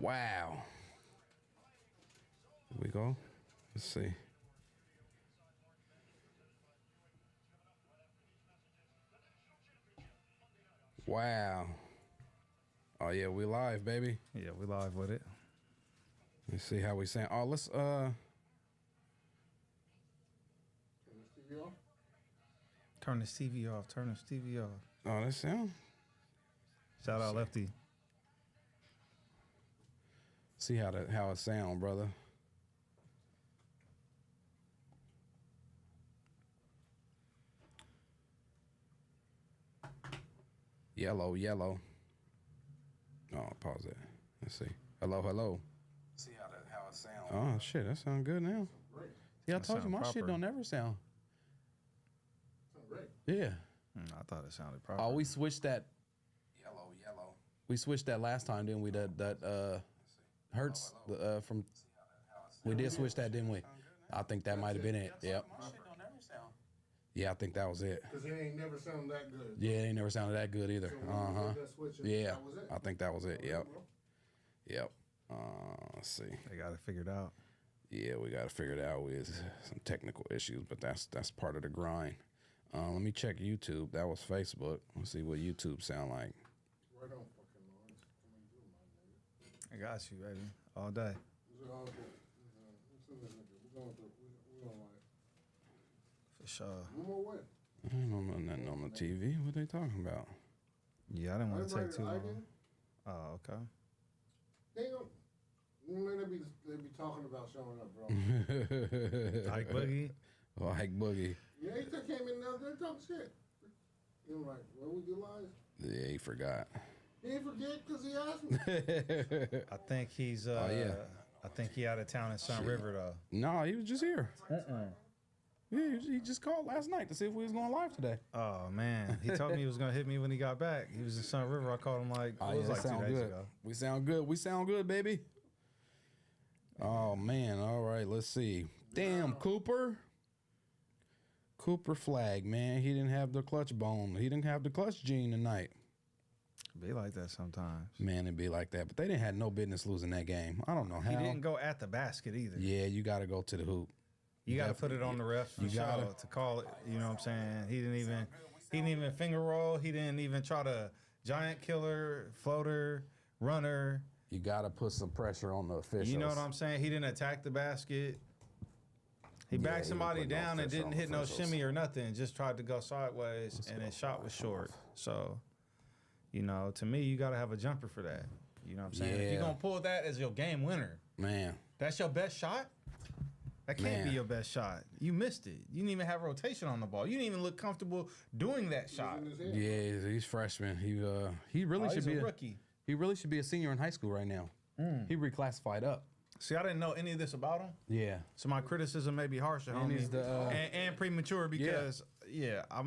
Wow. Here we go. Let's see. Wow. Oh yeah, we live, baby. Yeah, we live with it. Let's see how we sound. Oh, let's Turn this TV off. Turn this TV off. Turn this TV off. Oh, that sound. Shout out Lefty. See how it sound, brother. Yellow, yellow. Oh, pause it. Let's see. Hello, hello. See how it sound. Oh shit, that sound good now. Great. See, I That told you sound my proper. shit don't ever sound. Sound great. Yeah. I thought it sounded proper. Oh, we switched that. Yellow, yellow. We switched that last time, didn't we? That Hertz from. We did switch that, didn't we? I think that might have been it. Yep. My shit don't ever sound. Yeah, I think that was it. Because it ain't never sounded that good. Yeah, it ain't never sounded that good either. So when we did that switch, Yeah, that was it. I think that was it. Yep. Bro. Yep. Let's see. They got it figured out. Yeah, we got to figure it out with some technical issues, but that's part of the grind. Let me check YouTube. That was Facebook. Let's see what YouTube sound like. Right on, fucking Lawrence. Coming through, my nigga. I got you, baby. All day. It's all good. It's in this nigga. We're going through. We're going like. For sure. One more way. I don't know nothing on the TV. What they talking about? Yeah, I didn't want to take too I long. did. Oh, okay. They don't. They be talking about showing up, bro. Ike Boogie. Oh, Ike Boogie. Yeah, he just came in there. They talking shit. You know, like, what we do live? Yeah, he forgot. He ain't forget because he asked me. I think he's. yeah. I think he out of town in Sun River though. No, he was just here. Yeah, he just called last night to see if we was going live today. Oh man, he told me he was gonna hit me when he got back. He was in Sun River. I called him like Oh, it was yeah, like that 2 sound days good. ago. We sound good. We sound good, baby. Oh man, all right. Let's see. Damn, Cooper. Cooper flag, man. He didn't have the clutch bone. He didn't have the clutch gene tonight. Be like that sometimes. Man, it'd be like that. But they didn't have no business losing that game. I don't know how. He didn't go at the basket either. Yeah, you got to go to the hoop. You got to put it on the ref. You gotta. to call it. You know what I'm saying? He didn't even finger roll. He didn't even try to giant killer, floater, runner. You got to put some pressure on the officials. You know what I'm saying? He didn't attack the basket. He Yeah, backed he somebody didn't put no down and pressure didn't on hit no officials. shimmy or nothing. Just tried to go sideways, and his shot was short. So, you know, to me, you got to have a jumper for that. You know what I'm saying? If Yeah. you're going to pull that as your game winner, Man. that's your best shot? That can't Man. be your best shot. You missed it. You didn't even have rotation on the ball. You didn't even look comfortable doing that shot. In his head. Yeah, he's freshman. He really should He's be a rookie. He really should be a senior in high school right now. He reclassified up. See, I didn't know any of this about him. Yeah. So my criticism may be harsher, And homie, he's the, and premature because I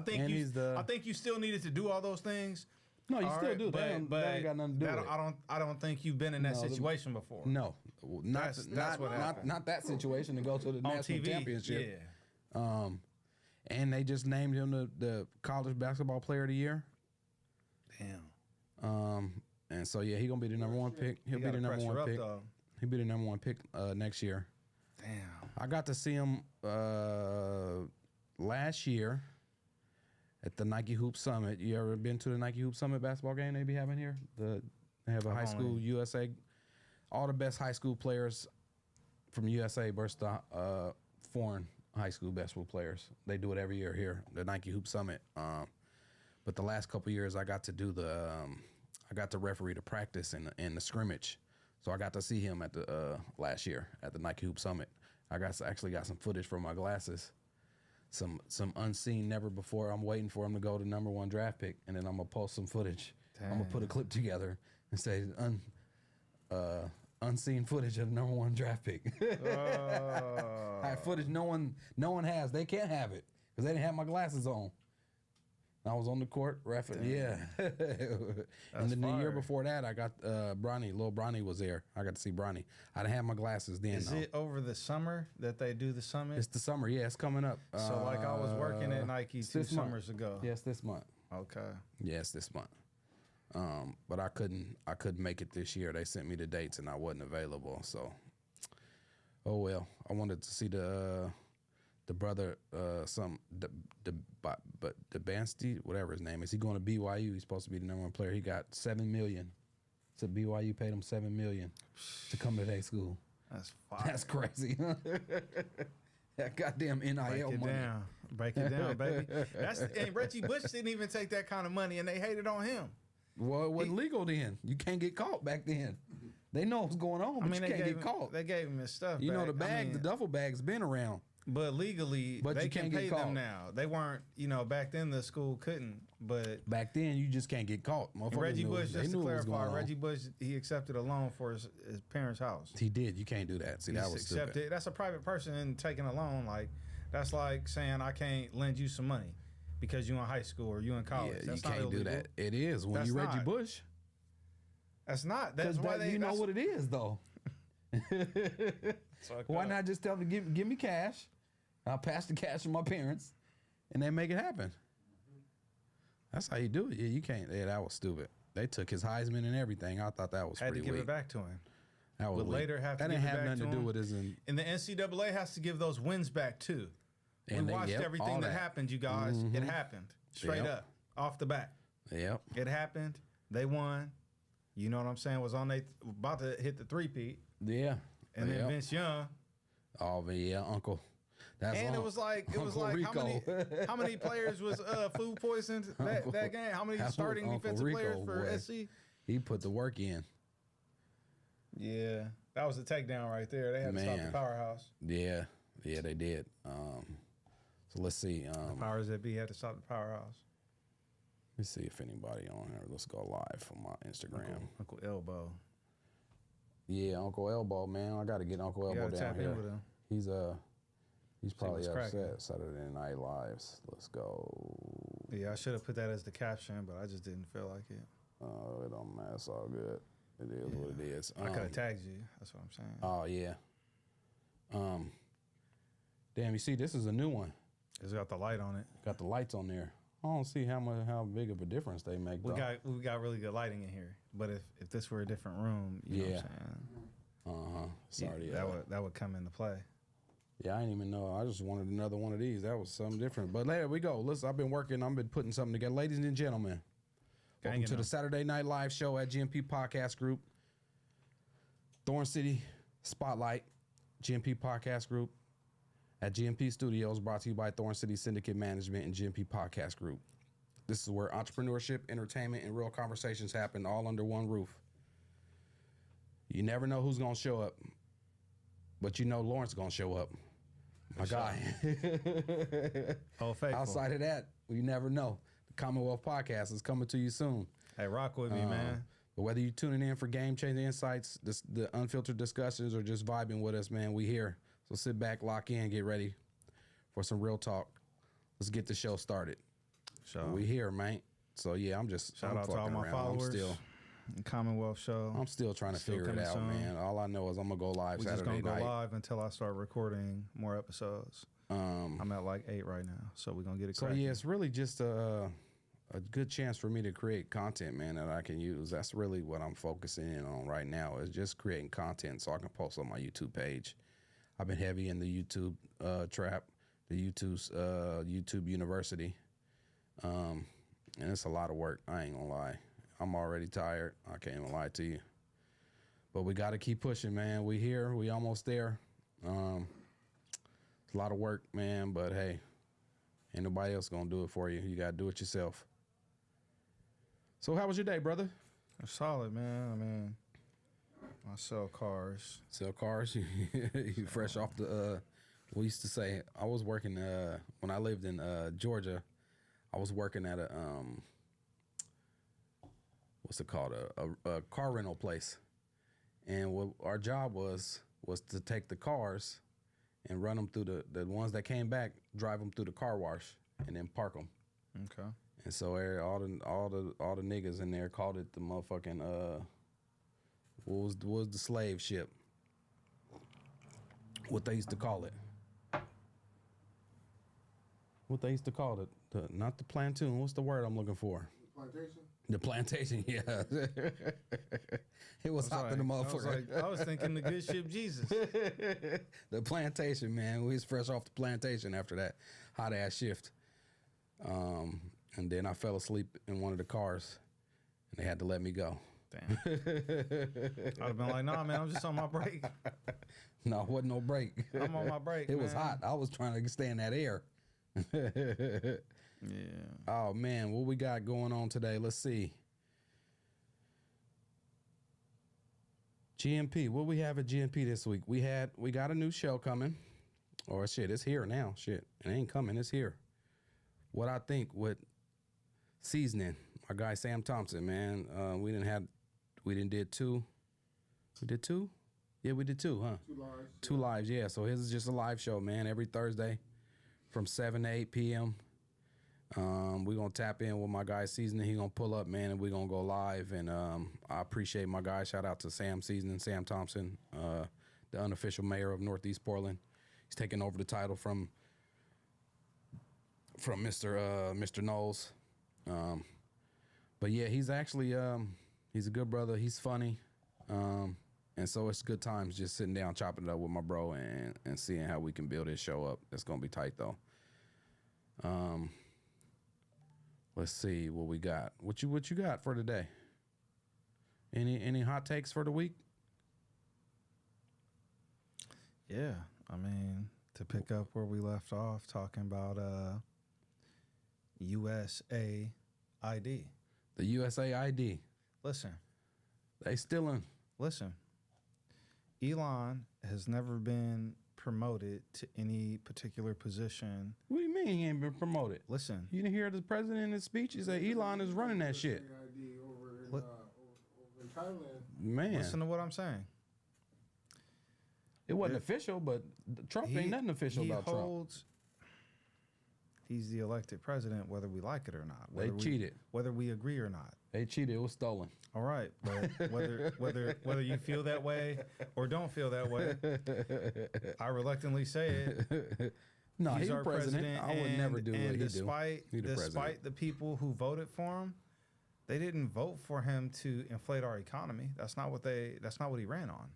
think And you he's the- I think you still needed to do all those things. No, you All still right, do. That ain't got nothing to do with it. I don't think you've been in that No, situation before. No, not That's what happened. not that situation to go to the On national TV, championship. yeah. And they just named him the college basketball player of the year. Damn. And so yeah, he gonna be the number one pick. He'll He be the gotta number pressure one up, pick. though. He'll be the number one pick next year. Damn. I got to see him last year at the Nike Hoop Summit. You ever been to the Nike Hoop Summit basketball game they be having here? They have a high school USA. All the best high school players from USA versus the foreign high school basketball players. They do it every year here, the Nike Hoop Summit. But the last couple years, I got to do I got to referee the practice in the scrimmage. So I got to see him at the last year at the Nike Hoop Summit. Actually got some footage from my glasses. Some unseen, never before. I'm waiting for him to go to number one draft pick, and then I'm gonna post some footage. I'm gonna put a clip together and say unseen footage of the number one draft pick. I have footage no one has. They can't have it because they didn't have my glasses on. I was on the court referee. Yeah. And then the year before that, I got Bronny. Lil Bronny was there. I got to see Bronny. I didn't have my glasses then. Is it over the summer that they do the summit? It's the summer. Yeah, it's coming up. So like I was working at Nike 2 this month. summers ago. Yes, this month. Okay. Yes, this month. But I couldn't make it this year. They sent me the dates and I wasn't available. So, oh well. I wanted to see the brother, the Bansti, whatever his name is. He going to BYU. He's supposed to be the #1 player. He got $7 million. So BYU paid him $7 million to come to their school. That's fire. That's crazy. That goddamn NIL money. Break it down, baby. And Reggie Bush didn't even take that kind of money, and they hated on him. Well, it wasn't legal then. You can't get caught back then. They know what's going on, but you can't get caught. They gave him his stuff. You know, the back. bag, the duffel bag's been around. But legally, But they you can can't get pay caught. them now. They weren't, back then the school couldn't. But Back then, you just can't get caught. Reggie Bush, they just to knew what was clarify, going on. Reggie Bush, he accepted a loan for his parents' house. He did. You can't do that. See, He that just was accepted. stupid. That's a private person taking a loan. That's like saying I can't lend you some money because you in high school or you in college. Yeah, That's you not can't do illegal. that. It is when That's you Reggie not. Bush. That's not. That's Because why they. you know what it is, though. Why not just tell them to give me cash? I'll pass the cash to my parents, and they make it happen. That's how you do it. Yeah, you can't. Yeah, that was stupid. They took his Heisman and everything. I thought that was had to pretty give weak. it back to him. That was But weak. later have to that give didn't it have back nothing to to do him. with his. And the NCAA has to give those wins back too. We And they- watched yep, everything all that that. happened, you guys. It happened straight Yep. up off the bat. Yep. It happened. They won. You know what I'm saying? Was on they about to hit the three-peat. Yeah. And then Yep. Vince Young. Oh, but yeah, Uncle. That's And it was like Uncle how Rico. many players was food poisoned that game? How many That was starting Uncle defensive Rico, players for boy. SC? He put the work in. Yeah, that was the takedown right there. They had to stop the Man. powerhouse. Yeah, they did. So let's see. Powers that be had to stop the powerhouse. Let's see if anybody on here. Let's go live from my Instagram. Uncle Elbow. Yeah, Uncle Elbow, man. I got to get Uncle You Elbow gotta down tap in here. with him. He's probably what's cracking. upset. Saturday Night Lives. Let's go. Yeah, I should have put that as the caption, but I just didn't feel like it. Oh, it don't matter. It's all good. It is what it is. I could have tagged you. That's what I'm saying. Oh yeah. Damn, you see, this is a new one. It's got the light on it. Got the lights on there. I don't see how big of a difference they make. We though. got really good lighting in here. But if this were a different room, you know what I'm saying? Sorry. That would come into play. Yeah, I didn't even know. I just wanted another one of these. That was something different. But there we go. Listen, I've been putting something together. Ladies and gentlemen, welcome to the Saturday Night Live show at GMP Podcast Group. Thorn City Spotlight, GMP Podcast Group at GMP Studios, brought to you by Thorn City Syndicate Management and GMP Podcast Group. This is where entrepreneurship, entertainment, and real conversations happen all under one roof. You never know who's going to show up, but you know Lawrence is going to show up. My guy. Oh, faithful. Outside of that, you never know. The Commonwealth Podcast is coming to you soon. Hey, rock with me, man. But whether you're tuning in for game-changing insights, the unfiltered discussions, or just vibing with us, man, we here. So sit back, lock in, get ready for some real talk. Let's get the show started. We here, man. So yeah, I'm Shout out to all my around. followers. Commonwealth Show. I'm still trying to figure it coming out, soon. man. All I know is I'm gonna go live We just Saturday gonna go night. live until I start recording more episodes. I'm at like 8 right now, so we're gonna get it So cracking. yeah, it's really just a good chance for me to create content, man, that I can use. That's really what I'm focusing in on right now, is just creating content so I can post on my YouTube page. I've been heavy in the YouTube trap, the YouTube University, and it's a lot of work. I ain't gonna lie. I'm already tired. I can't even lie to you. But we got to keep pushing, man. We here. We almost there. It's a lot of work, man, but hey, ain't nobody else gonna do it for you. You gotta do it yourself. So how was your day, brother? It's solid, man. I mean, I sell cars. Sell cars? You fresh off the, we used to say, I was working, when I lived in Georgia, I was working at a, what's it called? A car rental place. And what our job was to take the cars and run them through the ones that came back, drive them through the car wash and then park them. Okay. And so all the niggas in there called it the motherfucking what was the slave ship? What they used to call it? What they used to call it? Not the plantoon. What's the word I'm looking for? Plantation? The plantation, yeah. It was hot to the motherfucker. I was thinking the good ship Jesus. The plantation, man. We was fresh off the plantation after that hot ass shift. And then I fell asleep in one of the cars, and they had to let me go. Damn. I'd have been like, nah, man, I'm just on my break. No, it wasn't no break. I'm on my break. It was hot. I was trying to stay in that air. Yeah. Oh man, what we got going on today? Let's see. GMP. What we have at GMP this week? We got a new show coming. Or shit, it's here now. Shit, it ain't coming. It's here. What I think with seasoning, our guy Sam Thompson, man. We did two. We did two. Yeah, we did two, huh? 2 lives. 2 lives, yeah. So his is just a live show, man. Every Thursday from 7 to 8 p.m. We're going to tap in with my guy Seasoning. He going to pull up, man, and we're going to go live. And I appreciate my guy. Shout out to Sam Seasoning, Sam Thompson, the unofficial mayor of Northeast Portland. He's taking over the title from Mr. Knowles. But yeah, he's actually he's a good brother. He's funny. And so it's good times just sitting down, chopping it up with my bro and seeing how we can build this show up. It's going to be tight, though. Let's see what we got. What you got for today? Any hot takes for the week? Yeah, I mean, to pick up where we left off, talking about USA ID. The USA ID. Listen. They stealing. Listen. Elon has never been promoted to any particular position. What do you mean he ain't been promoted? Listen. You didn't hear the president in his speech? He said Elon is running that shit. ID over in Thailand. Man. Listen to what I'm saying. It wasn't official, but Trump ain't nothing official about Trump. He's the elected president, whether we like it or not. They cheated. Whether we agree or not. They cheated. It was stolen. All right, but whether you feel that way or don't feel that way, I reluctantly say it. No, he's our president. I would never do what he do. Despite the people who voted for him, they didn't vote for him to inflate our economy. That's not what he ran on.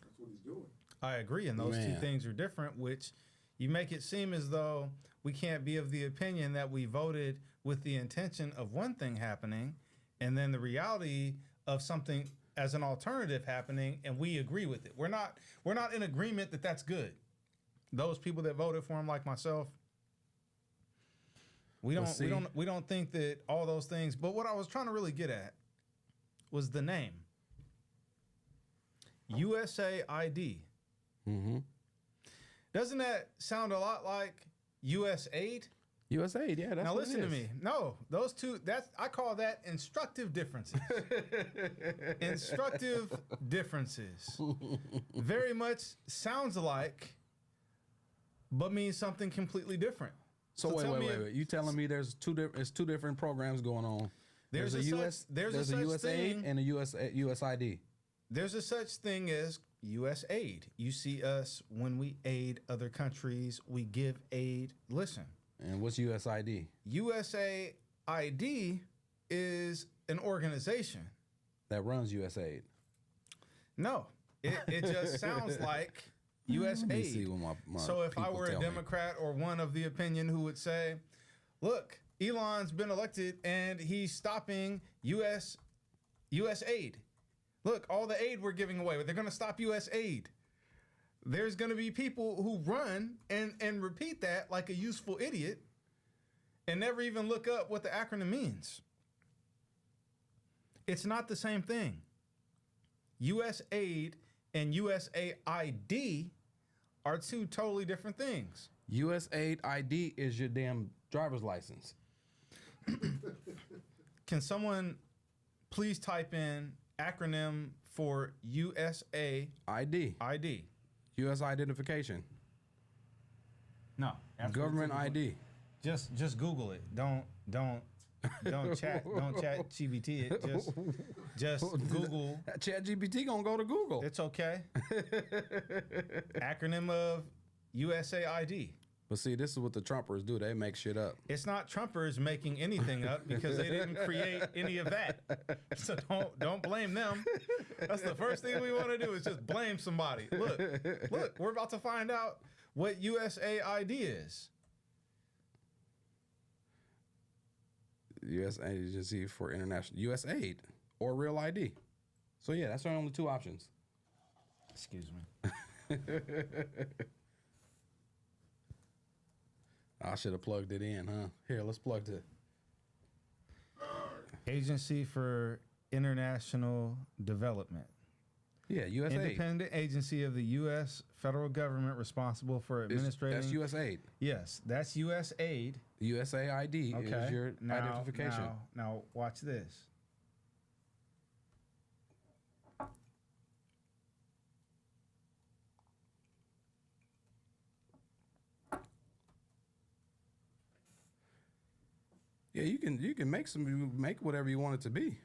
That's what he's doing. I agree, and those two things are different, which you make it seem as though we can't be of the opinion that we voted with the intention of one thing happening and then the reality of something as an alternative happening, and we agree with it. We're not in agreement that that's good. Those people that voted for him, like myself, we don't think that all those things. But what I was trying to really get at was the name. USA ID. Mm-hmm. Doesn't that sound a lot like US Aid? US Aid, yeah. That's now what listen to me. No, those two. I call that instructive differences. Instructive differences. Very much sounds alike, but means something completely different. So wait. You telling me there's two different programs going on? There's a US Aid and a US ID. There's a such thing as U.S. aid. You see us when we aid other countries, we give aid. Listen. And what's USAID? USAID is an organization that runs USAID. No, it just sounds like U.S. aid. So if I were a Democrat or one of the opinion who would say, look, Elon's been elected and he's stopping U.S. aid. Look, all the aid we're giving away, they're going to stop U.S. aid. There's going to be people who run and repeat that like a useful idiot and never even look up what the acronym means. It's not the same thing. U.S. aid and USAID are two totally different things. USAID is your damn driver's license. Can someone please type in acronym for USA ID. U.S. identification. No. Government ID. Just Google it. Don't chat GBT it. Just Google. Chat GPT gonna go to Google. It's okay. Acronym of USA ID. But see, this is what the Trumpers do. They make shit up. It's not Trumpers making anything up because they didn't create any of that. So don't blame them. That's the first thing we want to do is just blame somebody. Look, we're about to find out what USAID is. U.S. Agency for International USAID or Real ID. So yeah, that's our only two options. Excuse me. I should have plugged it in, huh? Here, let's plug it. Agency for International Development. Yeah, USAID. Independent agency of the U.S. federal government responsible for administrating. That's USAID. Yes, that's USAID. USAID is your identification. Now, watch this. Yeah, you can make whatever you want it to be.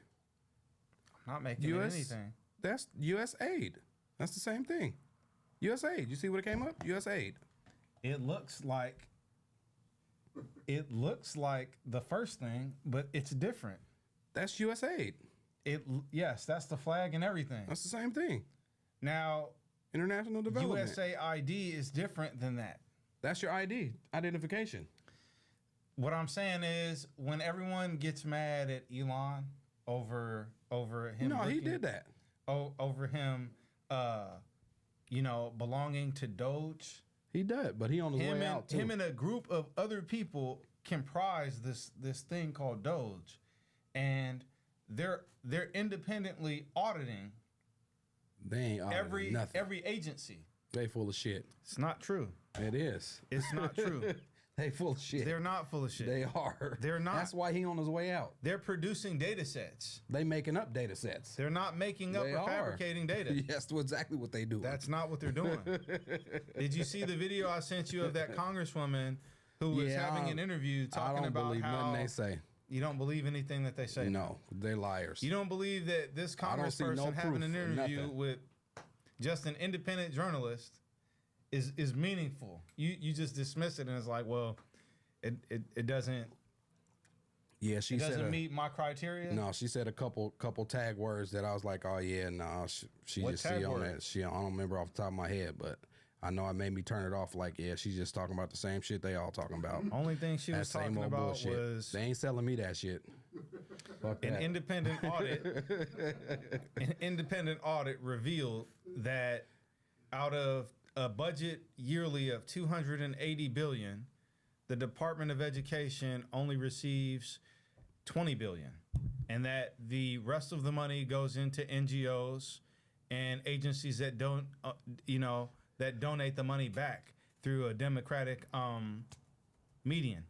I'm not making it anything. That's USAID. That's the same thing. USAID. You see what it came up? USAID. It looks like the first thing, but it's different. That's USAID. Yes, that's the flag and everything. That's the same thing. Now, international development. USAID is different than that. That's your identification. What I'm saying is, when everyone gets mad at Elon over him, no, he did that. Over him, belonging to Doge. He did, but he on his way out too. Him and a group of other people comprise this thing called Doge, and they're independently auditing. They ain't auditing nothing. Every agency. They full of shit. It's not true. It is. It's not true. They full of shit. They're not full of shit. They are. They're not. That's why he on his way out. They're producing data sets. They making up data sets. They're not making up or fabricating data. Yes, that's exactly what they do. That's not what they're doing. Did you see the video I sent you of that congresswoman who was having an interview talking about how... I don't believe nothing they say. You don't believe anything that they say? No, they're liars. You don't believe that this congressperson having an interview with just an independent journalist is meaningful? You just dismiss it and it's like, well, it doesn't. Yeah, she said doesn't meet my criteria. No, she said a couple tag words that I was like, oh yeah, no, she just see on that. I don't remember off the top of my head, but I know it made me turn it off. Like, yeah, she's just talking about the same shit they all talking about. Only thing she was talking about bullshit. Was they ain't selling me that shit. Fuck an that. independent audit revealed that out of a budget yearly of $280 billion, the Department of Education only receives $20 billion, and that the rest of the money goes into NGOs and agencies that don't, that donate the money back through a democratic median.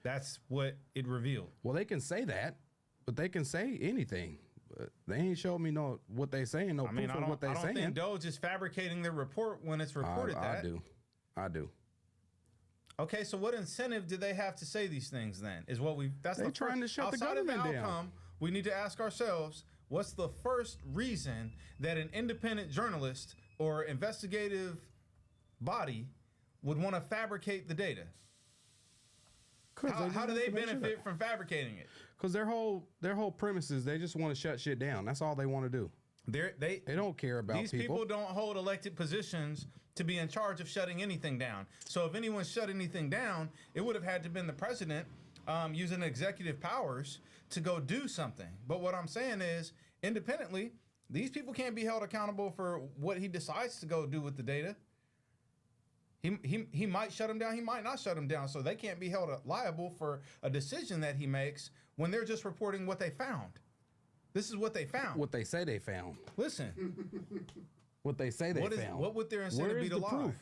That's what it revealed. Well, they can say that, but they can say anything. But they ain't showed me what they saying, proof of what they saying. I don't think Doge is fabricating their report when it's reported that. I do. Okay, so what incentive do they have to say these things then? Is what they're trying to shut the government down. We need to ask ourselves, what's the first reason that an independent journalist or investigative body would want to fabricate the data? How do they benefit from fabricating it? Because their whole premise is they just want to shut shit down. That's all they want to do. They don't care about these people don't hold elected positions to be in charge of shutting anything down. So if anyone shut anything down, it would have had to been the president using executive powers to go do something. But what I'm saying is, independently, these people can't be held accountable for what he decides to go do with the data. He might shut them down. He might not shut them down. So they can't be held liable for a decision that he makes when they're just reporting what they found. This is what they found. What they say they found. Listen. What they say they found. What would their incentive be to lie?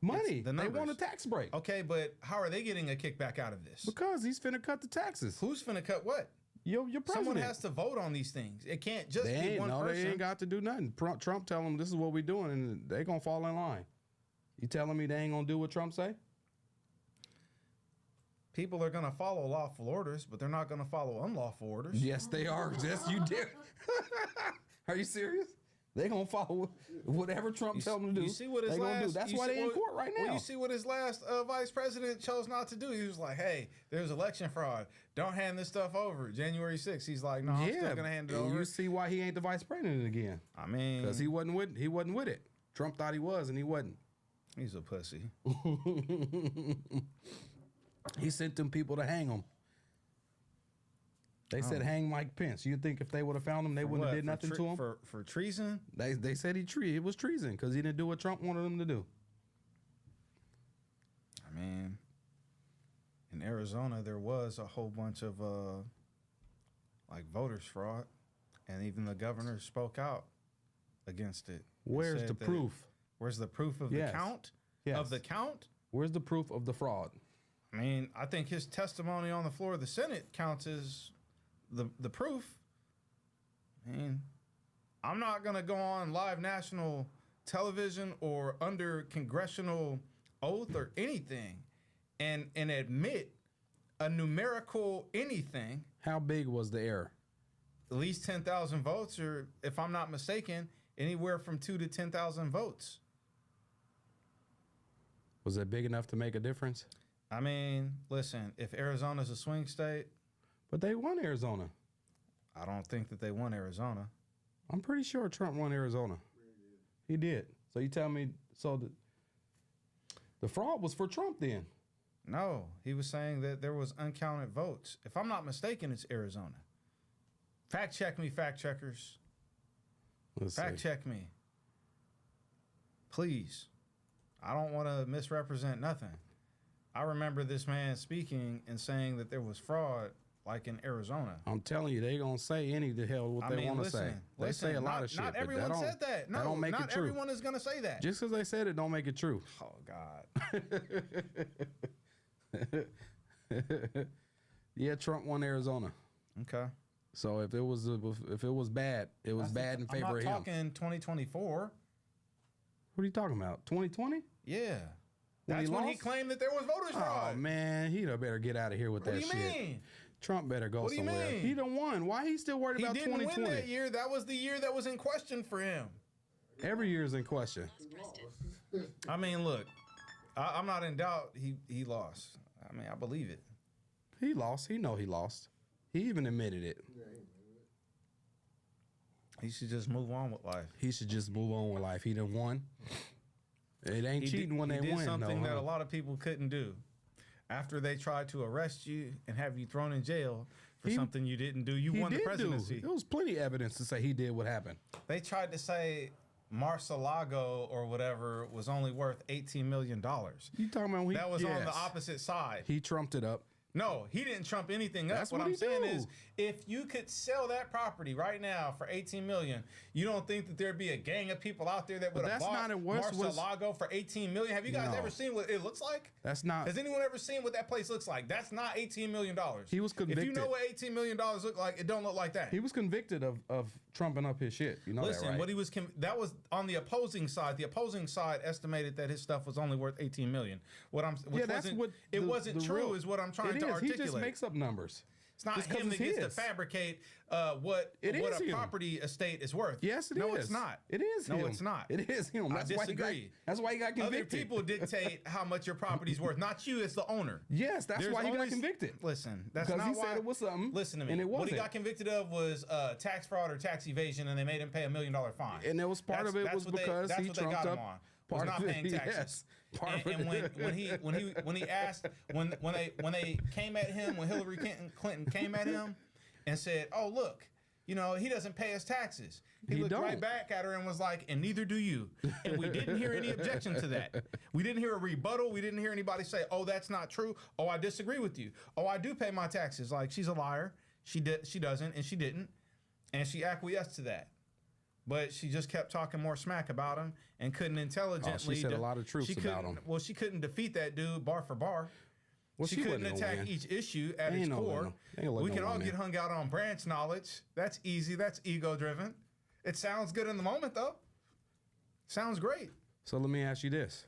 Money. They want a tax break. Okay, but how are they getting a kickback out of this? Because he's finna cut the taxes. Who's finna cut what? Your president. Someone has to vote on these things. It can't just be one person. They ain't got to do nothing. Trump tell them this is what we doing, and they gonna fall in line. You telling me they ain't gonna do what Trump say? People are gonna follow lawful orders, but they're not gonna follow unlawful orders. Yes, they are. Yes, you did. Are you serious? They gonna follow whatever Trump tells them to do. You see what his last? Do. That's why they in court right now. Well, you see what his last vice president chose not to do. He was like, "Hey, there's election fraud. Don't hand this stuff over." January 6th, he's like, "No, I'm still gonna hand it over." You see why he ain't the vice president again? I mean, because he wasn't with it. Trump thought he was, and he wasn't. He's a pussy. He sent them people to hang him. They said hang Mike Pence. You think if they would have found him, they wouldn't have did nothing to him? For treason? They said it was treason because he didn't do what Trump wanted him to do. I mean, in Arizona, there was a whole bunch of like voters fraud, and even the governor spoke out against it. Where's the proof? Where's the proof of the count? Yes. Of the count? Where's the proof of the fraud? I mean, I think his testimony on the floor of the Senate counts as the proof. I mean, I'm not going to go on live national television or under congressional oath or anything and admit a numerical anything. How big was the error? At least 10,000 votes, or if I'm not mistaken, anywhere from 2 to 10,000 votes. Was it big enough to make a difference? I mean, listen, if Arizona's a swing state. But they won Arizona. I don't think that they won Arizona. I'm pretty sure Trump won Arizona. He did. So you tell me, so the fraud was for Trump then? No, he was saying that there was uncounted votes. If I'm not mistaken, it's Arizona. Fact check me, fact checkers. Fact check me. Please. I don't want to misrepresent nothing. I remember this man speaking and saying that there was fraud like in Arizona. I'm telling you, they gonna say any the hell what they want to say. They say a lot of shit. Not everyone said that. No, don't make not it true. Everyone is gonna say that. Just because they said it, don't make it true. Oh God. Yeah, Trump won Arizona. Okay. So if it was bad, it was bad in favor of him. I'm not talking 2024. What are you talking about? 2020? Yeah. That's when he claimed that there was voters fraud. Oh man, he better get out of here with that shit. What do you mean? Trump better go somewhere. What do you mean? He done won. Why he still worried about 2020? He didn't win that year. That was the year that was in question for him. Every year is in question. I mean, look, I'm not in doubt he lost. I mean, I believe it. He lost. He know he lost. He even admitted it. He should just move on with life. He should just move on with life. He done won. It ain't cheating when they win. He did something that a lot of people couldn't do. After they tried to arrest you and have you thrown in jail for something you didn't do, you won the presidency. There was plenty of evidence to say he did what happened. They tried to say Mar-a-Lago or whatever was only worth $18 million. You talking about that was on the opposite side. He trumped it up. No, he didn't trump anything up. What I'm saying is, if you could sell that property right now for $18 million, you don't think that there'd be a gang of people out there that would have bought Mar-a-Lago for $18 million? Have you guys ever seen what it looks like? That's not. Has anyone ever seen what that place looks like? That's not $18 million. He was convicted. If you know what $18 million look like, it don't look like that. He was convicted of trumping up his shit. You know that, right? What he was that was on the opposing side. The opposing side estimated that his stuff was only worth $18 million. It wasn't true, is what I'm trying to articulate. He just makes up numbers. It's not him that gets to fabricate what a property estate is worth. Yes, it is. No, it's not. It is him. No, it's not. It is him. I disagree. That's why he got convicted. Other people dictate how much your property's worth, not you as the owner. Yes, that's why he got convicted. Listen, that's because not he said it was something. Listen to me. And it wasn't. What he got convicted of was tax fraud or tax evasion, and they made him pay $1 million fine. And it was part of it was because he trumped up. Was not paying taxes. And when he asked when they came at him, when Hillary Clinton came at him and said, "Oh look, you know he doesn't pay his taxes," he looked right back at her and was like, "And neither do you." And we didn't hear any objection to that. We didn't hear a rebuttal. We didn't hear anybody say, "Oh, that's not true." "Oh, I disagree with you." "Oh, I do pay my taxes." Like she's a liar. She doesn't, and she didn't, and she acquiesced to that. But she just kept talking more smack about him and couldn't intelligently. She said a lot of truths about him. Well, she couldn't defeat that dude bar for bar. Well, she couldn't attack each issue at its core. We can all get hung out on branch knowledge. That's easy. That's ego driven. It sounds good in the moment, though. Sounds great. So let me ask you this: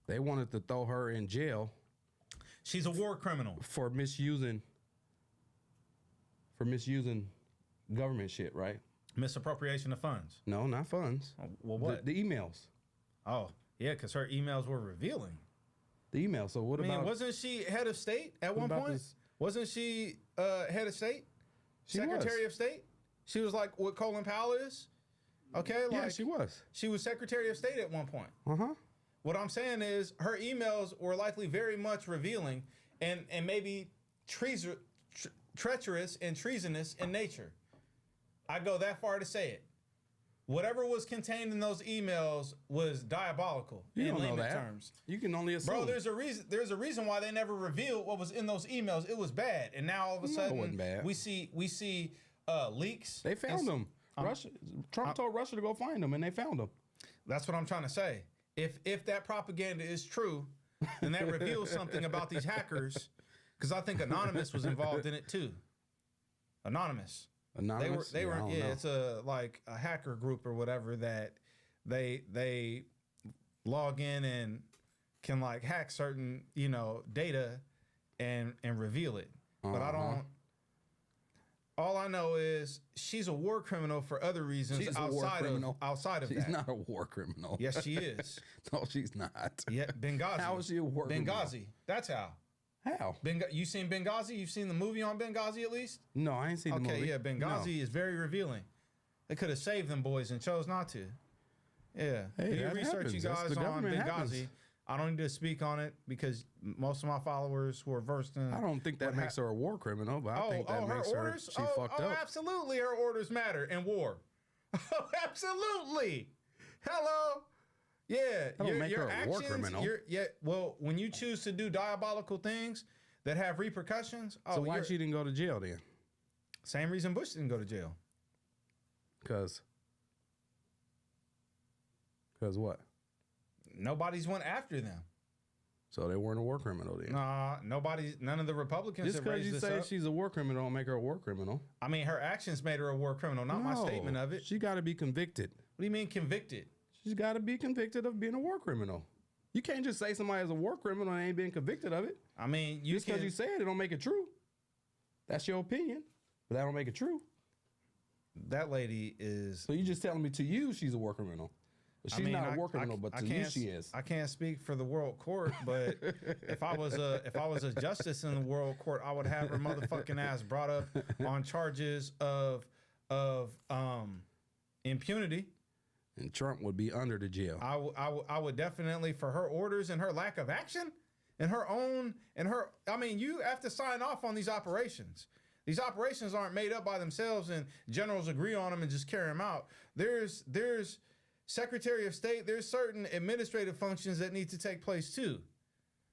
they wanted to throw her in jail. She's a war criminal for misusing government shit, right? Misappropriation of funds. No, not funds. Well, what? The emails. Oh, yeah, because her emails were revealing. The email. So what about? Wasn't she head of state at one point? This? Wasn't she head of state? Secretary of State? She was like what Colin Powell is? Okay, like yeah, she was. She was Secretary of State at one point. What I'm saying is her emails were likely very much revealing and maybe treacherous and treasonous in nature. I go that far to say it. Whatever was contained in those emails was diabolical in layman terms. You can only assume. Bro, there's a reason why they never revealed what was in those emails. It was bad, and now all of a sudden it wasn't bad. we see leaks. They found them. Trump told Russia to go find them, and they found them. That's what I'm trying to say. If that propaganda is true, then that reveals something about these hackers, because I think Anonymous was involved in it too. Anonymous. They were it's a hacker group or whatever that they log in and can like hack certain data and reveal it. But I don't. All I know is she's a war criminal for other reasons outside of that. She's not a war criminal. Yes, she is. No, she's not. Yeah, Benghazi. How is she a war criminal? Benghazi. That's how. How? You seen Benghazi? You've seen the movie on Benghazi at least? No, I ain't seen the movie. Okay, yeah, Benghazi is very revealing. They could have saved them boys and chose not to. Yeah. Hey, do your research, you guys, on Benghazi. Happens. I don't need to speak on it because most of my followers who are versed in... I don't think that makes her a war criminal, but I think that makes her... She fucked up. Absolutely, her orders matter in war. Oh, absolutely. Hello. Yeah, that don't make her a war criminal. Well, when you choose to do diabolical things that have repercussions, so why she didn't go to jail then? Same reason Bush didn't go to jail. Cause what? Nobody's went after them. So they weren't a war criminal then. Nah, none of the Republicans. Just because you say she's a war criminal don't make her a war criminal. I mean, her actions made her a war criminal, not my statement of it. She got to be convicted. What do you mean convicted? She's got to be convicted of being a war criminal. You can't just say somebody is a war criminal and ain't been convicted of it. I mean, just because you say it don't make it true. That's your opinion, but that don't make it true. That lady is... So you just telling me to you she's a war criminal. But she's not a war criminal, but to you she is. I can't speak for the world court, but if I was a justice in the world court, I would have her motherfucking ass brought up on charges of impunity. And Trump would be under the jail. I would definitely, for her orders and her lack of action and I mean, you have to sign off on these operations. These operations aren't made up by themselves and generals agree on them and just carry them out. There's Secretary of State, there's certain administrative functions that need to take place too.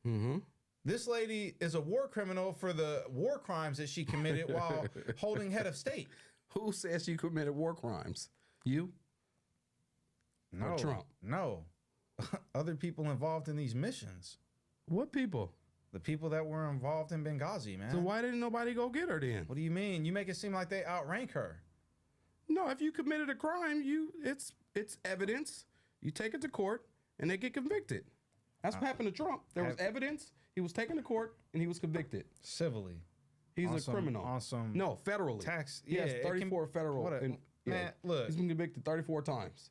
Mm-hmm. This lady is a war criminal for the war crimes that she committed while holding head of state. Who says she committed war crimes? You? No. Or Trump? No. Other people involved in these missions. What people? The people that were involved in Benghazi, man. So why didn't nobody go get her then? What do you mean? You make it seem like they outrank her. No, if you committed a crime, it's evidence. You take it to court and they get convicted. That's what happened to Trump. There was evidence. He was taken to court and he was convicted. Civilly. He's a criminal. No, federally. Tax. He has 34 federal. Man, look. He's been convicted 34 times.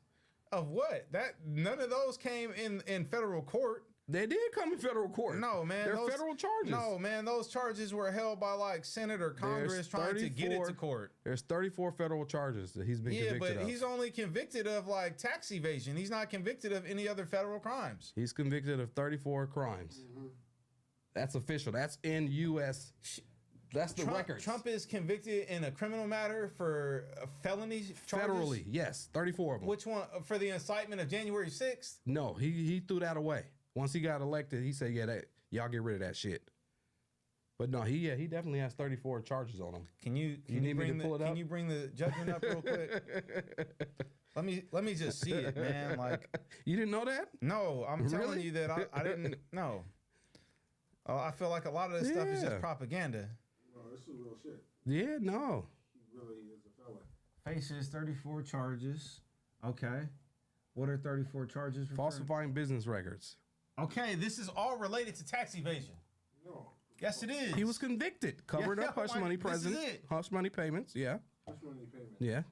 Of what? None of those came in federal court. They did come in federal court. No, man. They're federal charges. No, man. Those charges were held by like Senate or Congress trying to get it to court. There's 34 federal charges that he's been convicted of. Yeah, but he's only convicted of like tax evasion. He's not convicted of any other federal crimes. He's convicted of 34 crimes. Mm-hmm. That's official. That's in U.S. That's the record. Trump is convicted in a criminal matter for felony charges? Federally, yes. 34 of them. Which one? For the incitement of January 6th? No, he threw that away. Once he got elected, he said, y'all get rid of that shit. But no, he definitely has 34 charges on him. Can you bring the judgment up real quick? Let me just see it, man. Like, you didn't know that? No, I'm telling you that I didn't know. I feel like a lot of this stuff is just propaganda. No, this is real shit. Yeah, no. He really is a felon. Faces 34 charges. Okay. What are 34 charges? Falsifying business records. Okay, this is all related to tax evasion. No. Yes, it is. He was convicted. Covered up hush money present. Hush money payments, yeah. Hush money payments. Yeah.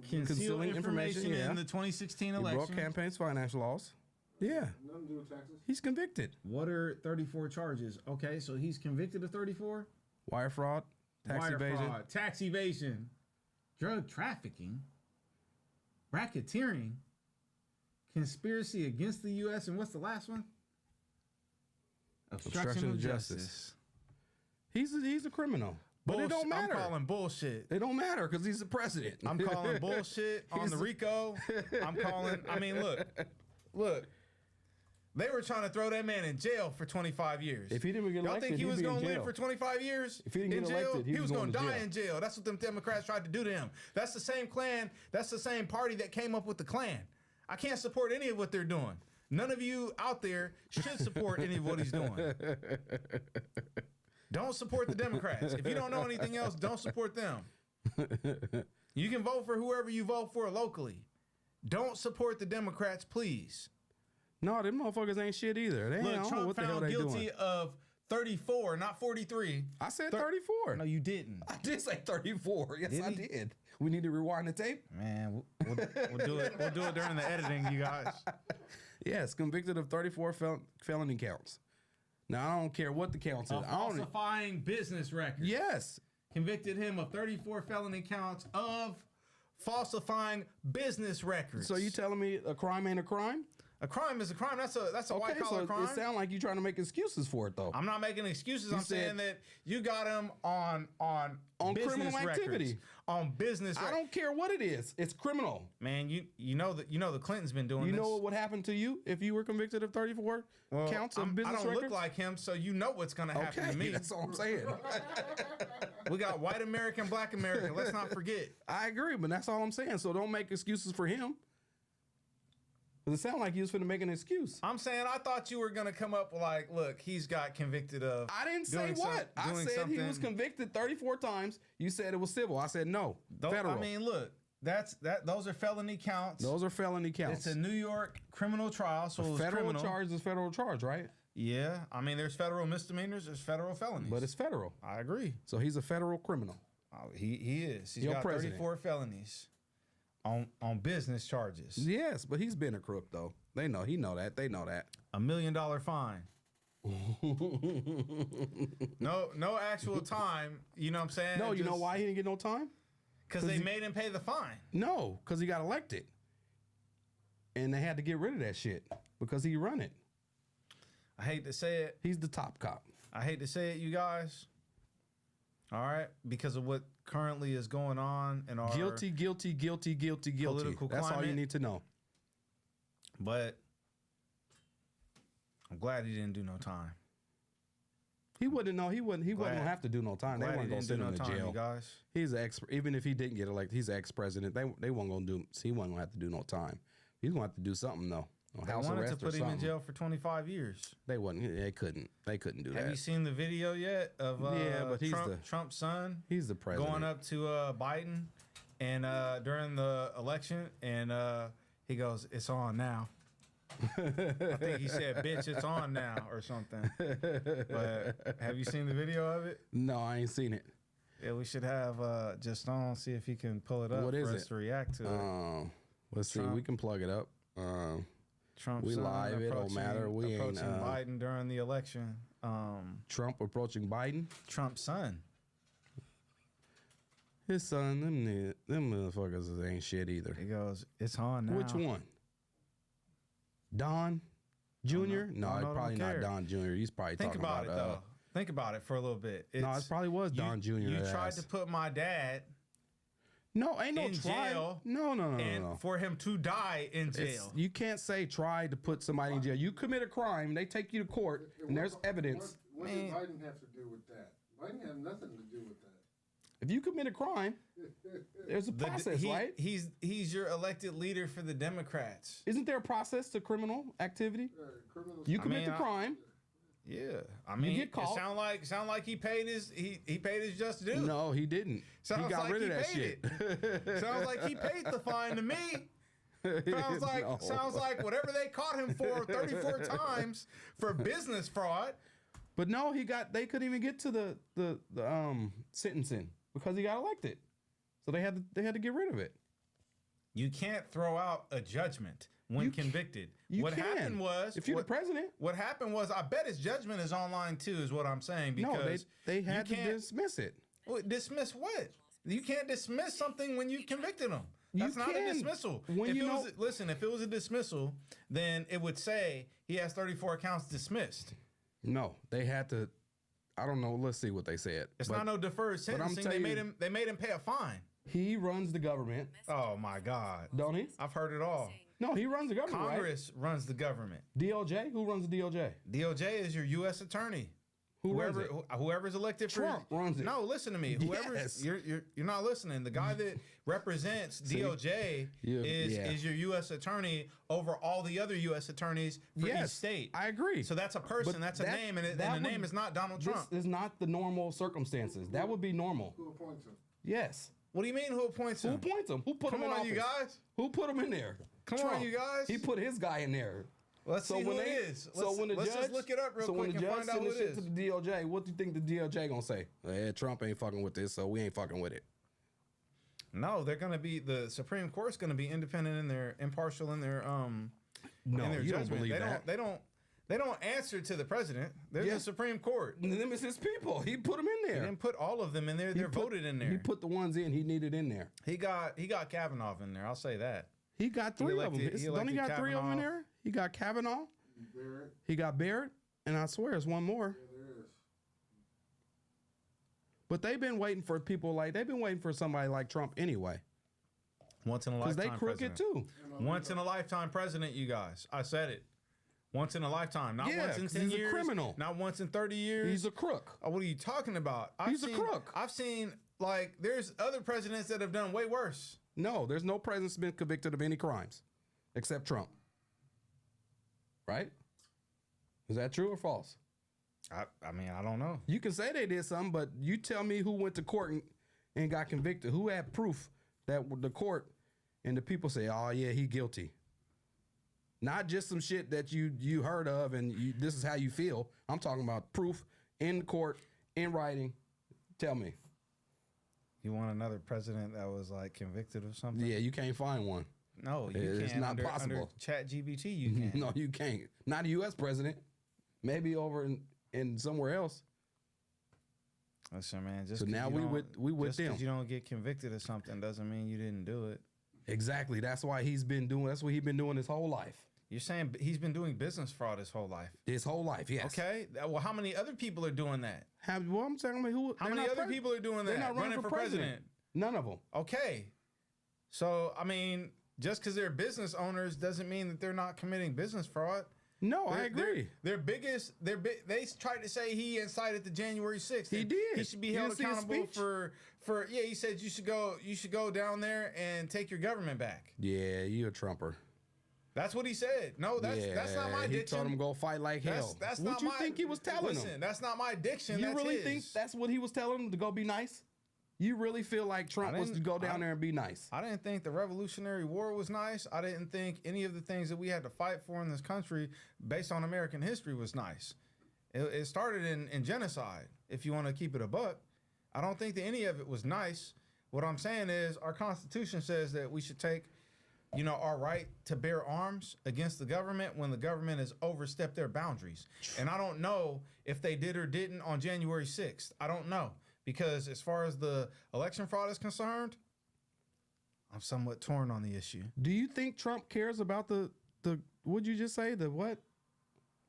concealing information in the 2016 election. He broke campaigns financial laws. Yeah. Nothing to do with taxes. He's convicted. What are 34 charges? Okay, so he's convicted of 34? Wire fraud, tax evasion, drug trafficking, racketeering, conspiracy against the U.S., and what's the last one? Obstruction of justice. He's a criminal. But it don't matter. I'm calling bullshit. It don't matter because he's the president. I'm calling bullshit on the RICO. Look. They were trying to throw that man in jail for 25 years. If he didn't get elected, y'all think he was going to live for 25 years? If he didn't get elected, he was going to die in jail. That's what them Democrats tried to do to him. That's the same Klan. That's the same party that came up with the Klan. I can't support any of what they're doing. None of you out there should support any of what he's doing. Don't support the Democrats. If you don't know anything else, don't support them. You can vote for whoever you vote for locally. Don't support the Democrats, please. No, them motherfuckers ain't shit either. They Look, Trump found guilty of 34, not 43. I said 34. No, you didn't. I did say 34. Yes, I did. We need to rewind the tape. Man, we'll do it. We'll do it during the editing, you guys. Yes, convicted of 34 felony counts. Now, I don't care what the counts is. Falsifying business records. Yes. Convicted him of 34 felony counts of falsifying business records. So you telling me a crime ain't a crime? A crime is a crime. That's a white collar crime. It sounds like you trying to make excuses for it, though. I'm not making excuses. I'm saying that you got him on business criminal activity, on business. I don't care what it is. It's criminal. Man, you know the Clintons been doing. You this. know what would happen to you if you were convicted of 34 counts of business records? I don't look like him, so you know what's going to happen to me. That's all I'm saying. We got white American, black American. Let's not forget. I agree, but that's all I'm saying. So don't make excuses for him. It sounded like he was finna make an excuse. I'm saying I thought you were gonna come up with like, look, he's got convicted of. I didn't say what. I said he was convicted 34 times. You said it was civil. I said no. Federal. I mean, look, those are felony counts. Those are felony counts. It's a New York criminal trial, so it's federal criminal. charge is federal charge, right? Yeah, I mean, there's federal misdemeanors, there's federal felonies, but it's federal. I agree. So he's a federal criminal. He is. He's got 34 felonies. On business charges. Yes, but he's been a crook though. They know. He know that. They know that. $1 million fine. No actual time. You know what I'm saying? No, you know why he didn't get no time? Because they made him pay the fine. No, because he got elected. And they had to get rid of that shit because he run it. I hate to say it. He's the top cop. I hate to say it, you guys. All right, because of what currently is going on in our guilty. Political That's climate. All you need to know. But I'm glad he didn't do no time. He wouldn't know. He wouldn't gonna have to do no time. They weren't gonna send him to jail. Guys. He's even if he didn't get elected, he's ex-president. They weren't gonna do. He wasn't gonna have to do no time. He's gonna have to do something though. They wanted to put him in jail for 25 years. They wouldn't. They couldn't. They couldn't do that. Have you seen the video yet of but he's Trump's son? He's the president going up to Biden, and during the election, and he goes, "It's on now." I think he said, "Bitch, it's on now" or something. But have you seen the video of it? No, I ain't seen it. Yeah, we should have just on see if he can pull it up for us to react to it. Let's see. We can plug it up. Trump live. It don't matter. We approaching ain't Biden during the election. Trump approaching Biden. Trump's son. His son. Them motherfuckers ain't shit either. He goes, "It's on now." Which one? Don Jr. No, it's probably not Don Jr. He's probably talking about it though. Think about it for a little bit. No, it probably was Don Jr. You tried to put my dad. No, ain't no try. Jail. No. For him to die in jail. You can't say try to put somebody in jail. You commit a crime, they take you to court, and there's evidence. What did Biden have to do with that? Biden had nothing to do with that. If you commit a crime, there's a process, right? He's your elected leader for the Democrats. Isn't there a process to criminal activity? You commit the crime. Yeah, I mean, you get caught. It sound like he paid his just due. No, he didn't. He got rid of that shit. Sounds like he paid the fine to me. Sounds like whatever they caught him for 34 times for business fraud. But no, they couldn't even get to the sentencing because he got elected. So they had to get rid of it. You can't throw out a judgment when convicted. What happened was, if you're the president, what happened was, I bet his judgment is online too, is what I'm saying. Because no, they had to dismiss it. Well, dismiss what? You can't dismiss something when you convicted them. That's not a dismissal. Listen, if it was a dismissal, then it would say he has 34 counts dismissed. No, they had to. I don't know. Let's see what they said. It's not no deferred sentencing. They made him pay a fine. He runs the government. Oh my God! Don't he? I've heard it all. No, he runs the government. Congress runs the government. DOJ? Who runs the DOJ? DOJ is your U.S. attorney. Whoever's elected Trump runs it. No, listen to me. You're not listening. The guy that represents DOJ is your U.S. attorney over all the other U.S. attorneys for each state. I agree. So that's a person. That's a name, and the name is not Donald Trump. This is not the normal circumstances. That would be normal. Who appoints him? Yes. What do you mean? Who appoints him? Who appoints him? Who put him in office? Come on, you guys. Who put him in there? Come on, you guys. He put his guy in there. Let's see who it is. Let's just look it up real quick and find out who it is. To the DOJ, what do you think the DOJ gonna say? Trump ain't fucking with this, so we ain't fucking with it. No, they're gonna be, the Supreme Court's gonna be independent and they're impartial in their no, in their you judgment. don't believe that. They don't answer to the president. They're the Supreme Court. And them is his people. He put them in there. He didn't put all of them in there. They're voted in there. He put the ones in he needed in there. He got Kavanaugh in there. I'll say that. He got three of them. Don't he got Kavanaugh. 3 of them in there? He got Kavanaugh. Barrett. He got Barrett, and I swear there's one more. Yeah, there is. But they've been waiting for somebody like Trump anyway. Once in a lifetime president. Because they crooked too. Once in a lifetime president, you guys. I said it. Once in a lifetime. Not once in 10 years. He's a criminal. Not once in 30 years. He's a crook. Oh, what are you talking about? He's a crook. I've seen, there's other presidents that have done way worse. No, there's no president's been convicted of any crimes except Trump. Right? Is that true or false? I mean, I don't know. You can say they did something, but you tell me who went to court and got convicted. Who had proof that the court and the people say, oh, yeah, he guilty. Not just some shit that you heard of and this is how you feel. I'm talking about proof in court, in writing. Tell me. You want another president that was convicted of something? Yeah, you can't find one. No, you can't. It's not possible. Under ChatGPT, you can't. No, you can't. Not a U.S. president. Maybe over in somewhere else. Listen, man. So now we with them. Just because you don't get convicted of something doesn't mean you didn't do it. Exactly. That's why he's been doing. That's what he's been doing his whole life. You're saying he's been doing business fraud his whole life. His whole life, yes. Okay. Well, how many other people are doing that? I'm saying how many other people are doing that? They're not running for president. None of them. Okay. So I mean, just because they're business owners doesn't mean that they're not committing business fraud. No, I agree. They tried to say he incited the January 6th. He did. He should be held accountable for he said you should go down there and take your government back. Yeah, you a Trumper. That's what he said. No, that's not my diction. He told him to go fight like hell. That's what not you think he was telling him? Listen, that's not my diction. You really think that's what he was telling him, to go be nice? You really feel like Trump was to go down there and be nice? I didn't think the Revolutionary War was nice. I didn't think any of the things that we had to fight for in this country based on American history was nice. It started in genocide, if you want to keep it a buck. I don't think that any of it was nice. What I'm saying is our Constitution says that we should take our right to bear arms against the government when the government has overstepped their boundaries. And I don't know if they did or didn't on January 6th. I don't know. Because as far as the election fraud is concerned, I'm somewhat torn on the issue. Do you think Trump cares about the what'd you just say? The what?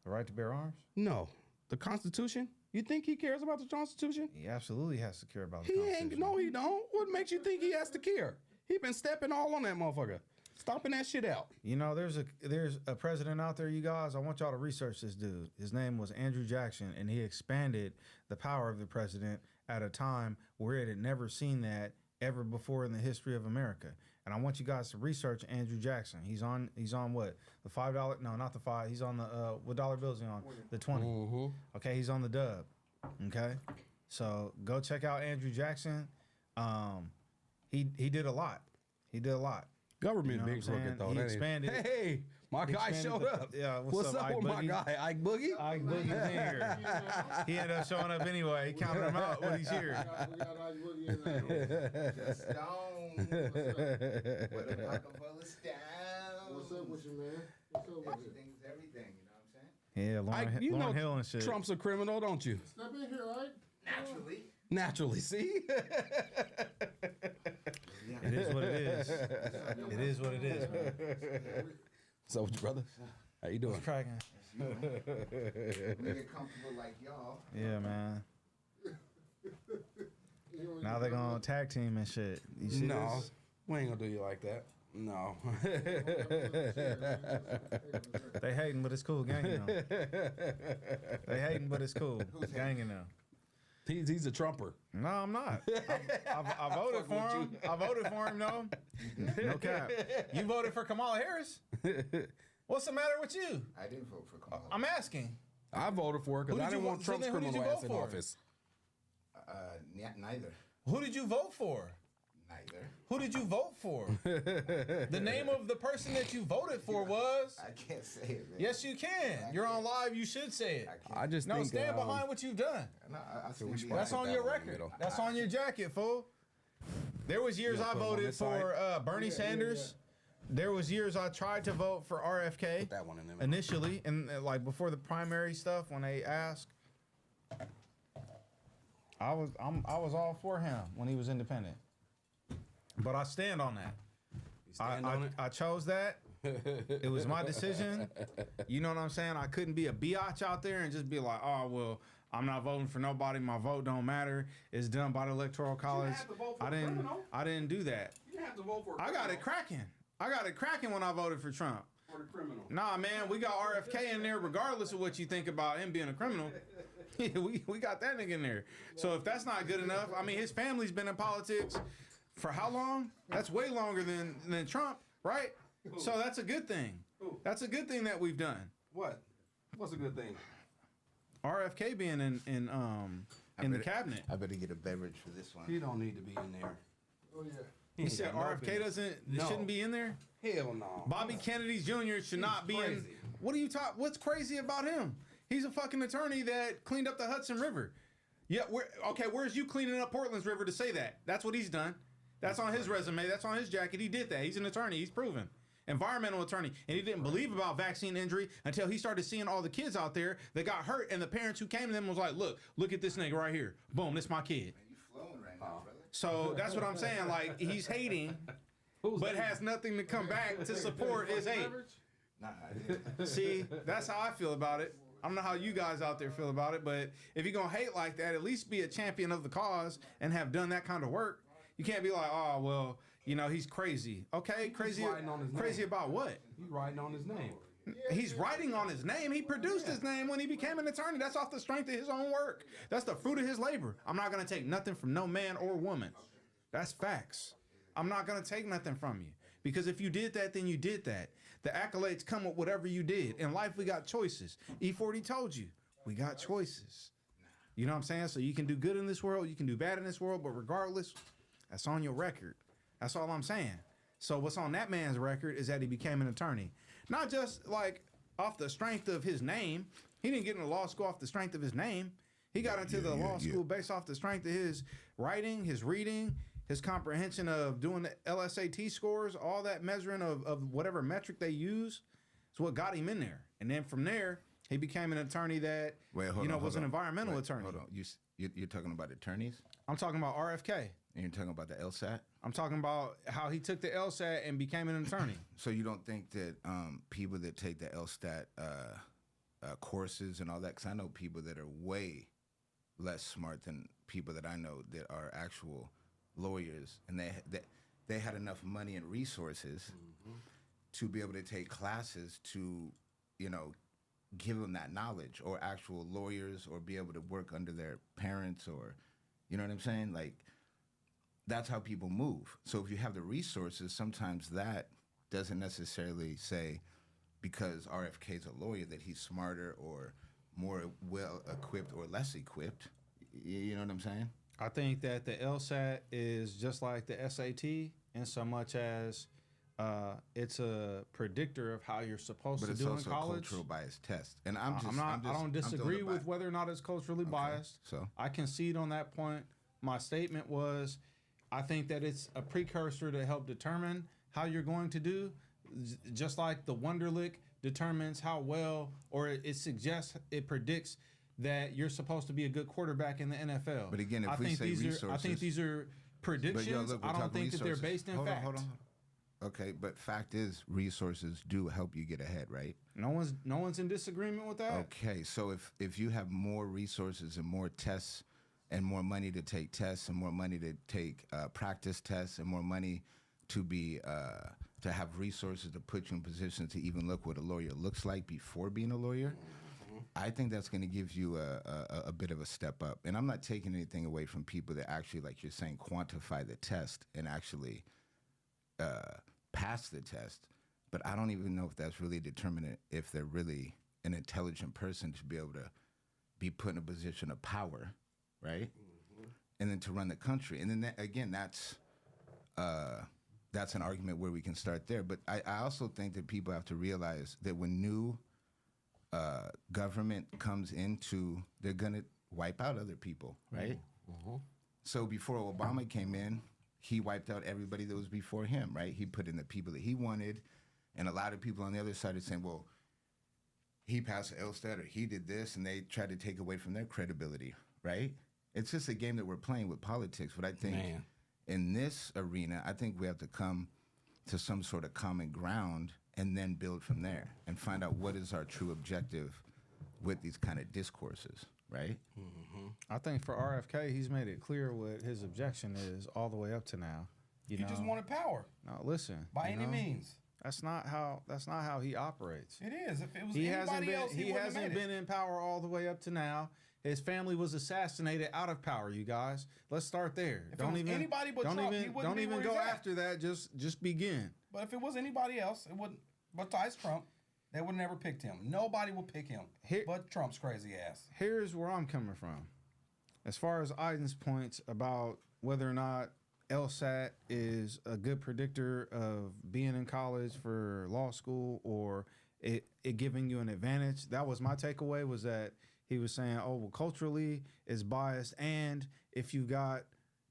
The right to bear arms? No. The Constitution? You think he cares about the Constitution? He absolutely has to care about the Constitution. No, he don't. What makes you think he has to care? He been stepping all on that motherfucker. Stomping that shit out. There's a president out there, you guys. I want y'all to research this dude. His name was Andrew Jackson, and he expanded the power of the president at a time where it had never seen that ever before in the history of America. And I want you guys to research Andrew Jackson. He's on what? The $5? No, not the 5. He's on the what dollar bill is he on? The 20. Mm-hmm. Okay, he's on the dub. Okay, so go check out Andrew Jackson. He did a lot. He did a lot. Government big crooked though. He expanded. Hey, My guy showed up. Yeah, what's up with my guy? Ike Boogie? Ike Boogie's in here. He ended up showing up anyway. He counted him out when he's here. We got Ike Boogie in there. Just stone. With a pocket full of stones. What's up with you, man? What's up with you? Everything's everything, you know what I'm saying? Yeah, Lauren Hill and shit. Trump's a criminal, don't you? Step in here, right? Naturally. Naturally, see? It is what it is. It is what it is, man. So, brother, how you doing? What's cracking? We get comfortable like y'all. Yeah, man. Now they're gonna tag team and shit. You see No, this? we ain't gonna do you like that. No. They hating, but it's cool. Ganging them. They hating, but it's cool. Ganging them. He's a Trumper. No, I'm not. I voted for him. I voted for him, though. No cap. You voted for Kamala Harris. What's the matter with you? I didn't vote for Kamala. I'm asking. I voted for her because I didn't want Trump's criminal ass in office. Neither. Who did you vote for? Neither. Who did you vote for? The name of the person that you voted for was? I can't say it, man. Yes, you can. You're on live. You should say it. I just No, think stand behind what you've done. No, I stand behind That's on that your one. record. That's on your jacket, fool. There was years I put 'em on voted this for Bernie Sanders. There was years I tried to vote for RFK. Put that one in there. Initially, and like before the primary stuff, when they asked, I was all for him when he was independent. But I stand on that. I chose that. It was my decision. You know what I'm saying? I couldn't be a biatch out there and just be like, oh well, I'm not voting for nobody. My vote don't matter. It's done by the Electoral College. I didn't do that. You didn't have to vote for a I got it cracking. I got it cracking when I voted for Trump. For the criminal. Nah, man, we got RFK in there regardless of what you think about him being a criminal. we got that nigga in there. So if that's not good enough, I mean, his family's been in politics for how long? That's way longer than Trump, right? So that's a good thing. That's a good thing that we've done. What? What's a good thing? RFK being in the cabinet. I better get a beverage for this one. He don't need to be in there. Oh, yeah. You said RFK shouldn't be in there? Hell no. Bobby Kennedy Jr. should not be in. What are you talking? What's crazy about him? He's a fucking attorney that cleaned up the Hudson River. Yeah, where's you cleaning up Portland's River to say that? That's what he's done. That's on his resume. That's on his jacket. He did that. He's an attorney. He's proven. Environmental attorney. And he didn't believe about vaccine injury until he started seeing all the kids out there that got hurt, and the parents who came to them was like, look at this nigga right here. Boom, this my kid. Man, you flowing right now, brother. So that's what I'm saying. Like, he's hating, but has nothing to come back to support his hate. Nah, I didn't. See, that's how I feel about it. I don't know how you guys out there feel about it, but if you're going to hate like that, at least be a champion of the cause and have done that kind of work. You can't be like, oh, well, you know, he's crazy. Okay, crazy about what? He's writing on his name. He's writing on his name. He produced his name when he became an attorney. That's off the strength of his own work. That's the fruit of his labor. I'm not going to take nothing from no man or woman. That's facts. I'm not going to take nothing from you. Because if you did that, then you did that. The accolades come with whatever you did. In life, we got choices. E40 told you, we got choices. You know what I'm saying? So you can do good in this world, you can do bad in this world, but regardless, that's on your record. That's all I'm saying. So what's on that man's record is that he became an attorney. Not just like off the strength of his name. He didn't get into law school off the strength of his name. He got into the law school based off the strength of his writing, his reading, his comprehension of doing the LSAT scores, all that measuring of whatever metric they use is what got him in there. And then from there, he became an attorney that, was an environmental attorney. Hold on. You're talking about attorneys? I'm talking about RFK. And you're talking about the LSAT? I'm talking about how he took the LSAT and became an attorney. So you don't think that people that take the LSAT courses and all that, because I know people that are way less smart than people that I know that are actual lawyers, and they had enough money and resources to be able to take classes to, give them that knowledge, or actual lawyers, or be able to work under their parents, or, you know what I'm saying? Like, that's how people move. So if you have the resources, sometimes that doesn't necessarily say because RFK is a lawyer that he's smarter or more well equipped or less equipped. You know what I'm saying? I think that the LSAT is just like the SAT in so much as it's a predictor of how you're supposed to do in college. But it's also a cultural bias test. And I don't disagree with whether or not it's culturally biased. So I concede on that point. My statement was, I think that it's a precursor to help determine how you're going to do, just like the Wonderlic determines how well, or it suggests, it predicts that you're supposed to be a good quarterback in the NFL. But again, if we say resources, I think these are predictions. I don't think that they're based in fact. Hold on. Okay, but fact is, resources do help you get ahead, right? No one's in disagreement with that. Okay, so if you have more resources and more tests and more money to take tests and more money to take practice tests and more money to be to have resources to put you in position to even look what a lawyer looks like before being a lawyer, I think that's going to give you a bit of a step up. And I'm not taking anything away from people that actually, like you're saying, quantify the test and actually pass the test. But I don't even know if that's really a determinant if they're really an intelligent person to be able to be put in a position of power, right? And then to run the country. And then again, that's an argument where we can start there. But I also think that people have to realize that when new government comes into, they're going to wipe out other people, right? So before Obama came in, he wiped out everybody that was before him, right? He put in the people that he wanted, and a lot of people on the other side are saying, well, he passed the LSTAT or he did this, and they tried to take away from their credibility, right? It's just a game that we're playing with politics. But I think in this arena, I think we have to come to some sort of common ground and then build from there and find out what is our true objective with these kind of discourses, right? I think for RFK, he's made it clear what his objection is all the way up to now. He just wanted power. No, listen. By any means. That's not how he operates. It is. If it was anybody else, he hasn't been in power all the way up to now. His family was assassinated out of power, you guys. Let's start there. If anybody but Trump, he wouldn't don't be even where go he's at. after that. Just begin. But if it was anybody else, it wouldn't. Besides Trump, they would never picked him. Nobody would pick him but Trump's crazy ass. Here's where I'm coming from. As far as Aiden's points about whether or not LSAT is a good predictor of being in college for law school or it giving you an advantage, that was my takeaway, was that he was saying, oh, well, culturally it's biased, and if you got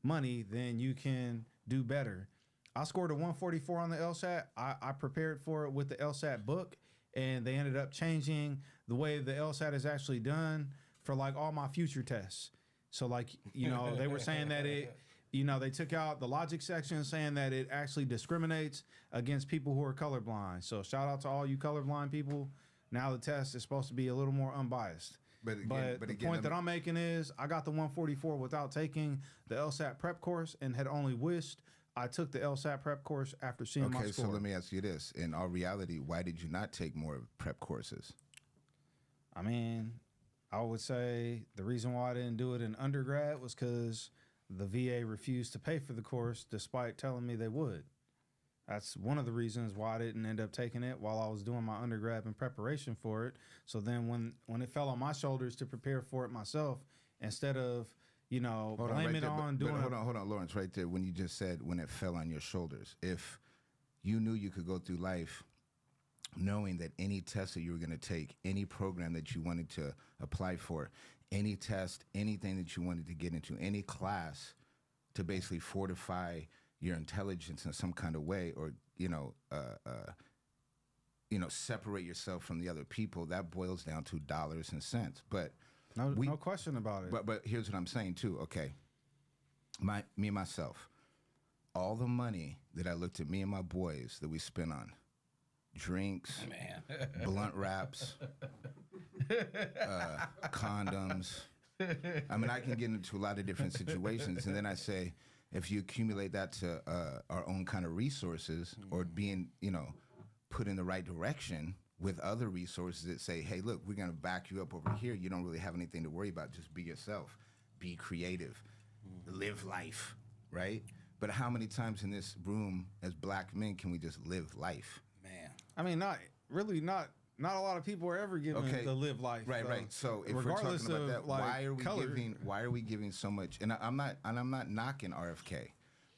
money, then you can do better. I scored a 144 on the LSAT. I prepared for it with the LSAT book, and they ended up changing the way the LSAT is actually done for like all my future tests. So like, they were saying that they took out the logic section saying that it actually discriminates against people who are colorblind. So shout out to all you colorblind people. Now the test is supposed to be a little more unbiased. But the point that I'm making is I got the 144 without taking the LSAT prep course and had only wished I took the LSAT prep course after seeing my score. Okay, so let me ask you this. In all reality, why did you not take more prep courses? I mean, I would say the reason why I didn't do it in undergrad was because the VA refused to pay for the course despite telling me they would. That's one of the reasons why I didn't end up taking it while I was doing my undergrad in preparation for it. So then when it fell on my shoulders to prepare for it myself, instead of, blame it on doing it. Hold on, Lawrence, right there. When you just said when it fell on your shoulders, if you knew you could go through life knowing that any test that you were going to take, any program that you wanted to apply for, any test, anything that you wanted to get into, any class to basically fortify your intelligence in some kind of way, or separate yourself from the other people, that boils down to dollars and cents. But no question about it. But here's what I'm saying too. Okay, myself, all the money that I looked at me and my boys that we spent on drinks, blunt wraps, condoms. I mean, I can get into a lot of different situations, and then I say, if you accumulate that to our own kind of resources, or being, put in the right direction with other resources that say, hey, look, we're going to back you up over here. You don't really have anything to worry about. Just be yourself. Be creative. Live life, right? But how many times in this room as black men can we just live life? Man. I mean, not a lot of people are ever given to live life. Right. So if we're talking about that, why are we giving so much? And I'm not knocking RFK,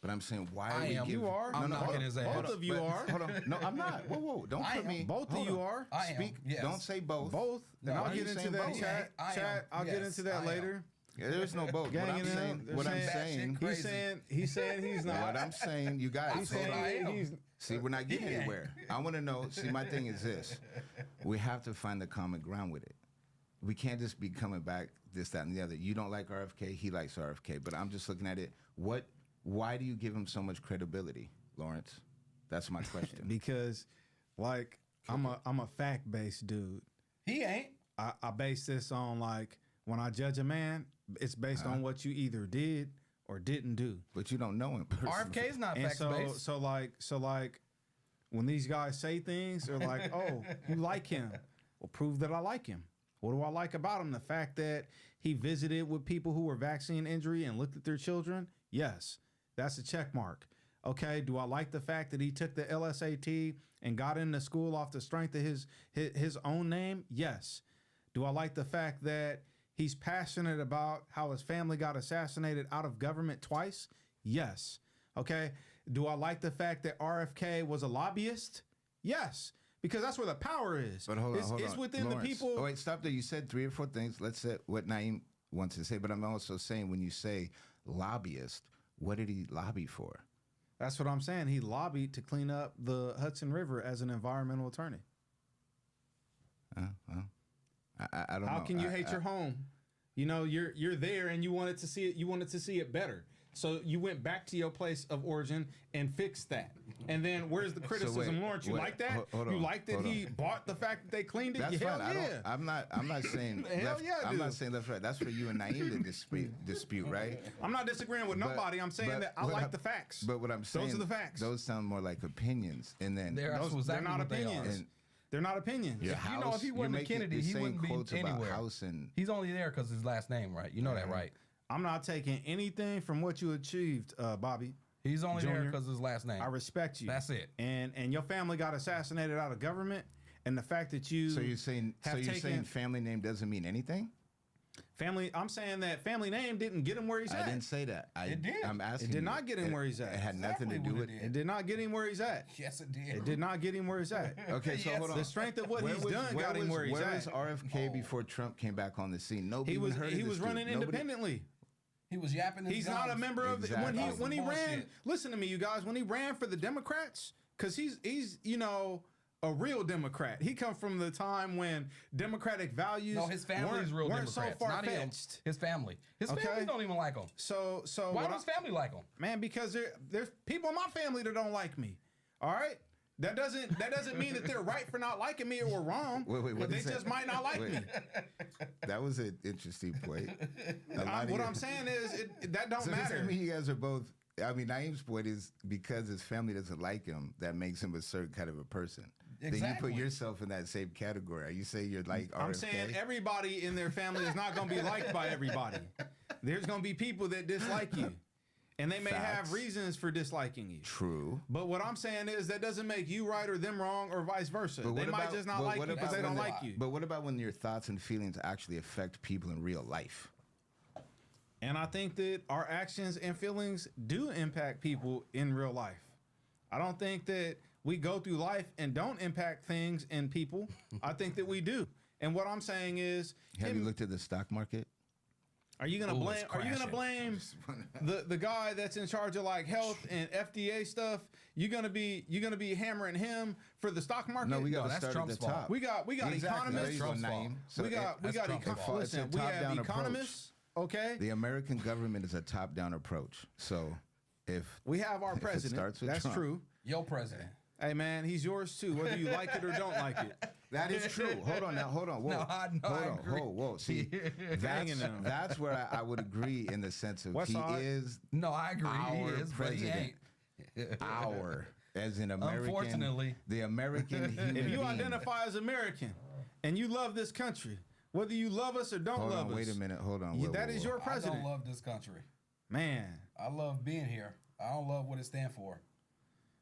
But I'm saying, why I are we am. giving... You are. No, I'm no, knocking hold on. his ass. Both of you are. Hold on. No, I'm not. Whoa. Don't I put am. me... Both hold of you on. are. I am. Speak. Yes. Don't say both. Both. No, And I'll why are get you into saying that, both? chat. I am. Chat. I'll get Yes, into that I am. later. Yeah, there's no both. Gang What I'm in saying... there. What I'm They're saying... crazy. He's saying he's not. What I'm saying, you guys... He's hold on. saying he's. See, we're not getting He ain't. anywhere. I want to know. See, my thing is this: we have to find the common ground with it. We can't just be coming back this, that, and the other. You don't like RFK, he likes RFK, but I'm just looking at it. Why do you give him so much credibility, Lawrence? That's my question. Because, like, I'm a fact based dude. He ain't. I base this on like when I judge a man, it's based on what you either did or didn't do. But you don't know him personally. RFK is not And facts based. so like when these guys say things, they're like, "Oh, you like him? Well, prove that I like him." What do I like about him? The fact that he visited with people who were vaccine injury and looked at their children. Yes, that's a check mark. Okay. Do I like the fact that he took the LSAT and got into school off the strength of his own name? Yes. Do I like the fact that he's passionate about how his family got assassinated out of government twice? Yes. Okay. Do I like the fact that RFK was a lobbyist? Yes. Because that's where the power is. But hold on. It's within Lawrence. the people. Oh, wait, stop there. You said 3 or 4 things. Let's say what Naeem wants to say. But I'm also saying when you say lobbyist, what did he lobby for? That's what I'm saying. He lobbied to clean up the Hudson River as an environmental attorney. Well, I don't know. How can you hate your home? You know, you're there and you wanted to see it. You wanted to see it better. So you went back to your place of origin and fixed that. And then where's the criticism, wait, Lawrence? You wait, like that? hold You on, like that hold he on. bought the fact that they cleaned it? That's Hell fine. yeah. I'm not saying Hell left. yeah, I'm dude. not saying left, right. That's for you and Naeem to dispute, right? I'm not disagreeing with nobody. I'm saying that I what like the facts. But what I'm saying, those are the facts. Those sound more like opinions, and then They're not opinions. And They're not opinions. your You know, if he house, wasn't you're a Kennedy, making- he you're wouldn't saying be quotes about anywhere. house and He's only there because his last name, right? You know that, right? I'm not taking anything from what you achieved, Bobby. He's only there Junior, because his last name. I respect you. That's it. And your family got assassinated out of government, and the fact that you So you're saying family name doesn't mean anything? family. I'm saying that family name didn't get him where he's I at. didn't say that. It did. I'm asking. It did you. not get him where he's at. It had nothing to Exactly do what with it it. did. It did not get him where he's at. Yes, it did. It did not get him where he's at. Okay, so Yes. hold on. The strength of what Where he's was- done got him where he's Where at. was RFK before Trump came back on the scene? Nobody He was even heard of he this was dude. running Nobody- independently. He was yapping his He's not a gums. member of Exactly. when he ran. Bullshit. Listen to me, you guys. When he ran for the Democrats, because he's you know a real Democrat. He come from the time when democratic values. No, his family's real weren't Democrats, so far not him. fetched. His family. His Okay. family don't even like him. So Why what does his family like him? man, because there's people in my family that don't like me. All right. That doesn't mean that they're right for not liking me or wrong. Wait, what but they is that? just might not like Wait. me. That was an interesting point. What I'm saying is that don't So does matter. that mean you guys are both? I mean, Naeem's point is because his family doesn't like him, that makes him a certain kind of a person. Then you Exactly. put yourself in that same category. Are you saying you're like RFK? I'm saying everybody in their family is not going to be liked by everybody. There's going to be people that dislike you, and they may have Facts. reasons for disliking you. True. But what I'm saying is that doesn't make you right or them wrong or vice versa. But They what might about- just not but like you what because about they don't when like you. But what about when your thoughts and feelings actually affect people in real life? And I think that our actions and feelings do impact people in real life. I don't think that we go through life and don't impact things and people. I think that we do. And what I'm saying is, Have you looked at the stock market? are you gonna Ooh, blame? it's Are you gonna crashing. blame the guy that's in charge of like health and FDA stuff? You're gonna be hammering him for the stock market? No, we got to that's start Trump's at the fault. top. we got Exactly. economists. There you go, Trump's fault. Naeem. So we got that's Trump's fault. listen. It's a We have top-down approach. economists. Okay, The American government is a top-down approach. So if we have our if it president. starts with That's Trump. true. Your president. Hey man, he's yours too, whether you like it or don't like it. That is true. Hold on now. Hold on. Whoa. No, I agree. Whoa. See, Hanging on. that's where I would agree in the sense of What's he odd? is No, I agree. our He is, but he president. ain't. Our, as in American. Unfortunately. The American human If you being. identify as American and you love this country, whether you love us or don't Hold love on. us, Wait a minute. Hold on. that is your I president. don't love this country. Man, I love being here. I don't love what it stands for.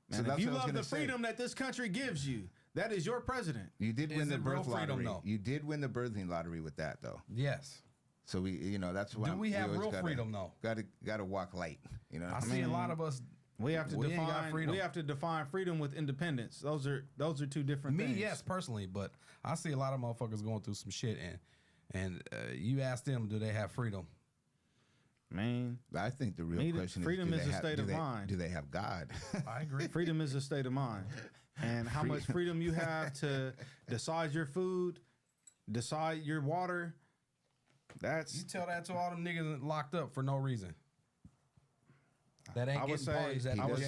man, that's if you what I was love gonna the say. freedom that this country gives you, that is your president. You did Is win the it real birth freedom, lottery. though? You did win the birthing lottery with that, though. Yes. So that's why we have real freedom though? Gotta walk light. I see a lot of us. We have to ain't got freedom. We have to define freedom with independence. Those are two different things. Me, yes, personally, but I see a lot of motherfuckers going through some shit, and you ask them, do they have freedom? Man, I think the real question freedom is a state of mind. Do they have God? I agree. Freedom is a state of mind, and how much freedom you have to decide your food, decide your water. You tell that to all them niggas locked up for no reason. That ain't getting parties. I would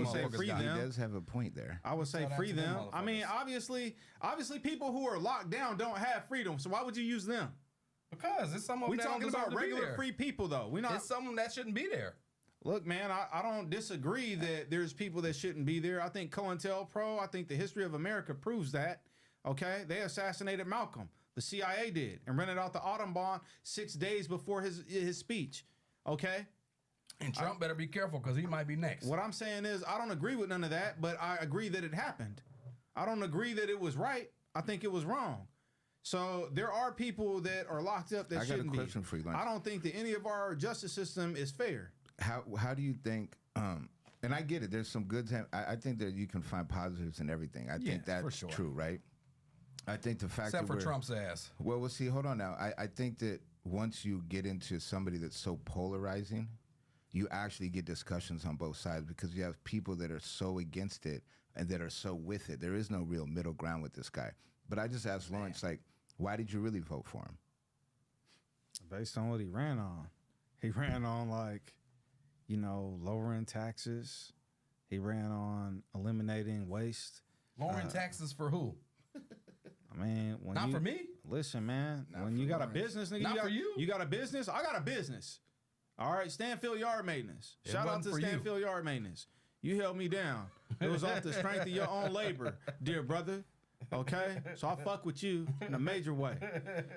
say free them. He does have a point there. I would say free them. I mean, obviously, people who are locked down don't have freedom. So why would you use them? Because it's some of them. We talking about regular free people, though. It's someone that shouldn't be there. Look, man, I don't disagree that there's people that shouldn't be there. I think COINTELPRO, I think the history of America proves that. Okay, they assassinated Malcolm. The CIA did, and rented out the Autobahn 6 days before his speech. Okay. And Trump better be careful because he might be next. What I'm saying is I don't agree with none of that, but I agree that it happened. I don't agree that it was right. I think it was wrong. So there are people that are locked up that shouldn't be. I got a question for you, Lance. I don't think that any of our justice system is fair. How do you think, and I get it, there's some good time. I think that you can find positives in everything. I think that's true, right? I think the fact Except for Trump's ass. Well, we'll see. Hold on now. I think that once you get into somebody that's so polarizing, you actually get discussions on both sides because you have people that are so against it and that are so with it. There is no real middle ground with this guy. But I just asked Lawrence, why did you really vote for him? Based on what he ran on. He ran on, lowering taxes. He ran on eliminating waste. Lowering taxes for who? I mean, not for me. Listen, man, when you got a business, nigga, not for you. You got a business. I got a business. All right, Stanfield Yard Maintenance. Shout out to Stanfield Yard Maintenance. You held me down. It was off the strength of your own labor, dear brother. Okay, so I fuck with you in a major way.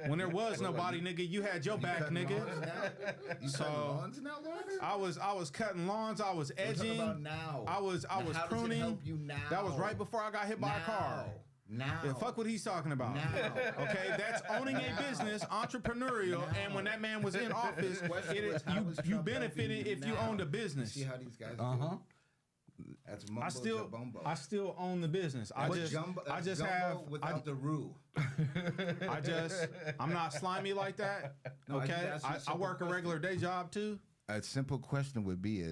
When there was nobody, nigga, you had your back, nigga. You cutting lawns now, I was cutting lawns. I was edging. About now. I was pruning. Help you now? That was right before I got hit by a car. Now. Yeah, fuck what he's talking about. Now. Okay, that's owning a business, entrepreneurial, and when that man was in office, you benefited if you owned a business. See how these guys do? That's I still own the business. I just have without the roux. I'm not slimy like that. Okay, I work a regular day job too. A simple question would be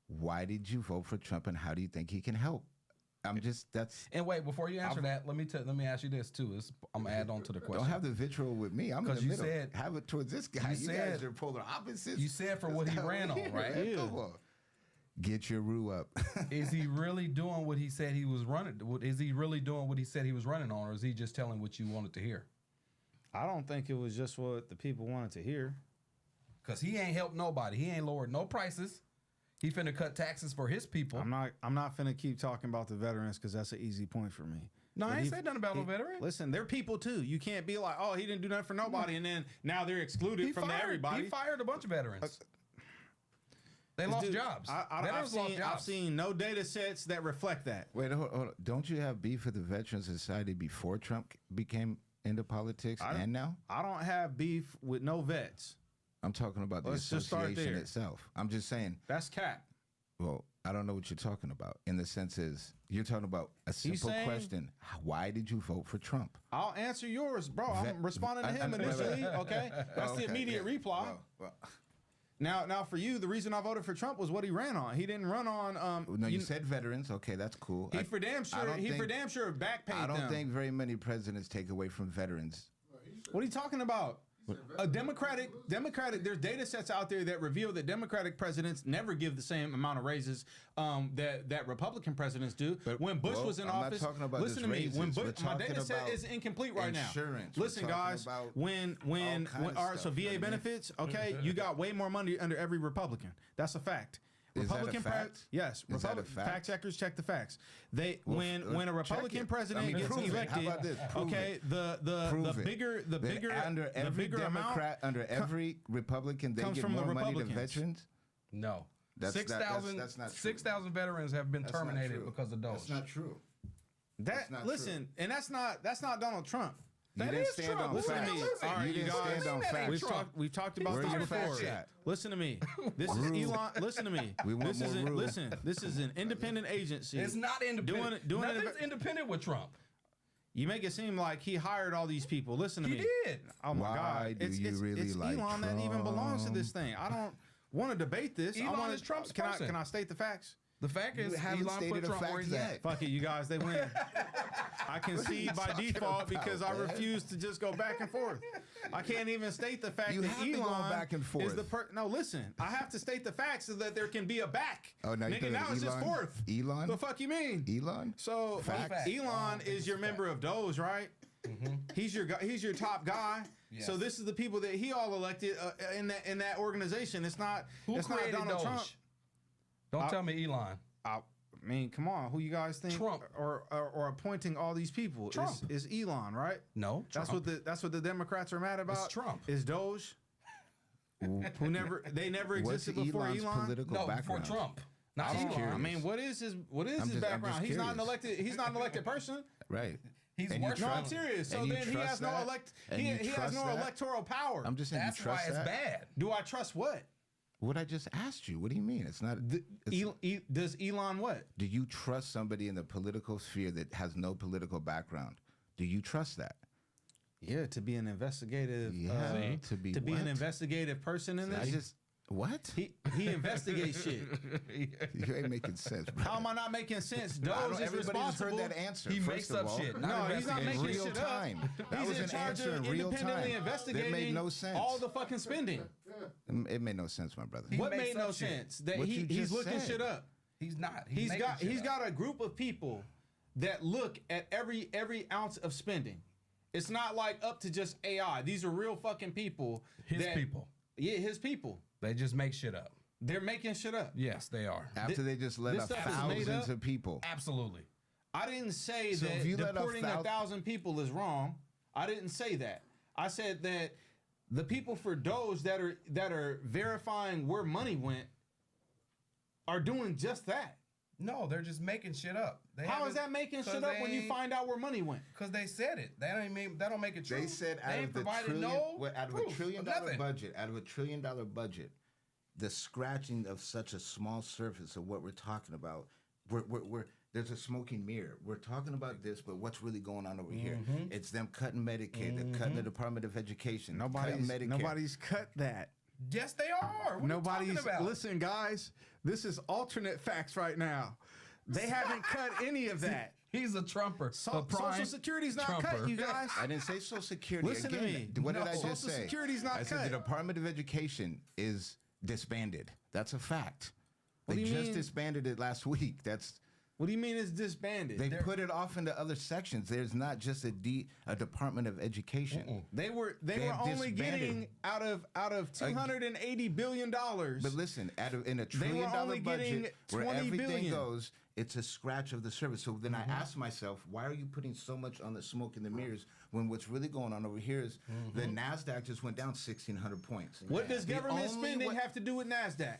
why did you vote for Trump and how do you think he can help? And wait, before you answer that, let me ask you this too. I'm gonna add on to the question. Don't have the vitriol with me. I'm in the middle. Have it towards this guy. You guys are polar opposites. You said for what he ran on, right? Yeah. Come on. Get your roux up. Is he really doing what he said he was running? Is he really doing what he said he was running on, or is he just telling what you wanted to hear? I don't think it was just what the people wanted to hear. Cause he ain't helped nobody. He ain't lowered no prices. He finna cut taxes for his people. I'm not finna keep talking about the veterans because that's an easy point for me. No, I ain't said nothing about no veteran. Listen, they're people too. You can't be like, oh, he didn't do nothing for nobody, and then now they're excluded from everybody. He fired a bunch of veterans. They lost jobs. I've seen no data sets that reflect that. Wait, hold on. Don't you have beef with the Veteran Society before Trump became into politics and now? I don't have beef with no vets. I'm talking about the association itself. I'm just saying. That's cap. Well, I don't know what you're talking about. In the sense is, you're talking about a simple question. Why did you vote for Trump? I'll answer yours, bro. I'm responding to him initially, okay? That's the immediate reply. Well. Now, for you, the reason I voted for Trump was what he ran on. He didn't run on. No, you said veterans. Okay, that's cool. He for damn sure back paid them. I don't think very many presidents take away from veterans. What are you talking about? A Democratic, there's data sets out there that reveal that Democratic presidents never give the same amount of raises that Republican presidents do. But, when Bush was in office, listen to me. When Bush, my data set is incomplete right now. Listen, guys. When all right, so VA benefits, okay, you got way more money under every Republican. That's a fact. Republican fact? Yes, fact checkers check the facts. When a Republican president gets elected, okay, the bigger under every Democrat, under every Republican, they get more money to veterans. No, 6,000 veterans have been terminated because of those. That's not true. Listen, and that's not Donald Trump. That didn't is stand Trump. on Listen to facts. me. You All right, didn't you guys. stand on facts. We've talked about Where this are your before. facts at? Listen to me. This is Elon. Listen to me. We want this more isn't. rule. Listen. This is an independent agency. It's not independent. Nothing's independent with Trump. You make it seem like he hired all these people. Listen to me. He did. Oh my Why God! do you really it's like Elon that even belongs to this Trump? thing. I don't want to debate this. Elon I want is Trump's can person. I state the facts? The fact is, You haven't Elon stated put a Trump where fact he's yet. at. Fuck it, you guys. They win. I concede by talking default because I about, man? refuse to just go back and forth. I can't even state the fact You that have been Elon going back and is forth. the No, listen. I have to state the facts so that there can be a back. Oh, now you Nigga, think now it's just Elon? fourth. Elon? The fuck you mean? Elon? So Facts. Elon is your member of Doge, right? He's your top guy. Yes. So this is the people that he all elected in that organization. It's not Who it's not created Donald Doge? Trump. Don't tell me Elon. I mean, come on. Who you guys think Trump. or appointing all these people Trump. is Elon, right? No, That's Trump. what the Democrats are mad about. It's Trump. Is Doge? Who never never What's existed before Elon's Elon. political No, background? before Trump. Not I don't know. Elon. I mean, what is his I'm just background? He's not an curious. elected. He's not an elected person. Right. He's And you worse No, than I'm serious. So And you then he trust has no that? elect. And He you has trust no that? electoral power. I'm just saying That's you trust why it's that? bad. Do I trust what? What I just asked you. What do you mean? It's not. It's, Does Elon what? do you trust somebody in the political sphere that has no political background? Do you trust that? Yeah, to be an investigative. Yeah, to be an what? investigative person in I this. just what? He investigates shit. You ain't making sense, bro. How am I not making sense? I Doge don't- is everybody just responsible. heard that answer. He first makes of up all. shit. No, he's not in making real shit time. up. That He's was in an charge answer of in real independently time. investigating That made no sense. all the fucking spending. It made no sense, my brother. He What makes made no up shit. sense? That What you he's just looking said. shit up. He's not. He's making shit up. got a group of people that look at every ounce of spending. It's not like up to just AI. These are real fucking people. His people. Yeah, his people. They just make shit up. They're making shit up. Yes, they are. After they just let this up stuff is made thousands up? of people. Absolutely. I didn't say So that if you let up deporting 1,000 people is wrong. I didn't say that. I said that the people for Doge that are verifying where money went are doing just that. No, they're just making shit up. How is that making shit up when you find out where money went? Because they said it. That don't make it true. They said They out ain't of the provided trillion, no out of proof $1 trillion of nothing. budget, the scratching of such a small surface of what we're talking about, we're there's a smoking mirror. We're talking about this, but what's really going on over here? It's them cutting Medicaid, they're cutting the Department of Education, cutting Medicare. Nobody's cut that. Yes, they are. What are you talking about? Listen, guys. This is alternate facts right now. They haven't cut any of that. He's a Trumper. Social Security's not Trumper. cut, you guys. I didn't say Social Security. Listen to Again, me. What did No, I just Social say? Security's not I said cut. the Department of Education is disbanded. That's a fact. What They do you just mean? disbanded it last week. What do you mean it's disbanded? They put it off into other sections. There's not just a Department of Education. They were have only disbanded. getting out of $280 billion. But listen, in a $1 trillion only getting budget where 20 everything billion. goes, it's a scratch of the surface. So then I asked myself, why are you putting so much on the smoke and the mirrors when what's really going on over here is the NASDAQ just went down 1,600 points. What does The government only spending way- have to do with NASDAQ?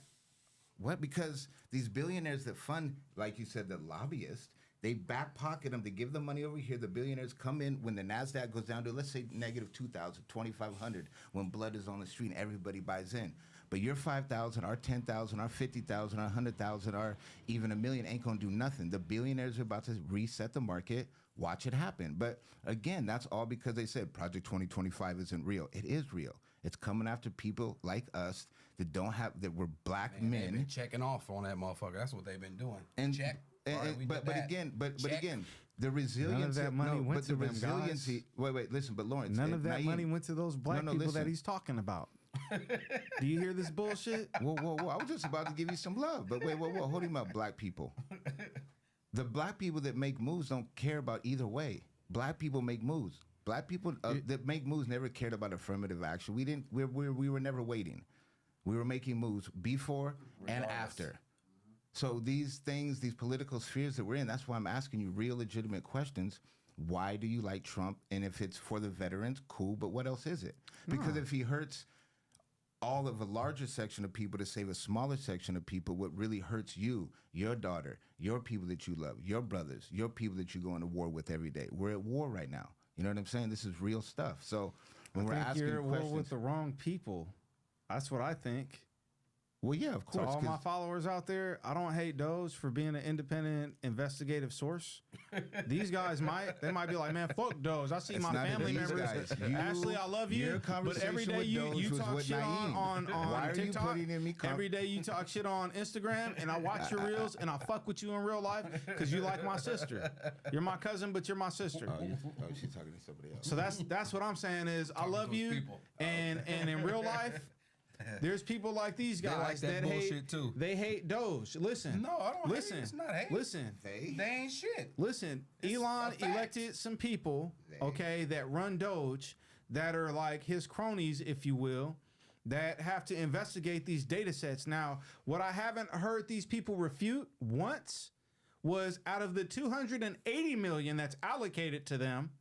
What? Because these billionaires that fund, like you said, the lobbyists, they back pocket them. They give the money over here. The billionaires come in when the NASDAQ goes down to, let's say, negative 2,000, 2,500, when blood is on the street and everybody buys in. But your 5,000, our 10,000, our 50,000, our 100,000, our even a million ain't going to do nothing. The billionaires are about to reset the market. Watch it happen. But again, that's all because they said Project 2025 isn't real. It is real. It's coming after people like us that don't have, that were black They've men. been checking off on that motherfucker. That's what they've been doing. And check. All right, we but did that. again, but Check. again, the resiliency. that money went but to the them, guys. resiliency. Wait, listen. But Lawrence, None of that Naeem, money went to those black No, people that listen. he's talking about. Do you hear this bullshit? Whoa! I was just about to give you some love, but wait, whoa! Hold him up, black people. The black people that make moves don't care about either way. Black people make moves. Black people that make moves never cared about affirmative action. We didn't. We were never waiting. We were making moves before and after. So these things, these political spheres that we're in, that's why I'm asking you real legitimate questions. Why do you like Trump? And if it's for the veterans, cool, but what else is it? Because if he hurts all of a larger section of people to save a smaller section of people, what really hurts you, your daughter, your people that you love, your brothers, your people that you go into war with every day. We're at war right now. You know what I'm saying? This is real stuff. So when we're think asking you're questions, with the wrong people. That's what I think. well, yeah, of To course. all my 'cause followers out there, I don't hate Doge for being an independent investigative source. These guys might be like, man, fuck Doge. I see It's my not family these members. guys. Ashley, I love Your you, but every conversation day with you Doge was talk with shit Naeem. on Why are you TikTok. putting in me Every day you talk shit on Instagram, and I watch your reels, and I fuck with you in real life because you like my sister. You're my cousin, but you're my sister. Oh, she's talking to somebody else. So that's what I'm saying is I love to those you, people. and in real life, there's people like these They guys like that hate bullshit, too. They hate Doge. Listen, No, I don't listen. hate it. It's not hate. Listen, They ain't shit. listen. It's Elon a fact. elected some people, okay, that run Doge, that are like his cronies, if you will, that have to investigate these data sets. Now, what I haven't heard these people refute once was out of the 280 million that's allocated to them,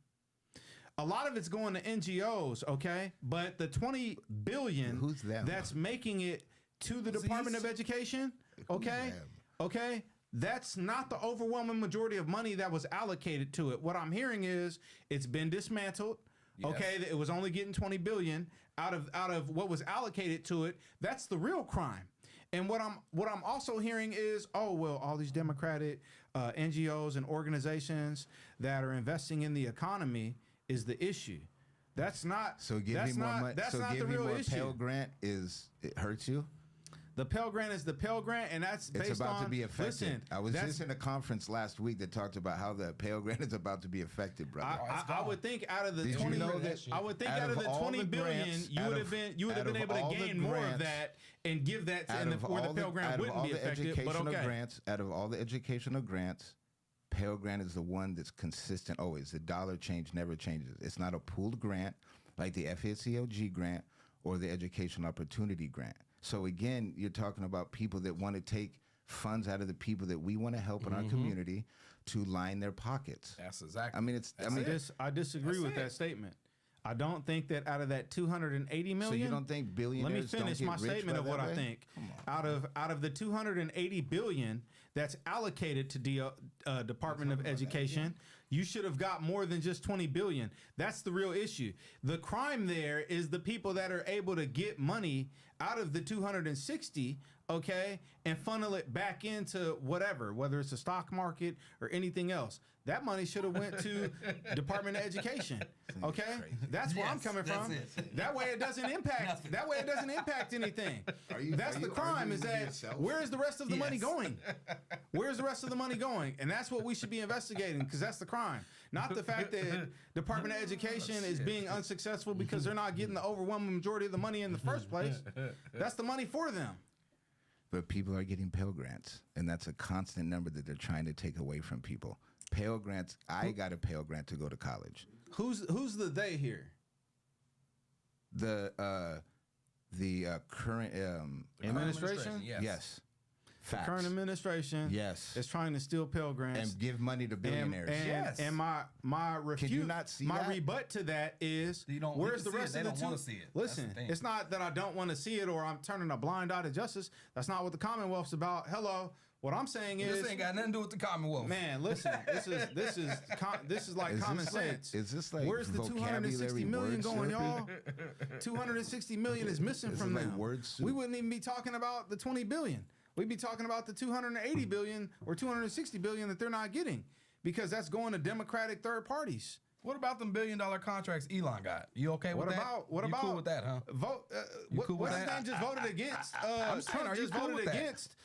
a lot of it's going to NGOs, okay? But the 20 billion Who's them? that's making it to the Department of Education, okay? them? Okay? That's not the overwhelming majority of money that was allocated to it. What I'm hearing is it's been dismantled. Yes. Okay, that it was only getting 20 billion out of what was allocated to it. That's the real crime. And what I'm also hearing is, oh well, all these Democratic NGOs and organizations that are investing in the economy is the issue. That's not. So give that's me more not, money. That's So not give the me real more issue. Pell Grant it hurts you. The Pell Grant is the Pell Grant, and that's based It's about on, to be affected. Listen, I was that's- just in a conference last week that talked about how the Pell Grant is about to be affected, brother. I would think out of the Did you 20, know that I would think out out of of the all 20 the billion, grants, you out would of- have been able out of to all the gain more of grants- that and give that to out of where the all Pell Grant out of wouldn't all be the affected. But educational okay, grants, out of all the educational grants, Pell Grant is the one that's consistent always. The dollar change never changes. It's not a pooled grant like the FACOG grant or the Education Opportunity Grant. So again, you're talking about people that want to take funds out of the people that we want to help in our community to line their pockets. That's exactly. I mean, it's. I mean, I disagree That's with it. that statement. I don't think that out of that 280 million. so you don't think Let billionaires me don't finish get my rich statement by of what that I way? think. Come on. Out of the 280 billion that's allocated to Department of Education, you should have got more than just 20 billion. That's the real issue. The crime there is the people that are able to get money out of the 260, okay, and funnel it back into whatever, whether it's the stock market or anything else. That money should have went to Department of Education. Okay, that's where I'm Yes, coming that's from. it. That way it doesn't impact. That way it doesn't impact anything. That's the crime. Is that where is the rest of the money Yes. going? Where's the rest of the money going? And that's what we should be investigating, because that's the crime, not the fact that Department of Education is being unsuccessful because they're not getting the overwhelming majority of the money in the first place. That's the money for them. But people are getting Pell Grants, and that's a constant number that they're trying to take away from people. Pell Grants, I got a Pell Grant to go to college. Who's the they here? The current Administration? yes. Facts. Current administration, Yes. is trying to steal Pell Grants And give money to billionaires. Yes. And my refute, you not see my that? rebut to that is, You don't- where's you the can rest see it. of They the don't two? wanna see it. That's Listen, the thing. it's not that I don't want to see it or I'm turning a blind eye to justice. That's not what the Commonwealth's about. Hello, what I'm saying is, This ain't got nothing to do with the Commonwealth. man, listen, this is like Is common this like- sense. is this like where's the 260 vocabulary million word going, y'all? slurping? 260 million is missing This from is like them. word soup. We wouldn't even be talking about the 20 billion. We'd be talking about the 280 billion or 260 billion that they're not getting, because that's going to Democratic third parties. What about them $1 billion contracts Elon got? You okay with that? What you about cool with that, huh? Vote. You cool with what's his that? name just voted against? I'm saying, Trump are you just cool voted with that? against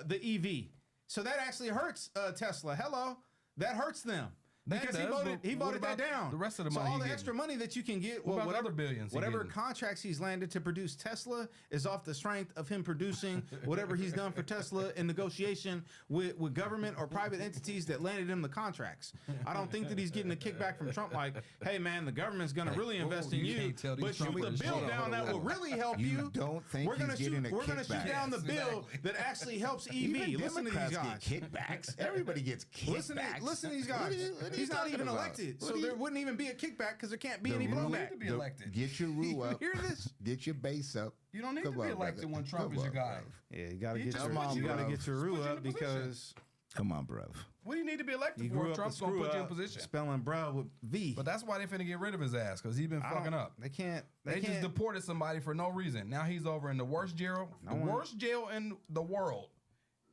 the EV. So that actually hurts Tesla. Hello, that hurts them. That Because does, he but what voted that about down. the rest of the so money all he the getting? extra money that you can get, What about the whatever, other billions he whatever getting? contracts he's landed to produce Tesla is off the strength of him producing whatever he's done for Tesla in negotiation with government or private entities that landed him the contracts. I don't think that he's getting a kickback from Trump like, hey man, the government's going to really invest in you you, can't tell these but shoot the Trumpers. bill Hold on, down hold that on, will hold on. really help You you. don't think we're gonna he's getting shoot, a We're going to shoot kickback. down the Yes, bill exactly. that actually helps EV. Even Listen to these Democrats guys. get kickbacks. Everybody gets kickbacks. Listen to these guys. What are you He's not talking even about? elected, What so are there you- wouldn't even be a kickback because there can't be The any rule- blowback. to be elected. Get your rule up. Hear this? Get your base up. You don't need Come to be on, elected brother. when Trump Come is your on, guy. bruv. Yeah, you gotta He get just your put you you gotta up. get your Just rule put you in up a position. because Come on, bruv. What do you need to be elected for? Trump's going to put you in position. Spelling bruh with V. But that's why they finna get rid of his ass, because he's been fucking up. They can't. They just deported somebody for no reason. Now he's over in the worst jail, worst jail in the world.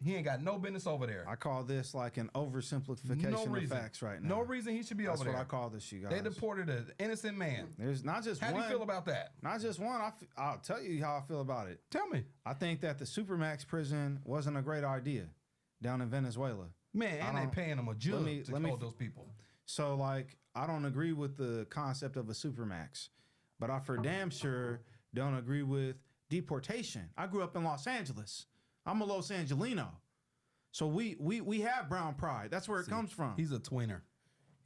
He ain't got no business over there. I call this like an oversimplification of facts right now. No reason he should be over there. That's what I call this, you guys. They deported an innocent man. There's not just one. How do you feel about that? Not just one. I'll tell you how I feel about it. Tell me. I think that the Supermax prison wasn't a great idea down in Venezuela. Man, and they paying them a jug to hold those people. So, like, I don't agree with the concept of a Supermax, but I for damn sure don't agree with deportation. I grew up in Los Angeles. I'm a Los Angelino. So we have brown pride. That's where it comes from. He's a tweener.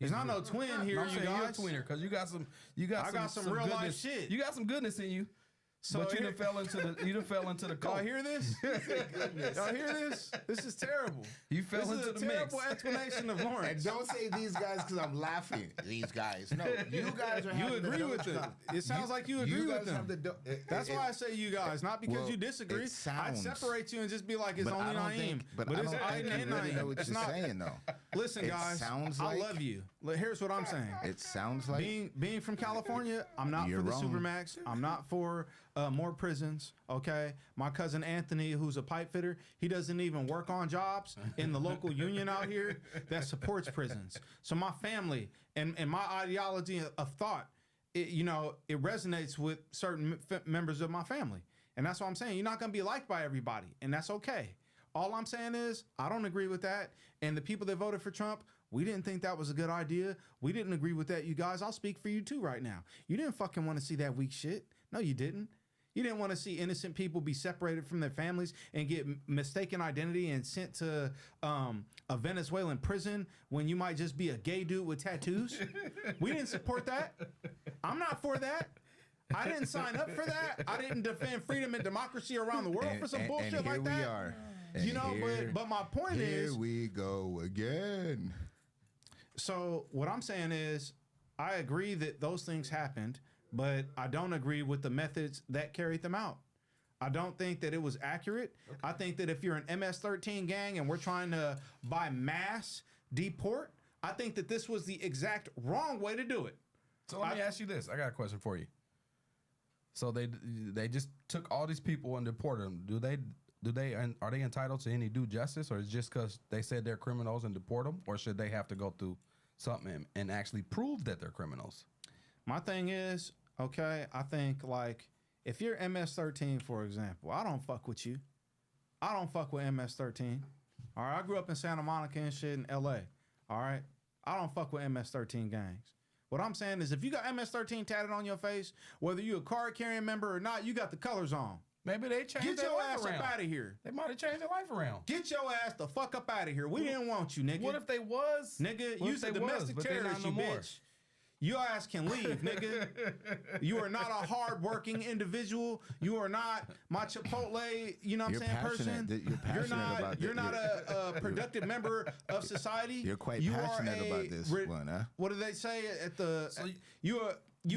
He's not no twin here, you guys. You're a tweener because you got some real goodness. life shit. You got some goodness in you. So but you done fell into the cult. Y'all hear this? Y'all hear this? This is terrible. You fell into the mix. This is a terrible explanation of Lawrence. And don't say these guys because I'm laughing. These guys. No, you guys are. You agree with it. It sounds like you agree with them. That's why I say you guys, not because you disagree. I'd separate you and just be like, it's only Naeem. But it's Aiden and Naeem. Know what you're saying, though. Listen, guys, I love you. Here's what I'm saying. It sounds like being from California, I'm not for the Supermax. I'm not for more prisons, okay? My cousin Anthony, who's a pipe fitter, he doesn't even work on jobs in the local union out here that supports prisons. So my family and my ideology of thought, it resonates with certain members of my family. And that's what I'm saying. You're not going to be liked by everybody, and that's okay. All I'm saying is I don't agree with that. And the people that voted for Trump, we didn't think that was a good idea. We didn't agree with that, you guys. I'll speak for you too right now. You didn't fucking want to see that weak shit. No, you didn't. You didn't want to see innocent people be separated from their families and get mistaken identity and sent to a Venezuelan prison when you might just be a gay dude with tattoos. We didn't support that. I'm not for that. I didn't sign up for that. I didn't defend freedom and democracy around the world for some bullshit like that. And here we are. You know, but my point is... Here we go again. So what I'm saying is I agree that those things happened, but I don't agree with the methods that carried them out. I don't think that it was accurate. Okay. I think that if you're an MS-13 gang and we're trying to, by mass, deport, I think that this was the exact wrong way to do it. So let me ask you this. I got a question for you. So they just took all these people and deported them. Are they entitled to any due justice, or is it just because they said they're criminals and deport them, or should they have to go through something and actually prove that they're criminals? My thing is, okay, I think like if you're MS-13, for example, I don't fuck with you. I don't fuck with MS-13. All right, I grew up in Santa Monica and shit in LA. All right, I don't fuck with MS-13 gangs. What I'm saying is if you got MS-13 tatted on your face, whether you a card-carrying member or not, you got the colors on. Maybe they changed their life around. Get your ass up out of here. They might have changed their life around. Get your ass the fuck up out of here. We didn't want you, nigga. What if they was? Nigga, you's a domestic terrorist, you bitch. Your ass can leave, nigga. You are not a hard-working individual. You are not my Chipotle, you know what I'm saying, person. You're passionate about this. You're not a productive member of society. You're quite passionate about this one, huh? What do they say at the... So you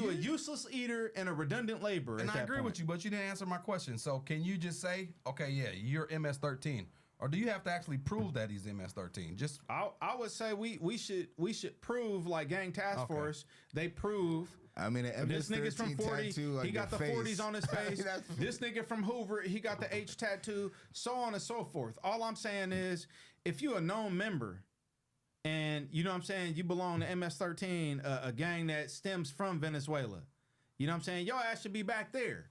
a useless eater and a redundant laborer. And I agree with you, but you didn't answer my question. So can you just say, okay, yeah, you're MS-13, or do you have to actually prove that he's MS-13? Just I would say we should prove, like Gang Task Force. They prove. I mean, this nigga's from 40. He got the 40s on his face. This nigga from Hoover, he got the H tattoo. So on and so forth. All I'm saying is, if you a known member, and you know what I'm saying, you belong to MS-13, a gang that stems from Venezuela. You know what I'm saying? Your ass should be back there.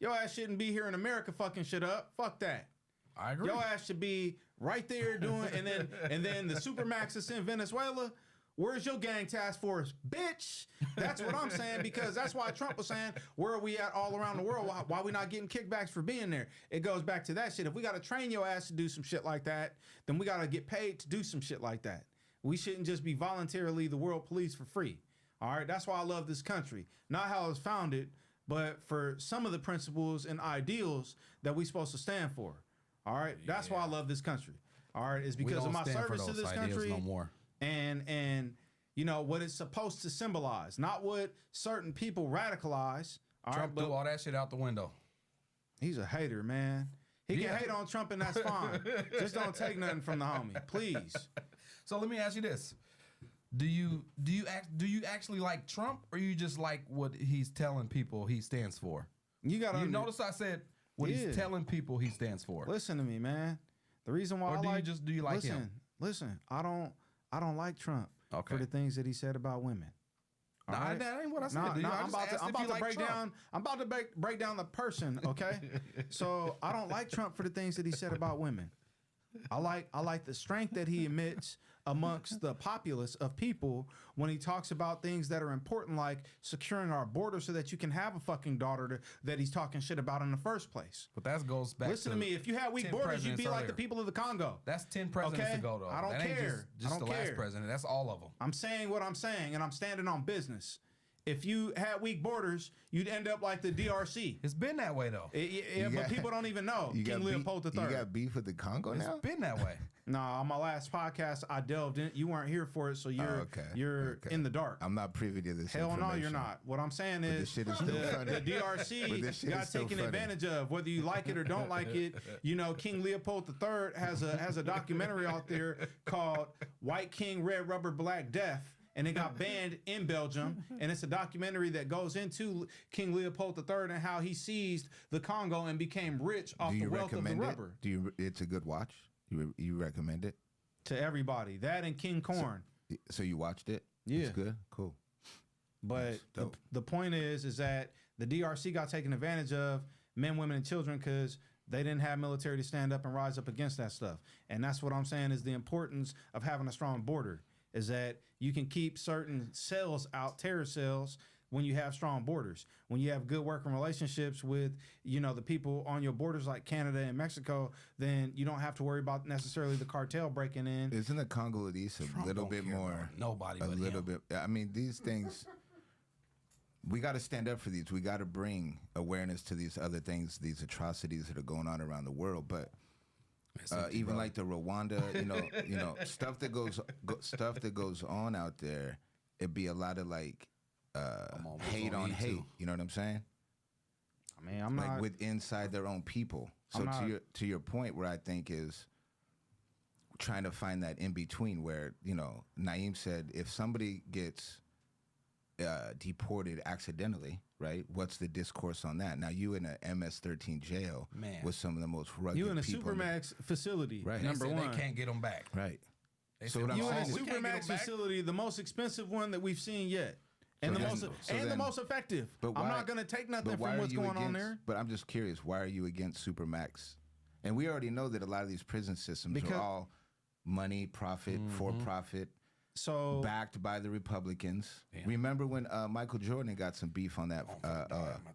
Your ass shouldn't be here in America fucking shit up. Fuck that. I agree. Your ass should be right there doing, and then the Supermax is in Venezuela. Where's your gang task force, bitch? That's what I'm saying, because that's why Trump was saying, where are we at all around the world? Why we not getting kickbacks for being there? It goes back to that shit. If we got to train your ass to do some shit like that, then we got to get paid to do some shit like that. We shouldn't just be voluntarily the world police for free. All right, that's why I love this country. Not how it was founded, but for some of the principles and ideals that we supposed to stand for. All right, that's why I love this country. All right, it's because of my service to this country. No more. And you know what it's supposed to symbolize, not what certain people radicalize. Trump threw all that shit out the window. He's a hater, man. He can hate on Trump, and that's fine. Just don't take nothing from the homie, please. So let me ask you this: Do you actually like Trump, or you just like what he's telling people he stands for? You notice I said what he's telling people he stands for. Listen to me, man. The reason why do you like him? Listen, I don't like Trump for the things that he said about women. Nah, that ain't what I said. I'm about to break down the person, okay? So I don't like Trump for the things that he said about women. I like the strength that he emits amongst the populace of people when he talks about things that are important, like securing our border so that you can have a fucking daughter that he's talking shit about in the first place. But that goes back. Listen to me. If you had weak borders, you'd be like the people of the Congo. That's 10 presidents ago, though. I don't care. Just the last president. That's all of them. I'm saying what I'm saying, and I'm standing on business. If you had weak borders, you'd end up like the DRC. It's been that way, though. But people don't even know. King Leopold III. You got beef with the Congo now? It's been that way. No, on my last podcast, I delved in. You weren't here for it, so you're in the dark. I'm not privy to this. Hell no, you're not. What I'm saying is, this shit is still funny. The DRC got taken advantage of. Whether you like it or don't like it, King Leopold III has a documentary out there called "White King, Red Rubber, Black Death." And it got banned in Belgium, and it's a documentary that goes into King Leopold III and how he seized the Congo and became rich off the wealth of the rubber. It's a good watch. You recommend it to everybody? That and King Corn. So you watched it? Yeah, it's good. Cool. But the point is that the DRC got taken advantage of, men, women, and children, because they didn't have military to stand up and rise up against that stuff. And that's what I'm saying is the importance of having a strong border. Is that you can keep certain cells out, terror cells, when you have strong borders. When you have good working relationships with, the people on your borders like Canada and Mexico, then you don't have to worry about necessarily the cartel breaking in. Isn't the Congolese a little bit more? Nobody a but little him. bit. I mean, these things, we got to stand up for these. We got to bring awareness to these other things, these atrocities that are going on around the world. But even like the Rwanda, stuff that goes on out there, it'd be a lot of like hate on hate. You know what I'm saying? I mean, I'm like not with inside their own people. So to your point, where I think is trying to find that in between, where Naeem said if somebody gets deported accidentally, right? What's the discourse on that? Now you in a MS-13 jail with some of the most rugged people. You in a Supermax facility, right? Number one, they can't get them back, right? So what I'm saying, Supermax facility, the most expensive one that we've seen yet, and the most effective. But I'm not going to take nothing from what's going on there. But I'm just curious, why are you against Supermax? And we already know that a lot of these prison systems are all money, profit, for profit. So backed by the Republicans. Damn. Remember when Michael Jordan got some beef on that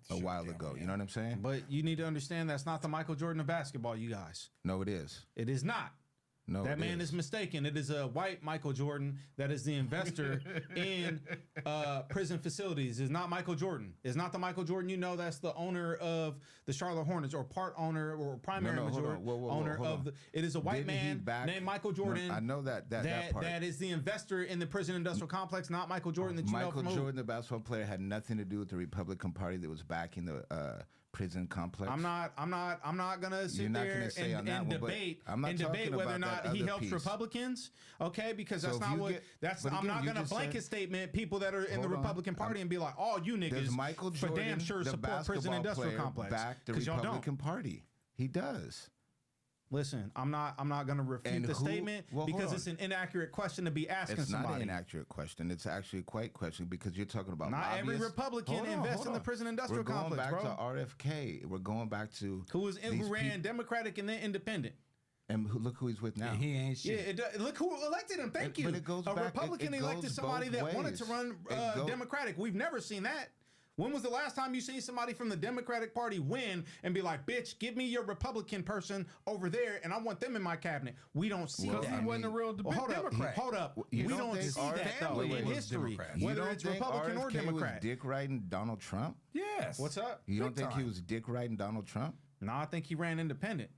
a while ago? You know what I'm saying? But you need to understand that's not the Michael Jordan of basketball, you guys. No, it is. It is not. No, that man is mistaken. It is a white Michael Jordan that is the investor in prison facilities. It's not Michael Jordan. It's not the Michael Jordan that's the owner of the Charlotte Hornets or part owner or primary owner of the. It is a white man named Michael Jordan. No, I know that part. That is the investor in the prison industrial complex, not Michael Jordan that you know from Michael Jordan, the basketball player, had nothing to do with the Republican Party that was backing the prison complex. I'm not gonna sit there and debate whether or not he helps Republicans. Okay, because that's not what I'm not gonna blanket statement people that are in the Republican Party and be like, oh, you niggas Michael Jordan, for damn sure support prison industrial complex. Back the Republican Party. He does. Listen, I'm not gonna refute the statement because it's an inaccurate question to be asking somebody. It's not an inaccurate question. It's actually quite question because you're talking about not lobbyists. Every Republican invests in the prison industrial complex, bro. We're going back to RFK. We're going back to who ran Democratic and then Independent. And look who he's with now. Yeah, he ain't shit. Yeah, look who elected him. Thank you. But it goes back, Republican elected somebody that wanted to run Democratic. We've never seen that. When was the last time you seen somebody from the Democratic Party win and be like, bitch, give me your Republican person over there and I want them in my cabinet? We don't see that. He wasn't a real Democrat. Hold up. We don't see that, though, in history, whether it's Republican or Democrat. Was dick riding Donald Trump? Yes. What's up? You don't think he was dick riding Donald Trump? No, I think he ran independent.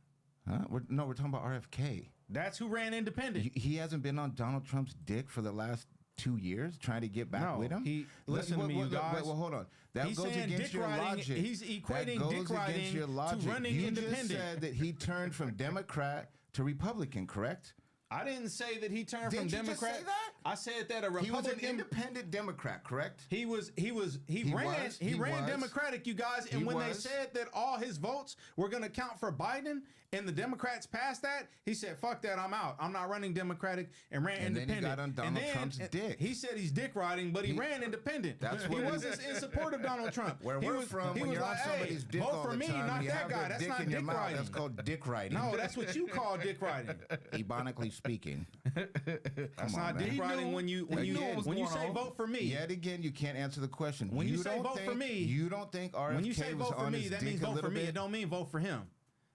Huh? We're talking about RFK. That's who ran independent. He hasn't been on Donald Trump's dick for the last 2 years trying to get back with him? Listen to me, you guys. Well, hold on. That he's goes against your logic. He's equating dick riding to running independent. You just said that he turned from Democrat to Republican, correct? I didn't say that he turned Didn't from you Democrat. just say that? I said that a Republican. He was an independent Democrat, correct? He ran Democratic, you guys. And when they said that all his votes were going to count for Biden and the Democrats passed that, he said, fuck that, I'm out. I'm not running Democratic, and ran independent. Then he got on Donald Trump's dick. He said he's dick riding, but he ran independent. That's what he wasn't in support of Donald Trump. Where we're from, when you're on somebody's dick vote all for the me, time, not you that have guy. their That's dick not in your dick mouth. riding. That's called dick riding. No, that's what you call dick riding. Ebonically speaking. That's not dick riding when you say vote for me. Yet again, you can't answer the question. When you say vote for me, you don't think RFK when you say was vote for on me, his that dick means a vote for little me. bit? It don't mean vote for him.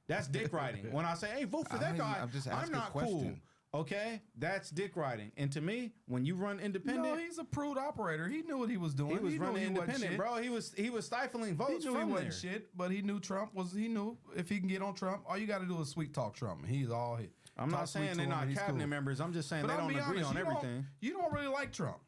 That's dick riding. When I say, hey, vote for that guy, I'm just I'm asking a not cool. question. Okay, that's dick riding. And to me, when you run independent, No, he's a proved operator. He knew what he was doing. he was running independent, wasn't bro. He was stifling He votes knew he from there. wasn't shit, but he knew Trump was. He knew if he can get on Trump, all you got to do is sweet talk Trump. He's all hit. I'm not saying they're not cabinet members. I'm just saying But they I'll don't be agree honest, on everything. You don't really like Trump.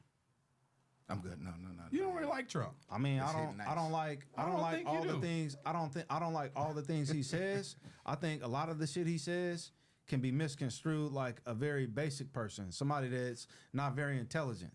I'm good. No. You don't really like Trump. I mean, I don't like think all you the do. things. I don't like all the things he says. I think a lot of the shit he says can be misconstrued like a very basic person, somebody that's not very intelligent.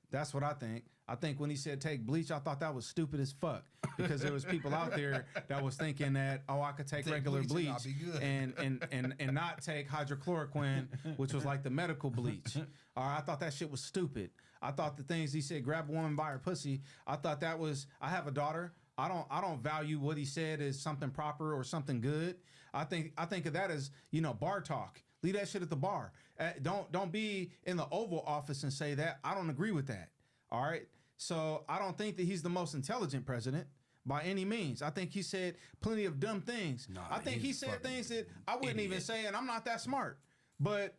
That's what I think. I think when he said take bleach, I thought that was stupid as fuck because there was people out there that was thinking that, oh, I could take regular bleach and not take hydrochloroquine, which was like the medical bleach. All right, I thought that shit was stupid. I thought the things he said, grab a woman by her pussy. I thought that was. I have a daughter. I don't value what he said as something proper or something good. I think of that as, bar talk. Leave that shit at the bar. Don't be in the Oval Office and say that. I don't agree with that. All right. So I don't think that he's the most intelligent president by any means. I think he said plenty of dumb things. I think he said things that I wouldn't even say, and I'm not that smart. But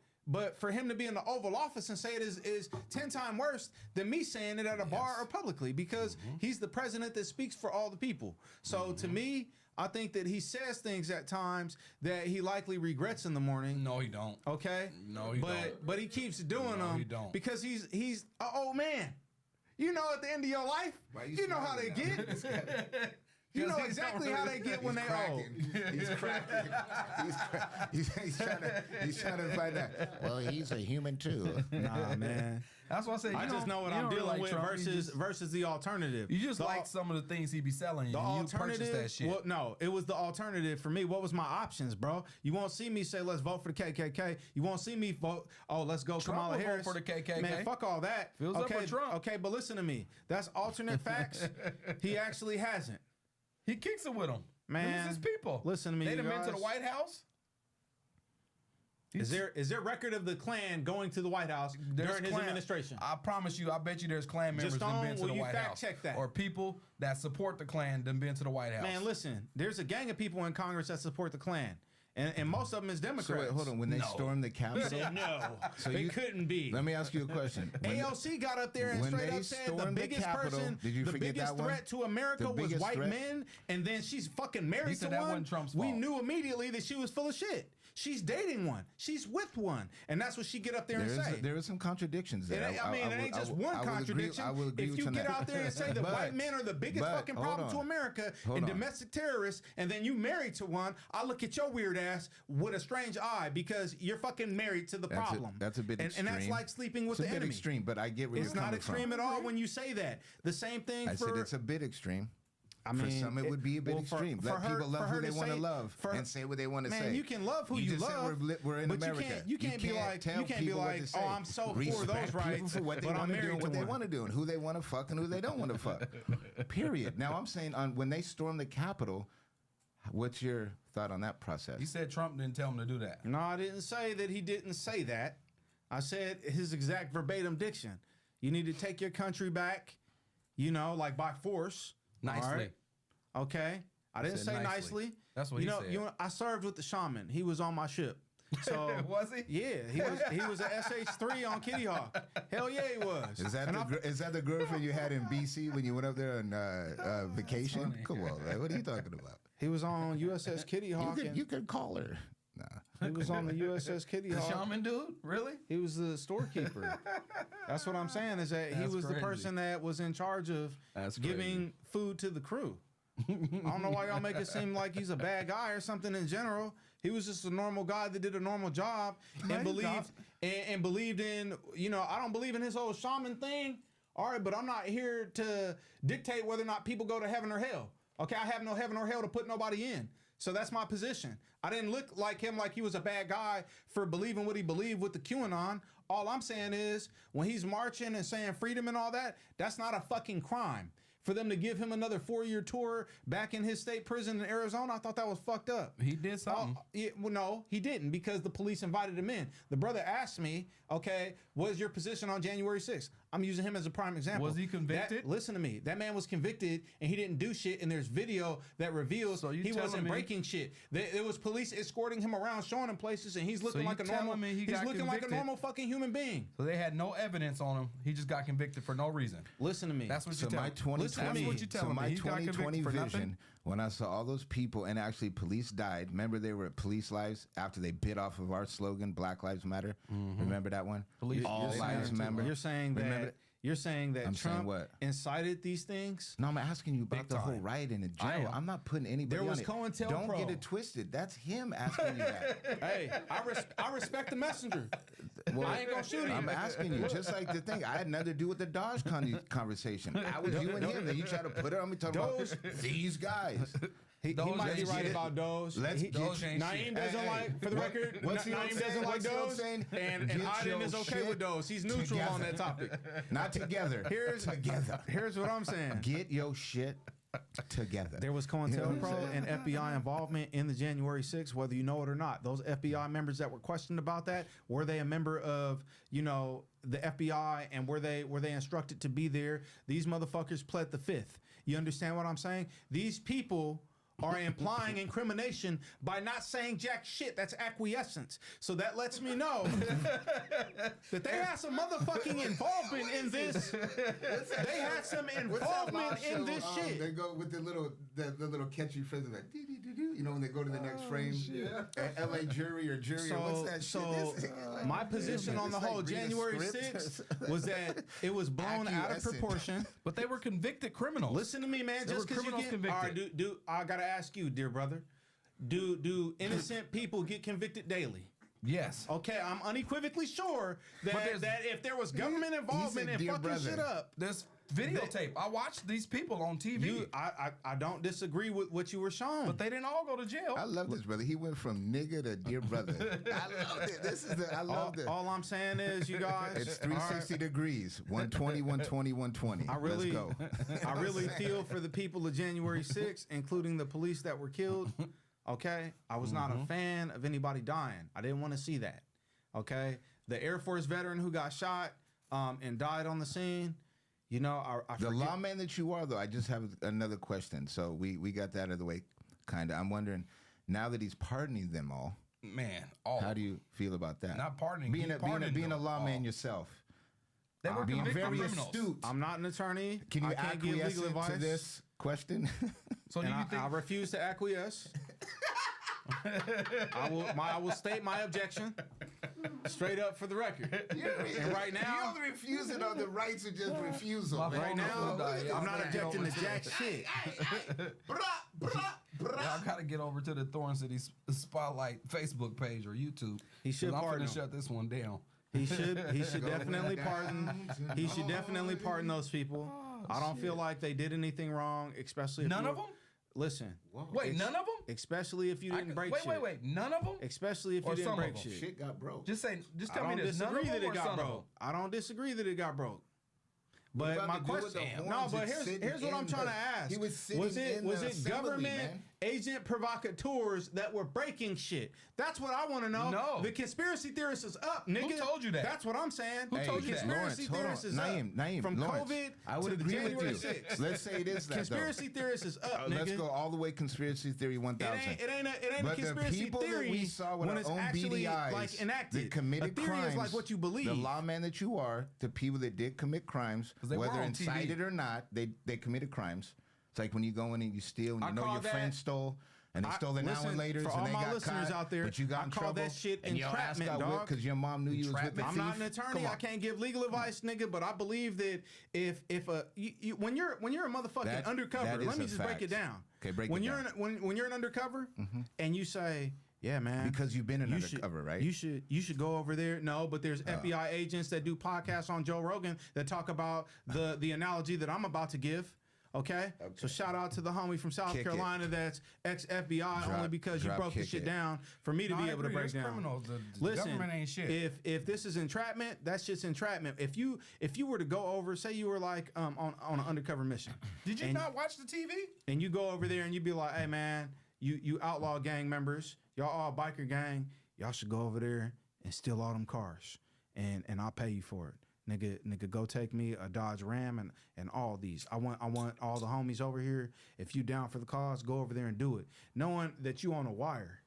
for him to be in the Oval Office and say it is 10 times worse than me saying it at a bar or publicly, because he's the president that speaks for all the people. So to me, I think that he says things at times that he likely regrets in the morning. No, he don't. Okay? No, he don't. But he keeps doing them he don't. because he's an old man. At the end of your life, you know how they get. You know exactly how they get when they old. He's cracking. He's trying to find out. Well, he's a human too. Nah, man. That's what I say. I just know what I'm dealing with versus the alternative. You just like some of the things he be selling. The alternative, you purchase that shit. Well, no, it was the alternative for me. What was my options, bro? You won't see me say let's vote for the KKK. You won't see me vote. Oh, let's go Trump Kamala will Harris vote for the KKK. Man, fuck all that. Feels up for Trump. Okay, but listen to me. That's alternate facts. He actually hasn't. He kicks it with them. Man, his people. Listen to me. They done been guys. to the White House. Is there record of the Klan going to the White House during his administration? I promise you, I bet you there's Klan members that been to the White House. Check that? Or people that support the Klan that been to the White House. Man, listen, there's a gang of people in Congress that support the Klan. And most of them is Democrats. So wait, hold on. When they stormed the Capitol, no, so they couldn't be. Let me ask you a question. AOC got up there and straight up said the biggest person, the biggest threat to America was white men, and then she's fucking married to one. We knew immediately that she was full of shit. She's dating one. She's with one, and that's what she get up there and say. There are some contradictions there. It ain't just one contradiction. If you get out there and say that white men are the biggest fucking problem to America and domestic terrorists, and then you married to one, I look at your weird ass with a strange eye because you're fucking married to the problem. That's a bit extreme. And that's like sleeping with the enemy. It's a bit extreme, but I get where you're coming from. It's not extreme at all when you say that. The same thing I said it's a bit extreme. I mean, for some, it would be a bit extreme. Let people love who they want to love and say what they want to say. Man, you can love who you love. We're in America. You can't be like, oh, I'm so for those rights, for what they want to do and what they want to do, and who they want to fuck and who they don't want to fuck. Period. Now I'm saying when they stormed the Capitol, what's your thought on that process? He said Trump didn't tell him to do that. No, I didn't say that he didn't say that. I said his exact verbatim diction. You need to take your country back, like by force. Nicely. Right? Okay. I didn't say nicely. That's what he said. I served with the shaman. He was on my ship. So was he? Yeah, he was an SH-3 on Kitty Hawk. Hell yeah, he was. Is that the girlfriend you had in BC when you went up there on vacation? Come on, man. What are you talking about? He was on USS Kitty Hawk. You could call her. Nah. He was on the USS Kitty The Hawk. shaman dude? Really? He was the storekeeper. That's what I'm saying. Is that he That's was crazy. the person that was in charge of That's giving food to the crew. I don't know why y'all make it seem like he's a bad guy or something in general. He was just a normal guy that did a normal job and believed in, you know, I don't believe in his whole shaman thing. All right, but I'm not here to dictate whether or not people go to heaven or hell. Okay, I have no heaven or hell to put nobody in. So that's my position. I didn't look like him like he was a bad guy for believing what he believed with the QAnon. All I'm saying is when he's marching and saying freedom and all that, that's not a fucking crime. For them to give him another 4-year tour back in his state prison in Arizona, I thought that was fucked up. He did something. Well, no, he didn't because the police invited him in. The brother asked me, okay, what is your position on January 6th? I'm using him as a prime example. Was he convicted? Listen to me. That man was convicted and he didn't do shit. And there's video that reveals he wasn't breaking shit. There was police escorting him around, showing him places, and he's looking like a normal. He's looking like a normal fucking human being. So they had no evidence on him. He just got convicted for no reason. Listen to me. That's what So you tell my me. 2020, my He got 2020 convicted for vision, nothing? when I saw all those people and actually police died. Remember they were at Police Lives after they bit off of our slogan, Black Lives Matter. Remember that one? Police- All you're lives saying- matter. You're saying Remember that. You're saying that I'm saying Trump what? incited these things? No, I'm asking you about Big the whole time. riot in the I jail. am. I'm not putting anybody There was on it. COINTELPRO. Don't get it twisted. That's him asking you that. Hey, I respect the messenger. Well, I ain't gonna shoot him. I'm asking you, just like the thing. I had nothing to do with the Dodge conversation. I was you and him. Then you try to put it on me talking Doge. about these guys. He might be ain't right shit. about Doge. Let's get Doge ain't Naeem shit. doesn't like, for the record, what's he Naeem saying? doesn't like What's he Doge, saying? and Get Aiden your is okay shit with Doge. He's neutral on together. that topic. Not together. Together. Here's what I'm saying. Get your shit together. There was COINTELPRO and FBI involvement in the January 6th, whether you know it or not. Those FBI members that were questioned about that, were they a member of, you know, the FBI, and were they instructed to be there? These motherfuckers pled the fifth. You understand what I'm saying? These people are implying incrimination by not saying jack shit. That's acquiescence. So that lets me know that they had some motherfucking involvement in this. They had some involvement in this shit. They go with the little catchy phrase like doo-doo-doo-doo, you know, when they go to the next frame. LA jury or jury or what's that shit? My position on the It's whole like read a January script. 6th was that it was blown out of Acquiescent. proportion. But they were convicted criminals. Listen to me, man. There Just were because you criminals get all right, convicted. I gotta ask you, dear brother. Do innocent people get convicted daily? Yes. Okay, I'm unequivocally sure that if there was government involvement in "Dear fucking brother." shit up, There's videotape. I watched these people on TV. I don't disagree with what you were shown. but they didn't all go to jail. I love this, brother. He went from nigga to dear brother. I loved it. I loved it. all I'm saying is, you guys, It's 360 degrees. 120, 120, 120. Let's go. I really feel for the people of January 6th, including the police that were killed. Okay, I was not a fan of anybody dying. I didn't want to see that. Okay, the Air Force veteran who got shot and died on the scene. You know, I The forget. lawman that you are, though, I just have another question. So we got that out of the way, kind of. I'm wondering, now that he's pardoning them all, Man, all how do you feel about that? Not pardoning. Being He pardoned a them lawman all. yourself. They were Being convicted very criminals. astute. I'm not an attorney. Can you I can't give acquiesce legal advice to this question? So do And you think? I refuse to acquiesce. I will state my objection straight up for the record. And right now, You're refusing on the rights of just refusal. My man. right phone now, will die. I'm not gotta get objecting over to to jack shit. Y'all gotta get over to the Thorn City Spotlight Facebook page or YouTube. He should 'Cause I'm pardon finna him. shut this one down. He should definitely pardon. He should definitely pardon those people. I don't feel like they did anything wrong, especially if None you of them? Listen, Wait, none of them? especially if you didn't break shit. Wait. None of them? Especially if Or you didn't some of break them. shit. Shit got broke. Just I tell me don't this. None of disagree them that or it got some of them? broke. I don't disagree that it got broke. But about my to do with the question, horns no, but and here's sitting what I'm in trying the- to ask. he was sitting was it in the assembly, government man. agent provocateurs that were breaking shit? That's what I want to know. No. The conspiracy theorist is up, nigga. told you that? That's what I'm saying. Who told the you that? conspiracy theorist is up. Naeem, From Lawrence, COVID I would to the agree with January you. 6th. Let's say it is that, Conspiracy theorist is up, though. nigga. Let's go all the way conspiracy theory 1000. It ain't a But the conspiracy people theory that we saw with when our it's own actually beady eyes like enacted. that committed a theory crimes, is like what you believe. the lawman that you are, the people that did commit crimes, 'Cause they were whether on TV. incited or not, they committed crimes. It's like when you go in and you steal and I you know call your that- friend stole And they stole the now and laters, for and all they my got listeners caught, out there, but you got I in call trouble. that shit and your ass entrapment, got whipped dog. because your mom knew you was with the I'm thief. not an attorney. I can't give legal advice, nigga. But I believe that when you're a motherfucking undercover, let me just break it down. Okay, break when it you're down. when you're an undercover and you say, yeah, man, Because you've been an undercover, right? You should go over there. No, but there's FBI agents that do podcasts on Joe Rogan that talk about the analogy that I'm about to give. Okay? So shout out to the homie from South Carolina that's ex-FBI only because you broke the shit down for me to be able to break down. Criminals. The Listen, government ain't shit. If this is entrapment, that's just entrapment. If you were to go over, say you were like on an undercover mission. Did you not watch the TV? And you go over there and you be like, hey man, you outlaw gang members, y'all all biker gang, y'all should go over there and steal all them cars. And I'll pay you for it. Nigga, go take me a Dodge Ram and all these. I want all the homies over here. If you down for the cause, go over there and do it. Knowing that you on a wire.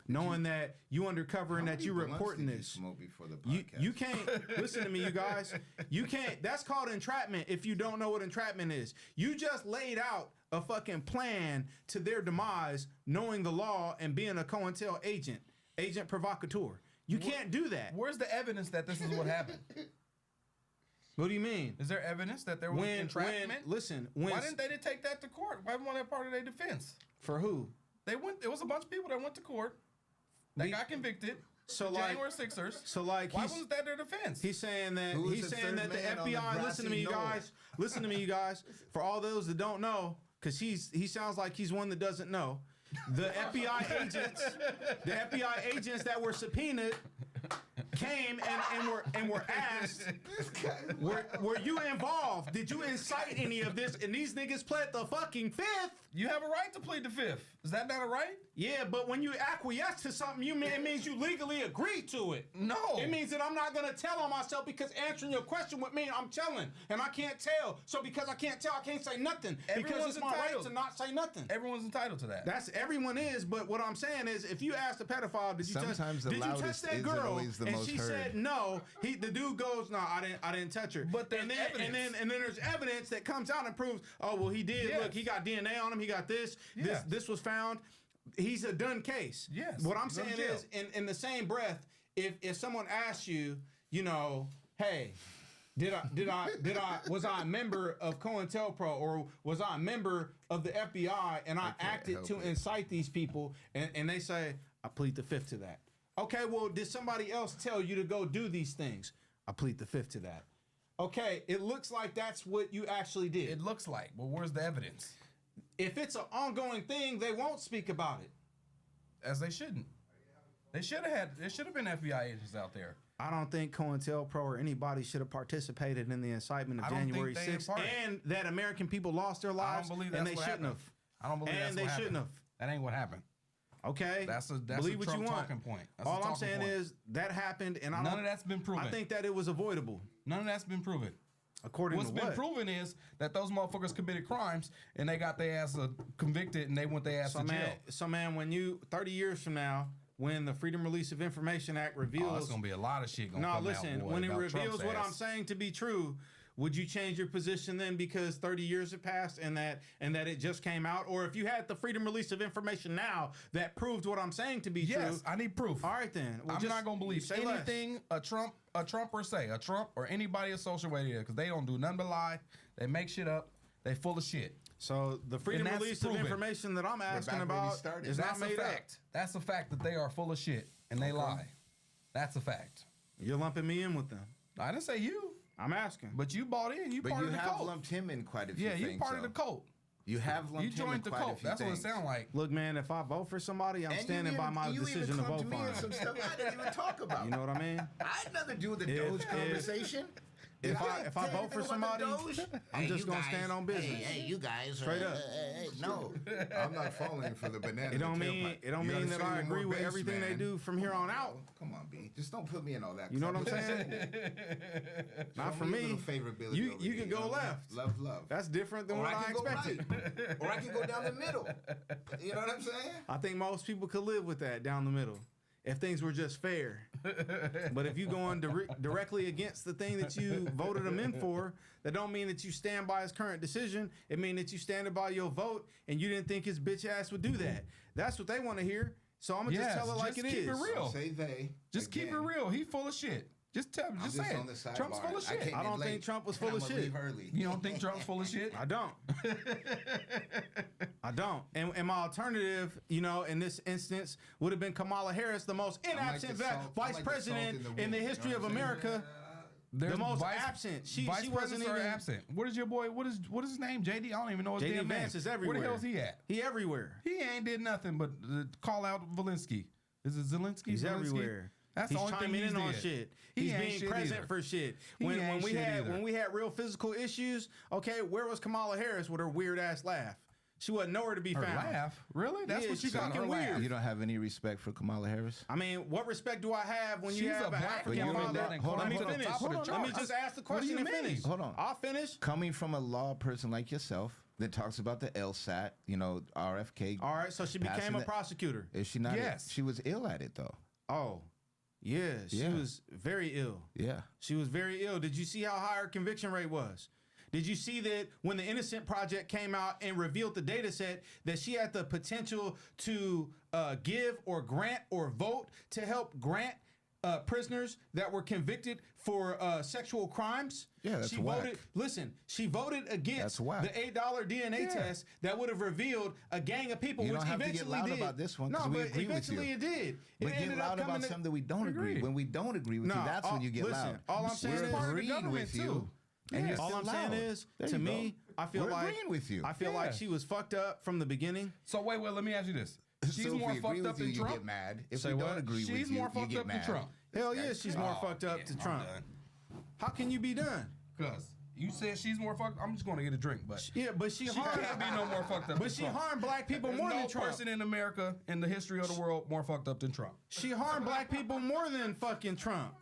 Knowing that you undercover and that you reporting this. Smoke before the podcast? You can't listen to me, you guys. You can't. That's called entrapment. If you don't know what entrapment is, you just laid out a fucking plan to their demise, knowing the law and being a COINTEL agent provocateur. You can't do that. Where's the evidence that this is what happened? What do you mean? Is there evidence that there was entrapment? Why didn't they take that to court? Why wasn't that part of their defense? For who? It was a bunch of people that went to court. They got convicted. So January Sixers. So like, why wasn't that their defense? He's saying that the FBI. Listen to me, you guys. Listen to me, you guys. For all those that don't know, because he sounds like he's one that doesn't know. The FBI agents that were subpoenaed came and were asked, were you involved? Did you incite any of this? And these niggas pled the fucking fifth. You have a right to plead the fifth. Is that not a right? Yeah, but when you acquiesce to something, it means you legally agree to it. No. It means that I'm not going to tell on myself because answering your question with me, I'm telling. And I can't tell. So because I can't tell, I can't say nothing. Because it's my right to not say nothing. Everyone's entitled to that. Everyone is, but what I'm saying is if you ask the pedophile, did you touch that girl? And she said no. The dude goes, no, I didn't touch her. But and then there's evidence that comes out and proves, oh well, he did. Yes. Look, he got DNA on him. He got this. Yes. This was found. He's a done case. Yes. What I'm saying is, in the same breath, if someone asks you, hey, was I a member of COINTELPRO or was I a member of the FBI and I acted to incite these people and they say, I plead the fifth to that. Okay, well, did somebody else tell you to go do these things? I plead the fifth to that. Okay, it looks like that's what you actually did. It looks like. Well, where's the evidence? If it's an ongoing thing, they won't speak about it. As they shouldn't. There should have been FBI agents out there. I don't think COINTELPRO or anybody should have participated in the incitement of January 6th and that American people lost their lives. I don't believe and that's they shouldn't have. I don't believe that's what happened. And they shouldn't have. That ain't what happened. Okay. That's believe a what you want. talking point. All I'm saying is that happened and none of that's been proven. I think that it was avoidable. None of that's been proven. According to what? What's been proven is that those motherfuckers committed crimes and they got their ass convicted and they went their ass to jail. So man, when 30 years from now, when the Freedom Release of Information Act reveals, there's gonna be a lot of shit gonna come out. No, listen, when it reveals what I'm saying to be true, would you change your position then because 30 years have passed and that it just came out? Or if you had the Freedom Release of Information now that proved what I'm saying to be true? Yes, I need proof. All right then. Well, I'm not gonna believe anything a Trump or anybody associated with it because they don't do nothing but lie. They make shit up. They full of shit. So the Freedom Release of Information that I'm asking about is not made up. That's a fact that they are full of shit and they lie. That's a fact. You're lumping me in with them. I didn't say you. I'm asking. But you bought in. You part of the cult. But you have lumped him in quite a few things. Yeah, you part of the cult. You have lumped him in quite a few things. You joined the cult. That's what it sounds like. Look, man, if I vote for somebody, I'm standing by my decision to vote for him. Some stuff I didn't even talk about. You know what I mean? I had nothing to do with the Doge conversation. If I vote for somebody, I'm just gonna stand on business. Hey, you guys, straight up. No, I'm not falling for the banana. It don't mean that I agree with everything they do from here on out. Come on, B. Just don't put me in all that. You know what I'm saying? Not for me. You can go left. Love. That's different than what I expected. Or I can go down the middle. You know what I'm saying? I think most people could live with that down the middle. if things were just fair. But if you going directly against the thing that you voted him in for, that don't mean that you stand by his current decision. It means that you stand by your vote and you didn't think his bitch ass would do that. That's what they want to hear. So I'm gonna just tell it like it is. Keep it real. Say they. Just keep it real. He full of shit. Just tell him. Just say it. Trump's full of shit. I don't think Trump was full of shit. You don't think Trump's full of shit? I don't. I don't. And my alternative, in this instance, would have been Kamala Harris, the most inabsent vice president in the history of America. The most absent. She wasn't even absent. What is your boy? What is his name? JD. I don't even know his damn name. JD Vance is everywhere. Where the hell is he at? He everywhere. He ain't did nothing but call out Zelensky. Is it Zelensky? He's everywhere. That's the only thing he's on shit. He's being present for shit. When we had real physical issues, okay, where was Kamala Harris with her weird ass laugh? She wasn't nowhere to be found. Laugh? Really? That's what you got. Weird. You don't have any respect for Kamala Harris? I mean, what respect do I have when you have an African father? Let me finish. Let me just ask the question and finish. Hold on. I'll finish. Coming from a law person like yourself that talks about the LSAT, RFK. All right, so she became a prosecutor. Is she not? Yes. She was ill at it, though. Oh. Yeah, she was very ill. Yeah. She was very ill. Did you see how high her conviction rate was? Did you see that when the Innocent Project came out and revealed the data set that she had the potential to give or grant or vote to help grant prisoners that were convicted for sexual crimes? Yeah, that's whack. She voted against the $8 DNA test that would have revealed a gang of people, you which don't have eventually to get loud did. about this one. No, we but agree eventually with you. it did. But get loud about something that we don't agree. When we don't agree with you, that's when you get loud. All I'm saying is agreeing with you. And all I'm saying is, to me, I feel like agreeing with you. I feel like she was fucked up from the beginning. So wait, let me ask you this: she's so more if we fucked agree up with you, than Trump. You get mad. If Say we what? don't agree with you, She's more you fucked get up mad. than Trump. Hell yeah, she's more fucked up to Trump. How can you be done? Cause you said she's more fucked. I'm just going to get a drink, but Yeah, but she harmed. can't be no more fucked up. But she harmed black people more than Trump. No person in America in the history of the world more fucked up than Trump. She harmed black people more than fucking Trump.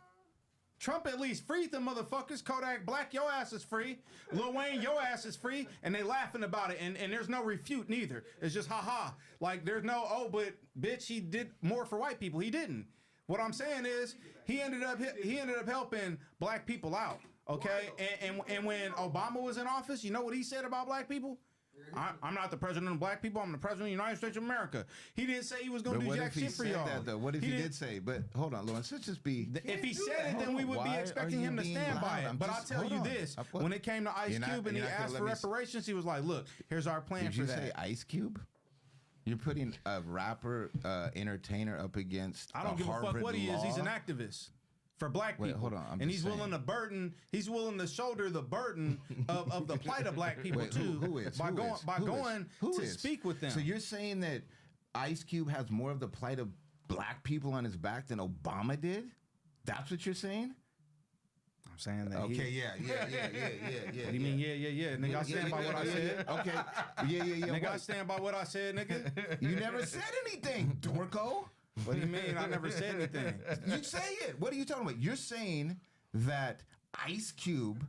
Trump at least freed the motherfuckers. Kodak Black, your ass is free. Lil Wayne, your ass is free. And they laughing about it. And there's no refute neither. It's just ha-ha. Like there's no, but bitch, he did more for white people. He didn't. What I'm saying is he ended up helping black people out. Okay? And when Obama was in office, you know what he said about black people? I'm not the president of black people. I'm the president of the United States of America. He didn't say he was going to do jack shit for y'all. That, though? What if he did say? But hold on, Lawrence. Let's just be. If he said it, then we would be expecting him to stand by it. But I'll tell you this: when it came to Ice Cube and he asked for reparations, he was like, "Look, here's our plan for that." Did you say Ice Cube? You're putting a rapper, entertainer up against. I don't give a fuck what he is. He's an activist for black people. Wait, hold on. And he's willing to shoulder the burden of the plight of black people too. Who is? By going to speak with them. So you're saying that Ice Cube has more of the plight of black people on his back than Obama did? That's what you're saying? I'm saying that. Okay, yeah. What do you mean, yeah? Nigga, I stand by what I said. Okay. Yeah. Nigga, I stand by what I said, nigga. You never said anything, Dorco. What do you mean? I never said anything. You say it. What are you talking about? You're saying that Ice Cube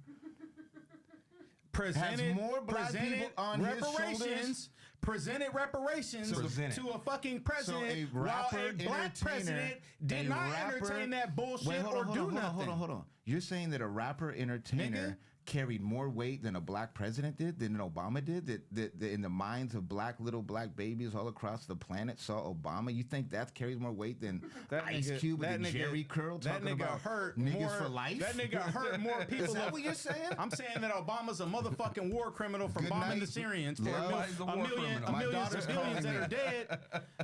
has more black people on his shoulders. Presented reparations to a fucking president, while a black president did not entertain that bullshit or do nothing. Hold on. You're saying that a rapper entertainer carried more weight than a black president did, than Obama did, that in the minds of little black babies all across the planet saw Obama? You think that carries more weight than Ice Cube and Jerry Curl talking about niggas for life? That nigga hurt more people. Is that what you're saying? I'm saying that Obama's a motherfucking war criminal for bombing the Syrians for a million civilians that are dead.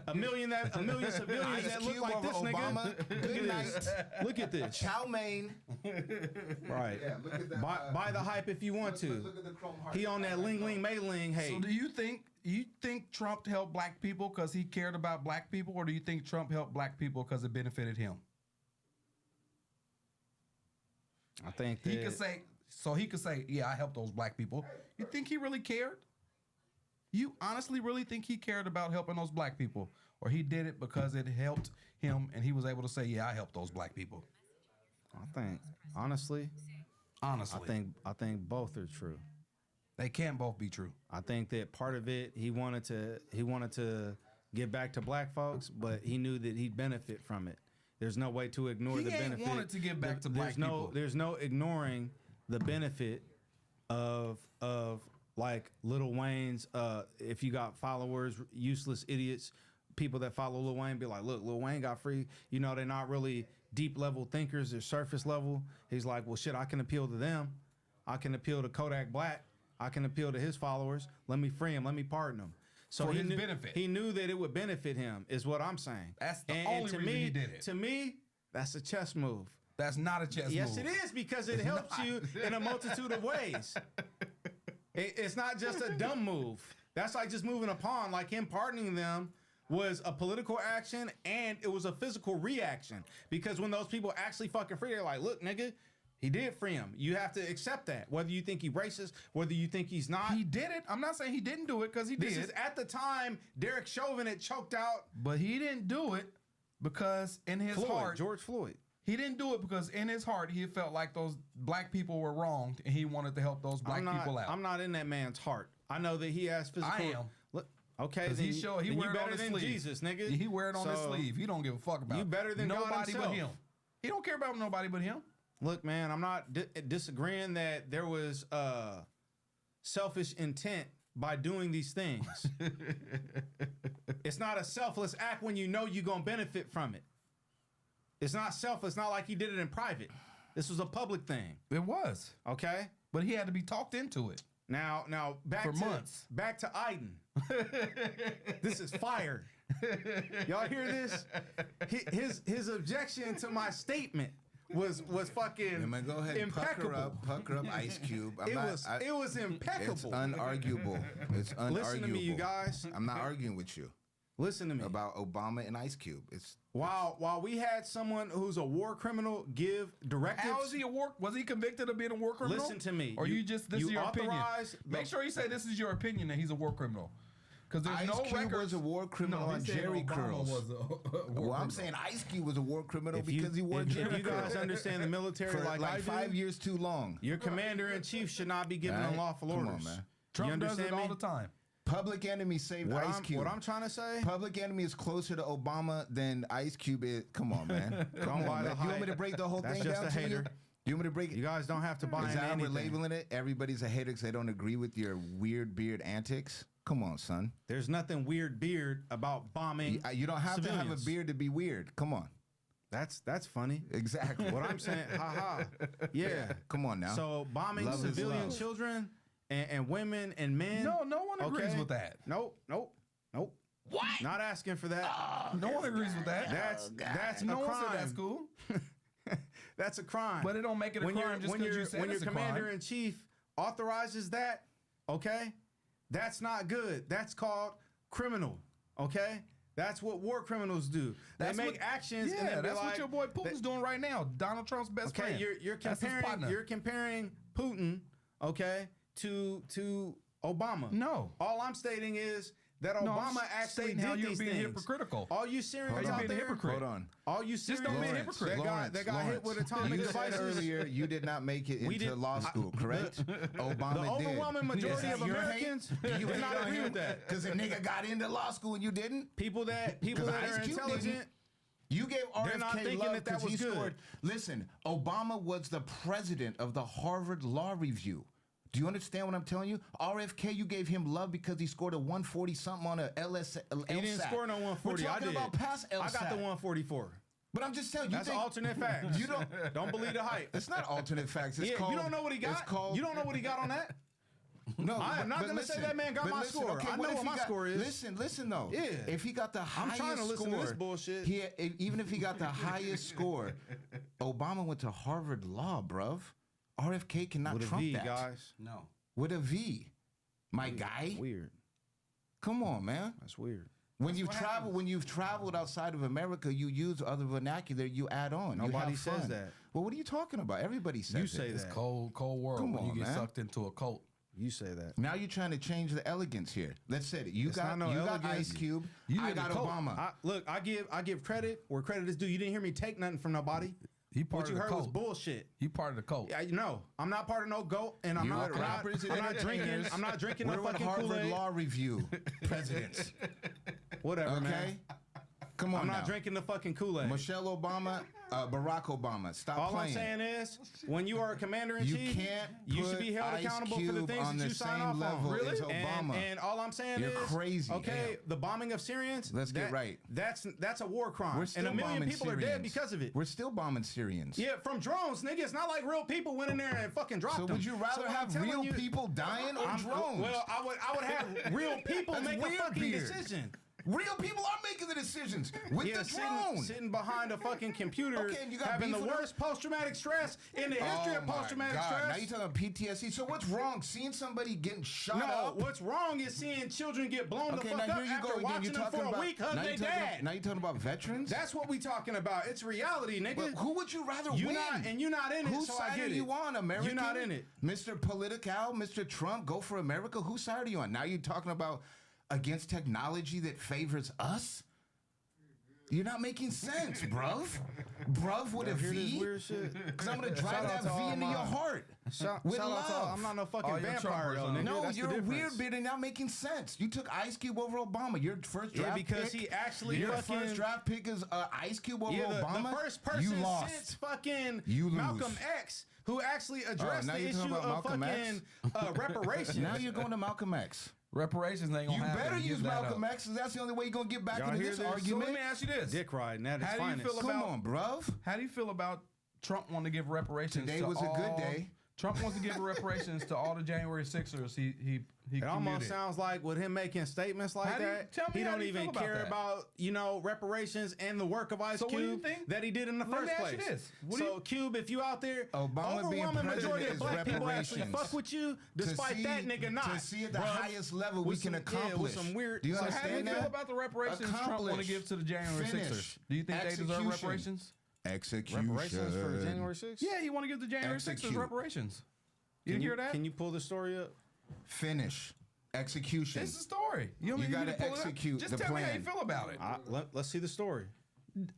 A million civilians that look like this nigga. Good night. Look at this. Chow mein. Right. Yeah, look at that. Buy the hype if you want to. Look at the Chrome Heart. He on that ling mailing. Hey. So do you think Trump helped black people because he cared about black people, or do you think Trump helped black people because it benefited him? I think that he could say, yeah, I helped those black people. You think he really cared? You honestly really think he cared about helping those black people, or he did it because it helped him and he was able to say, yeah, I helped those black people? I think honestly, I think both are true. They can't both be true. I think that part of it he wanted to give back to black folks, but he knew that he'd benefit from it. There's no way to ignore the benefit. He wanted to give back to black people. There's no ignoring the benefit of like Lil Wayne's. If you got followers, useless idiots, people that follow Lil Wayne, be like, look, Lil Wayne got free. You know, they're not really deep level thinkers. They're surface level. He's like, well, shit, I can appeal to them. I can appeal to Kodak Black. I can appeal to his followers. Let me free him. Let me pardon him. So for his his benefit. He knew that it would benefit him, is what I'm saying. That's the only reason he did it. To me, that's a chess move. That's not a chess move. Yes, it is, because it helps you in a multitude of ways. It's not just a dumb move. That's like just moving a pawn. Like him pardoning them was a political action and it was a physical reaction. Because when those people actually fucking free, they're like, look, nigga, he did free him. You have to accept that. Whether you think he's racist, whether you think he's not. He did it. I'm not saying he didn't do it, because he did. This is at the time Derek Chauvin had choked out. But he didn't do it because in his heart. George Floyd. He didn't do it because in his heart he felt like those black people were wronged and he wanted to help those black people out. I'm not in that man's heart. I know that he has physical. I am. Look, okay, then he wear it on his sleeve. Jesus, nigga. He wear it on his sleeve. He don't give a fuck about you better than nobody God himself. but him. He don't care about nobody but him. Look, man, I'm not disagreeing that there was selfish intent by doing these things. It's not a selfless act when you know you're going to benefit from it. It's not selfless. It's not like he did it in private. This was a public thing. It was. Okay? But he had to be talked into it. Now back to Iden. This is fire. Y'all hear this? His objection to my statement was fucking man, go ahead, impeccable. Pucker up Ice Cube. It was impeccable. It's unarguable. It's unarguable. Listen to me, you guys. I'm not arguing with you. Listen to me. About Obama and Ice Cube. While we had someone who's a war criminal give directives. How is he was he convicted of being a war criminal? Listen to me. Or this is your opinion? Make sure you say this is your opinion that he's a war criminal. Because there's Ice no Cube record. was a war criminal on Jerry curls. I'm saying Ice Cube was a war criminal because he wore Jerry curls. If you guys understand the military for like I do, 5 years too long. Your commander-in-chief should not be giving unlawful orders. Come on, man. Trump does it all the time. Public Enemy saved Ice Cube. What I'm trying to say? Public Enemy is closer to Obama than Ice Cube is. Come on, man. Come on, man. You want me to break the whole thing down just a hater. You want me to break it? You guys don't have to buy into anything. We're labeling it. Everybody's a hater because they don't agree with your weird beard antics. Come on, son. There's nothing weird beard about bombing. You don't have civilians. to have a beard to be weird. Come on. That's funny. Exactly. What I'm saying, haha. Yeah. Come on now. So bombing civilian children and women and men. No one agrees with that. Nope. What? Not asking for that. No one agrees with that. That's no a one said crime. that's cool. That's a crime. But it don't make it a crime just because you said when it's your a crime. commander-in-chief authorizes that, okay? That's not good. That's called criminal, okay? That's what war criminals do. They make actions. Yeah, and that's what your boy Putin's doing right now. Donald Trump's best friend. Okay, you're comparing Putin, okay, to Obama. No. All I'm stating is that Obama actually did how you're these being things. Hypocritical. All you Syrians out there, Hold on. all you Syrians don't be a hypocrite. that got hit with atomic You devices. said earlier you did not make it into law school, correct? Obama The did. overwhelming majority of Americans you did not agree with that. Because a nigga got into law school and you didn't? People that are intelligent. You gave They're not RFK thinking love that because was he good. scored. Listen, Obama was the president of the Harvard Law Review. Do you understand what I'm telling you? RFK, you gave him love because he scored a 140-something on a LSAT. He didn't score no 140. We're talking about past LSAT. I got the 144. But I'm just telling you. That's alternate facts. You don't believe the hype. It's not alternate facts. It's called, you don't know what he got? You don't know what he got on that? No, I am not going to say that man got my score. Okay, I know what my score is. Listen though. Yeah. If he got the highest I'm trying to listen score, to this bullshit. Even if he got the highest score, Obama went to Harvard Law, bruv. RFK cannot trump V, that. Guys. No. With a V. My guy. Weird. Come on, man. That's weird. When you've traveled outside of America, you use other vernacular. You add on. Nobody says that. Well, what are you talking about? Everybody says You say that. It's that. cold world Come when on, you get man. sucked into a cult. You say that. Now you're trying to change the elegance here. Let's say it. You got elegance. Ice Cube. You I need got a cult. Obama. I give credit where credit is due. You didn't hear me take nothing from nobody. What you heard was bullshit. He part of the cult. Yeah, no, I'm not part of no GOAT, and I'm not drinking. I'm not drinking no fucking Harvard Kool-Aid. Law Review presidents. Whatever, Okay? man. Come on I'm not now. drinking the fucking Kool-Aid. Michelle Obama, Barack Obama. Stop All playing. I'm saying is, when you are a commander in You chief, can't you should put be held Ice accountable for the Cube things on that the you sign same off level on. as Obama. And all I'm saying You're is, crazy. Okay, the bombing of Syrians. Let's get right. That's a war crime, We're and still a million bombing people are Syrians. dead because of it. We're still bombing Syrians. Yeah, from drones, nigga. It's not like real people went in there and fucking dropped So them. would you rather what I'm have telling real you- people dying or drones? Well, I would have real people That's make a weird, fucking Beard. decision. Real people are making the decisions with the drone. Sitting behind a fucking computer, Okay, and you got having beef the with worst post-traumatic stress in the history of my post-traumatic God. stress. Now you're talking about PTSD. So what's wrong? Seeing somebody getting shot No, up? what's wrong is seeing children get blown the Okay, fuck now up here you after go again. watching You're them talking for about a week hug now they you're talking dad. about, now you're talking about veterans. That's what we talking about. It's reality, nigga. But who would you rather you win? you're not in it, Whose so side I get are it. you on, American? You're not in it. Mr. Political, Mr. Trump, go for America. Whose side are you on? Now you're talking about against technology that favors us? You're not making sense, bruv. Bruv with a Hear this V. weird shit? Because I'm going to drive Shout out that to V all into my- your heart. Shout with out love. to I'm not no fucking All your vampire, Trumpers though, on nigga. it. No, That's you're the a difference. weird bit and not making sense. You took Ice Cube over Obama. Your first draft Yeah, because pick, he actually your fucking first draft pick is Ice Cube over Yeah, Obama. the first you person lost. since fucking You lose. Malcolm X who actually addressed now the you're talking issue about of Malcolm fucking reparations. Now you're going to Malcolm X. Reparations ain't You gonna happen. better Give use that Malcolm up. X, 'cause that's the only way you're going to get back Y'all into hear this this? So argument. let me ask you this: Dick riding at its How do you finest. feel Come about- on, bruv. How do you feel about Trump wanting to give reparations? Today to was a good all- day. Trump wants to give reparations to all the January 6ers. He It almost commuted. sounds like with him making statements like How do you- that, tell me he how don't do you even feel about care that? about reparations and the work of Ice So what do you Cube think? that he did in the Let me first ask you place. this. What do So you- Cube, if you out there, Obama being overwhelming majority president of is black people actually reparations. fuck with you, despite that nigga not. To see at the Bruh. highest level we With can some- yeah, with accomplish. some weird- Do you So how do you understand feel that? about the reparations Trump want to Accomplish. give to the January Finish. 6ers? Do you think they deserve Execution. reparations? Execution. Reparations for January 6th? Yeah, he want to give the January 6ers Execute. reparations. You didn't hear that? Can you pull the story up? Finish. Execution. It's the story. You You got gotta to execute Just the tell me how you plan. feel about it. Let's see the story.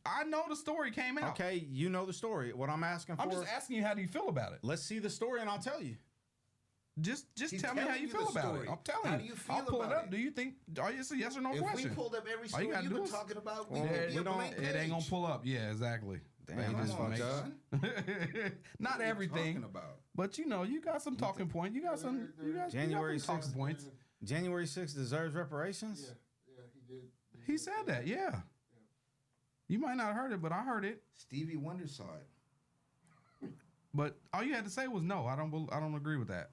I know the story came out. Okay, you know the story. What I'm asking for. I'm just asking you, how do you feel about it? Let's see the story and I'll tell you. Just He's tell me how telling you you feel the about story. it. I'm telling How you. do you feel I'll pull about it up. it? Do you think? It's a yes or no If question. we pulled up every All story you gotta you've do been is- talking about, Yeah, we would be we a don't. blank It ain't gonna page. pull up. Yeah, exactly. Damn, They that's just Come on, make- son. Not What are you everything, talking about? but you got some talking points. You got some. January you got some 6th. talking points. January 6th deserves reparations? Yeah, he did. He said that. Yeah. You might not have heard it, but I heard it. Stevie Wonder saw it. But all you had to say was no. I don't agree with that.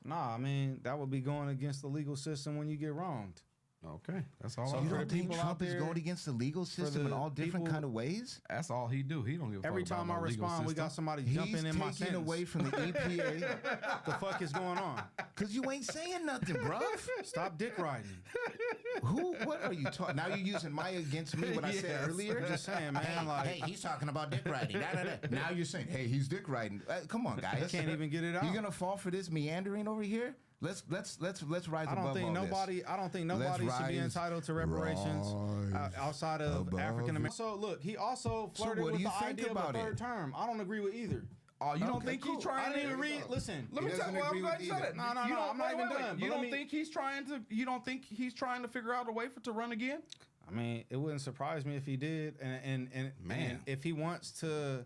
Nah, I mean, that would be going against the legal system when you get wronged. Okay, that's all. So I You for heard. don't the think people out Trump is there- going against the legal system in the all different people- kind of ways? That's all he do. He don't give a Every fuck about time I no legal respond, we system. got somebody He's jumping in my taking sentence. away from the EPA The fuck is going on? because you ain't saying nothing, bruv. Stop dick riding. What are you talking? Now you're using Maya against me, what I said Yes. earlier? I'm just saying, man. Like, Hey, he's talking about dick riding. Da, da, da. Now you're saying, hey, he's dick riding. Come on, guys. can't even get it out. You're gonna fall for this meandering over here? Let's rise I above don't think all nobody. this. I don't think Let's nobody should be rise- entitled to reparations rise outside of above African it. Americans. So look, he also flirted what do with you the think idea of about a it? third term. I don't agree with either. Oh, you don't Okay, think cool. he's trying? I didn't even to read. Listen, Let me He tell doesn't you. I'm agree glad with you said either. it. No, You no, don't- I'm not wait, even wait, done, You but let don't me- think he's trying to? You don't think he's trying to figure out a way to run again? I mean, it wouldn't surprise me if he did. And Man. if he wants to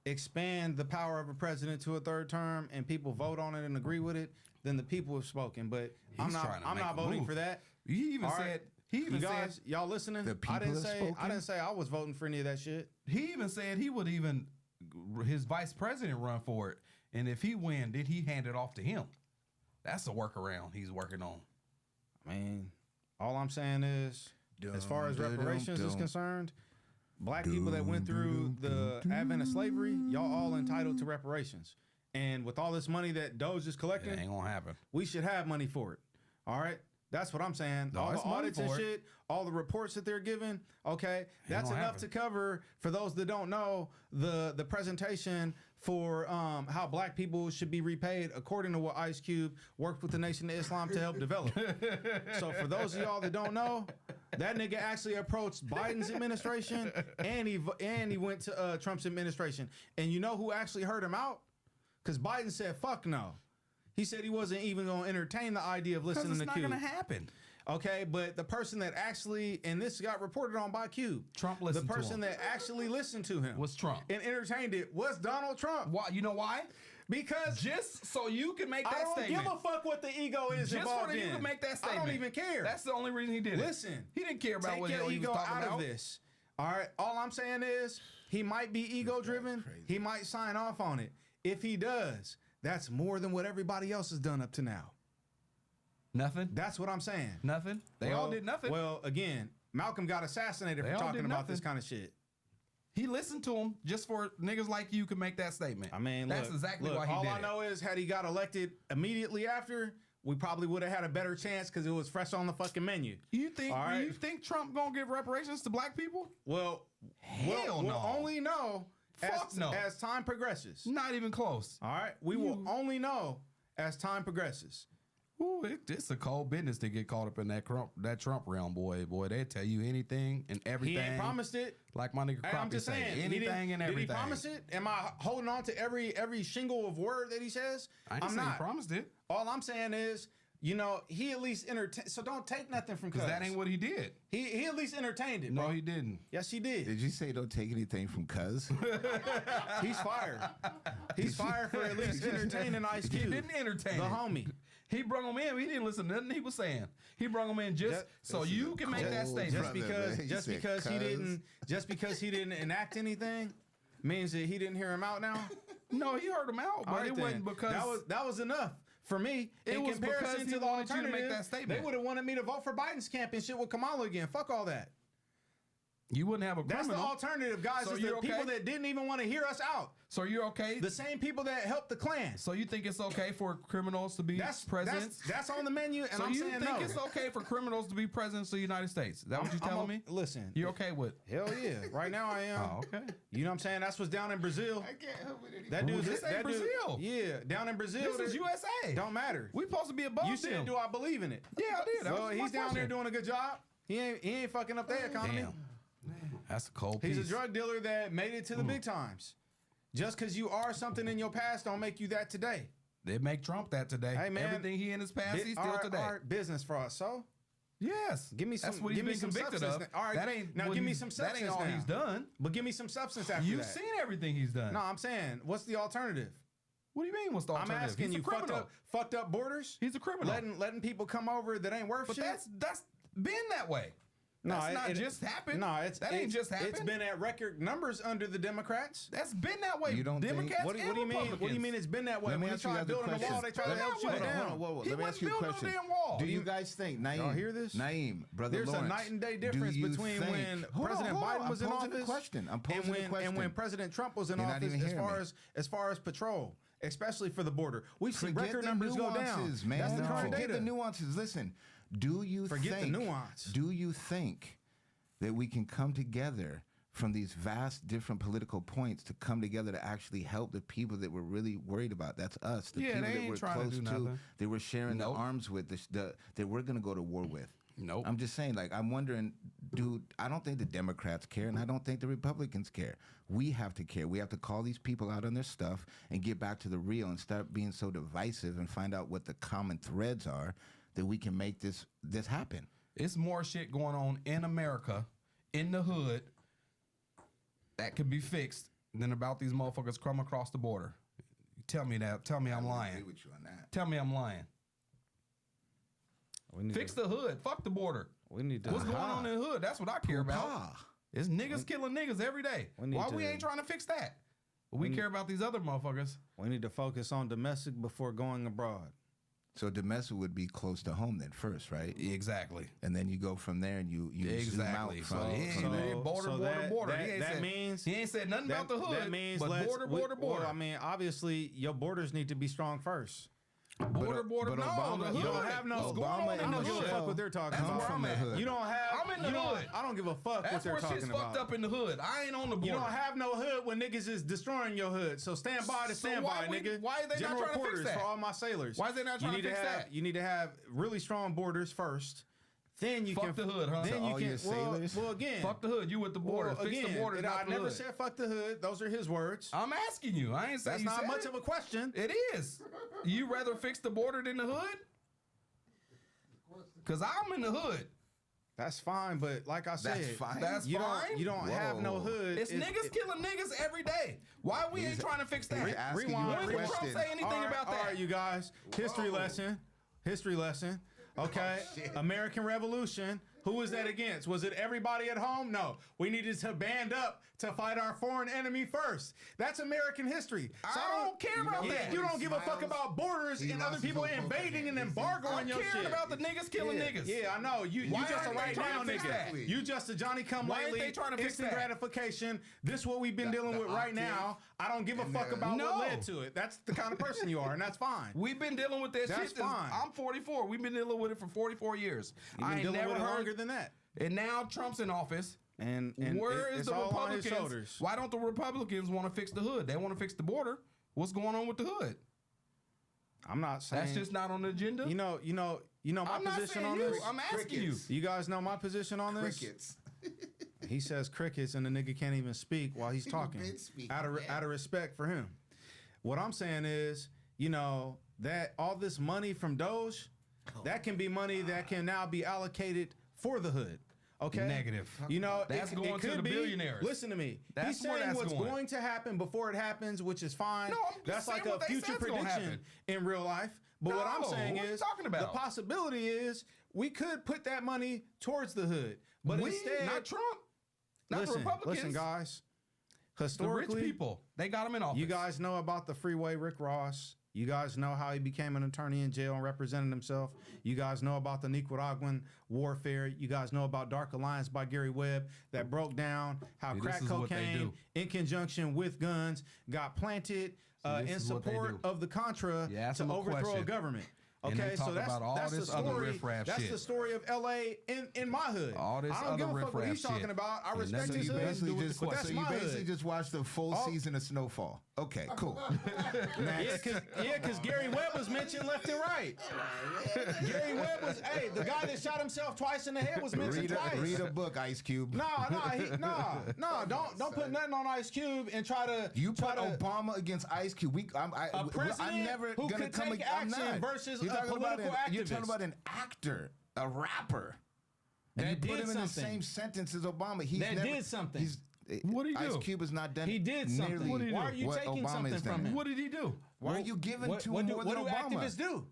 expand the power of a president to a third term and people vote on it and agree with it, then the people have spoken. But I'm He's not. trying to I'm make not a voting move. for that. He even All said. right. He even You guys, said. y'all listening? The people I didn't have say. spoken? I didn't say I was voting for any of that shit. He even said he would even his vice president run for it, and if he win, then he hand it off to him. That's a workaround he's working on. I mean, all I'm saying is, as far as reparations is concerned, black people that went through the advent of slavery, y'all all entitled to reparations. And with all this money that Doge is collecting, It ain't gonna happen. we should have money for it. All right? That's what I'm saying. No, all the it's money audits and for it. shit, all the reports that they're giving, okay, that's gonna enough happen. to cover, for those that don't know, the presentation for how black people should be repaid according to what Ice Cube worked with the Nation of Islam to help develop. So for those of y'all that don't know, that nigga actually approached Biden's administration and he went to Trump's administration. And you know who actually heard him out? Because Biden said, fuck no. He said he wasn't even going to entertain the idea of Because listening it's to not Q. gonna happen. Okay, but the person that actually, and this got reported on by Cube, Trump listened to him. The person that actually listened to him was Trump and entertained it was Donald Trump. Why? You know why? Because just so you can make that statement. I don't give a fuck what the ego is just involved so that in. you can make that statement. I don't even care. That's the only reason he did it. Listen, he didn't care about what he was talking ego out about. of this. All right, all I'm saying is he might be ego driven. He might sign off on it. If he does, that's more than what everybody else has done up to now. Nothing. That's what I'm saying. Nothing. They all did nothing. Well, again, Malcolm got assassinated for talking about this kind of shit. He listened to him just for niggas like you could make that statement. I mean, that's exactly why he did it. All I know is, had he got elected immediately after, we probably would have had a better chance because it was fresh on the fucking menu. You think? Right? You think Trump gonna give reparations to black people? Well, hell no. We'll only know as time progresses. Not even close. All right, we will only know as time progresses. Ooh, it's a cold business to get caught up in that Trump realm, boy. Boy, they tell you anything and everything. He ain't promised it. Like my nigga Crappie say, anything and everything. Did he promise it? Am I holding on to every shingle of word that he says? I'm not. He promised it. All I'm saying is, you know, he at least entertained. So don't take nothing from Cuz. Because that ain't what he did. He at least entertained it, bro. No, he didn't. Yes, he did. Did you say don't take anything from Cuz? He's fired. He's fired for at least entertaining Ice Cube. He didn't entertain the homie. He brung him in. He didn't listen to nothing he was saying. He brung him in just so you can make that statement. Just because he didn't enact anything means that he didn't hear him out now. No, he heard him out, but it wasn't because that was enough for me. It was because he wanted you to make that statement. They would have wanted me to vote for Biden's camp and shit with Kamala again. Fuck all that. You wouldn't have a criminal. That's the alternative, guys. So is the people that didn't even want to hear us out. So you're okay? The same people that helped the Klan. So you think it's okay for criminals to be presidents? That's on the menu, and so I'm saying no. So you think it's okay for criminals to be presidents of the United States? Is that what you're telling me? Listen. You're okay with? Hell yeah. Right now I am. Oh, okay. You know what I'm saying? That's what's down in Brazil. I can't help it anymore. That dude, this ain't Brazil. Yeah, down in Brazil. This is USA. Don't matter. We supposed to be above You said, do I believe in it? Yeah, I did. Well, he's down there doing a good job. He ain't fucking up their economy. Damn. That's a cold piece. He's a drug dealer that made it to the big times. Just because you are something in your past don't make you that today. They make Trump that today. Hey, man. Everything he in his past, he's still today. Our business for us, so? Yes. Give me some. That's what he's been convicted of. All right. That ain't. Now give me some substance. That ain't all he's done. But give me some substance after that. You've seen everything he's done. No, I'm saying, what's the alternative? What do you mean? What's the alternative? I'm asking you. Fucked up borders. He's a criminal. Letting people come over that ain't worth shit. But that's been that way. No, that's not just happened. No, that ain't just happened. It's been at record numbers under the Democrats. That's been that way. You don't Democrats think? What do you mean? What do you mean it's been that way? When they try building a wall, they try to help you down. Let me ask you a question. Do you guys think, Naeem? Y'all hear this? Naeem, brother There's Lawrence, a night and day difference between when President Biden was in office and when President Trump was in office as far as patrol, especially for the border. We've seen record numbers go down. Man. That's the current Forget data. the nuances. Listen, do you forget the nuance? Do you think that we can come together from these vast different political points to come together to actually help the people that we're really worried about? That's us, the people that we're close to, that we're sharing the arms with, that we're going to go to war with. Nope. I'm just saying, like, I'm wondering, dude, I don't think the Democrats care, and I don't think the Republicans care. We have to care. We have to call these people out on their stuff and get back to the real and start being so divisive and find out what the common threads are that we can make this happen. It's more shit going on in America, in the hood, that could be fixed than about these motherfuckers come across the border. Tell me that. Tell me I'm lying. I agree with you on that. Tell me I'm lying. Fix the hood. Fuck the border. We need to. What's going on in the hood? That's what I care about. It's niggas killing niggas every day. Why we ain't trying to fix that? We care about these other motherfuckers. We need to focus on domestic before going abroad. So domestic would be close to home then first, right? Exactly. And then you go from there and you zoom out from there. Border. He ain't said nothing about the hood. That means but border. Well, I mean, obviously, your borders need to be strong first. Border. But no, Obama, you don't have no. Obama I don't give a fuck what they're talking about. Come from the hood. You don't have. I'm in the hood. I don't give a fuck what they're talking about. That's where shit's fucked up in the hood. I ain't on the border. You don't have no hood when niggas is destroying your hood. So stand by to stand by, nigga. Why are they not trying to fix that? For all my sailors. Why is they not trying to fix that? You need to have really strong borders first. Then you fuck can the hood, huh? Then you can. Sailors? Well, again, fuck the hood. You with the border. Fix the border. I never said fuck the hood. Those are his words. I'm asking you. I ain't saying that's not much of a question. It is. You rather fix the border than the hood? Because I'm in the hood. That's fine, but like I said, That's fine. You don't have no hood. It's niggas killing niggas every day. Why we ain't trying to fix that? Rewind. When did Trump say anything about that? All right, you guys. History lesson. Okay. American Revolution. Who was that against? Was it everybody at home? No. We needed to band up to fight our foreign enemy first. That's American history. So I don't care about that. You don't give a fuck about borders and other people invading and embargoing your shit. I'm caring about the niggas killing niggas. Yeah, I know. You just a right now nigga. You just a Johnny come lately. Why ain't they trying to fix instant that? gratification. This what we've been dealing with right now. I don't give a fuck about what led to it. That's the kind of person you are, and that's fine. We've been dealing with this That's shit. fine. I'm 44. We've been dealing with it for 44 years. I ain't never heard longer than that. And now Trump's in office. And where is it's the all on his Republicans? shoulders. Why don't the Republicans want to fix the hood? They want to fix the border. What's going on with the hood? I'm not saying That's just not on the agenda. You know my I'm not position saying on you. this. I'm asking you. You guys know my position on this. Crickets. He says crickets, and the nigga can't even speak while he's talking. been speaking, Out of respect for him. What I'm saying is, that all this money from Doge, that can be money that can now be allocated for the hood. Okay. Negative. That's going to the billionaires. Listen to me. That's He's where saying that's what's going. going to happen before it happens, which is fine. No, I'm just that's saying like a what they future said's gonna prediction happen. in real life. But what I'm No, saying what are you is, talking about? the possibility is we could put that money towards the hood, but instead, not Trump, not the Republicans. Listen, guys. The Historically, rich people, they got him in office. you guys know about the freeway Rick Ross. You guys know how he became an attorney in jail and represented himself. You guys know about the Nicaraguan warfare. You guys know about Dark Alliance by Gary Webb that broke down how crack cocaine in conjunction with guns got planted in support of the Contra to overthrow a government. Okay, so that's the story. That's the story of LA in my hood. All this I don't give a fuck what he's talking about. I respect his hood. But that's my hood. Basically just watched the full season of Snowfall. Okay, cool. Because Gary Webb was mentioned left and right. Gary Webb was, the guy that shot himself twice in the head was mentioned twice. Read a book, Ice Cube. No, don't put nothing on Ice Cube and try to. You put Obama against Ice Cube. I'm never who gonna could come. take action versus a political activist. You're talking about an actor, a rapper, and you put him in the same sentence as Obama. Did something. What did he do? Ice Cube has not done. He did something. Why are you taking something from him? What did he do? Why are you giving to him more than Obama? What do activists do?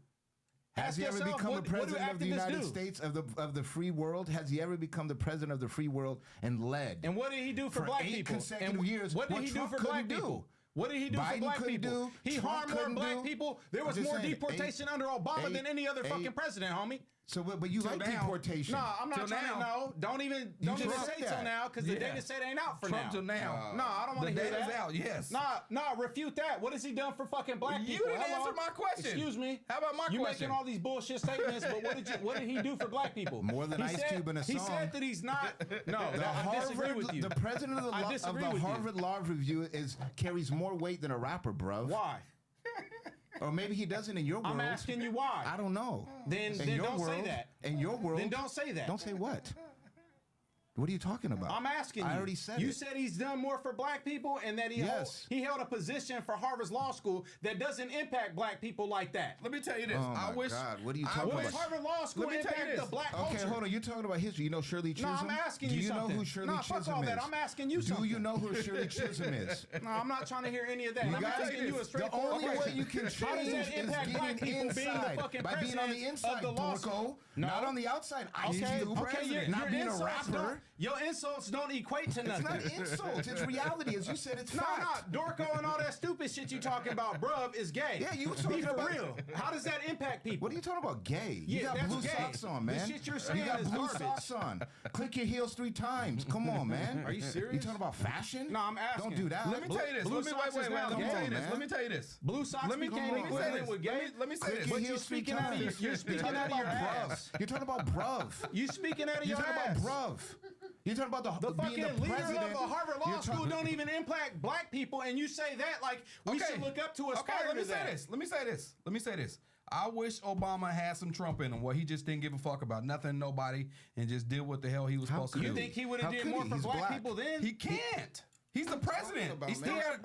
Has he ever become the president of the United States of the free world? Has he ever become the president of the free world and led? And what did he do for black 8 people? consecutive years? What did he do for black people? What did he do for black people? He harmed more black people. There was more deportation under Obama than any other fucking president, homie. So, but you like deportation? No, I'm not trying to know. Don't even say till now because the data set ain't out for now. Trump till now. No, I don't want to hear that. The data's out. Yes. No, refute that. What has he done for fucking black people? You didn't answer my question. Excuse me. How about my question? You making all these bullshit statements, but what did he do for black people? More than Ice Cube in a song. He said that he's not. No, I disagree with you. The president of the Harvard Law Review carries more weight than a rapper, bruv. Why? Or maybe he doesn't in your world. I'm asking you why. I don't know. Then don't say that. In your world. Then don't say that. Don't say what? What are you talking about? I'm asking you. I already said it. You said he's done more for black people and that he held a position for Harvard's law school that doesn't impact black people like that. Let me tell you this. Oh my God, what are you talking about? Harvard Law School impact the black culture? Okay, hold on. You're talking about history. You know Shirley Chisholm? No, I'm asking you something. Do you know who Shirley Chisholm is? Fuck all that. I'm asking you something. Do you know who Shirley Chisholm is? No, I'm not trying to hear any of that. I'm asking you a straightforward question. The only way you can How does change that is impact black getting people being the inside. fucking By being on the inside, Porco. Not on the outside. Not being a rapper. Your insults don't equate to nothing. It's not insults. It's reality. As you said, it's fact. No, Dorco and all that stupid shit you talking about, bruv, is gay. Yeah, you talking about real. How does that impact people? What are you talking about, gay? You got blue socks on, man. The shit you're saying you got is blue garbage. socks on. Click your heels 3 times. Come on, man. Are you serious? You talking about fashion? No, I'm asking. Don't do that. Let me tell you this. Let me tell you this. Blue socks became equivalent with gay. Let me say this. But you're speaking out of your ass. You're talking about bruv. You speaking out of your ass. You're talking about bruv. You're talking about the fucking being the leader president. of a Harvard Law School don't even impact black people, and you say that like we should look up to aspire to that. Let me say this. I wish Obama had some Trump in him, where he just didn't give a fuck about nothing, nobody, and just did what the hell he was supposed to do. You think he would have did more for black people then? He can't. He's the president.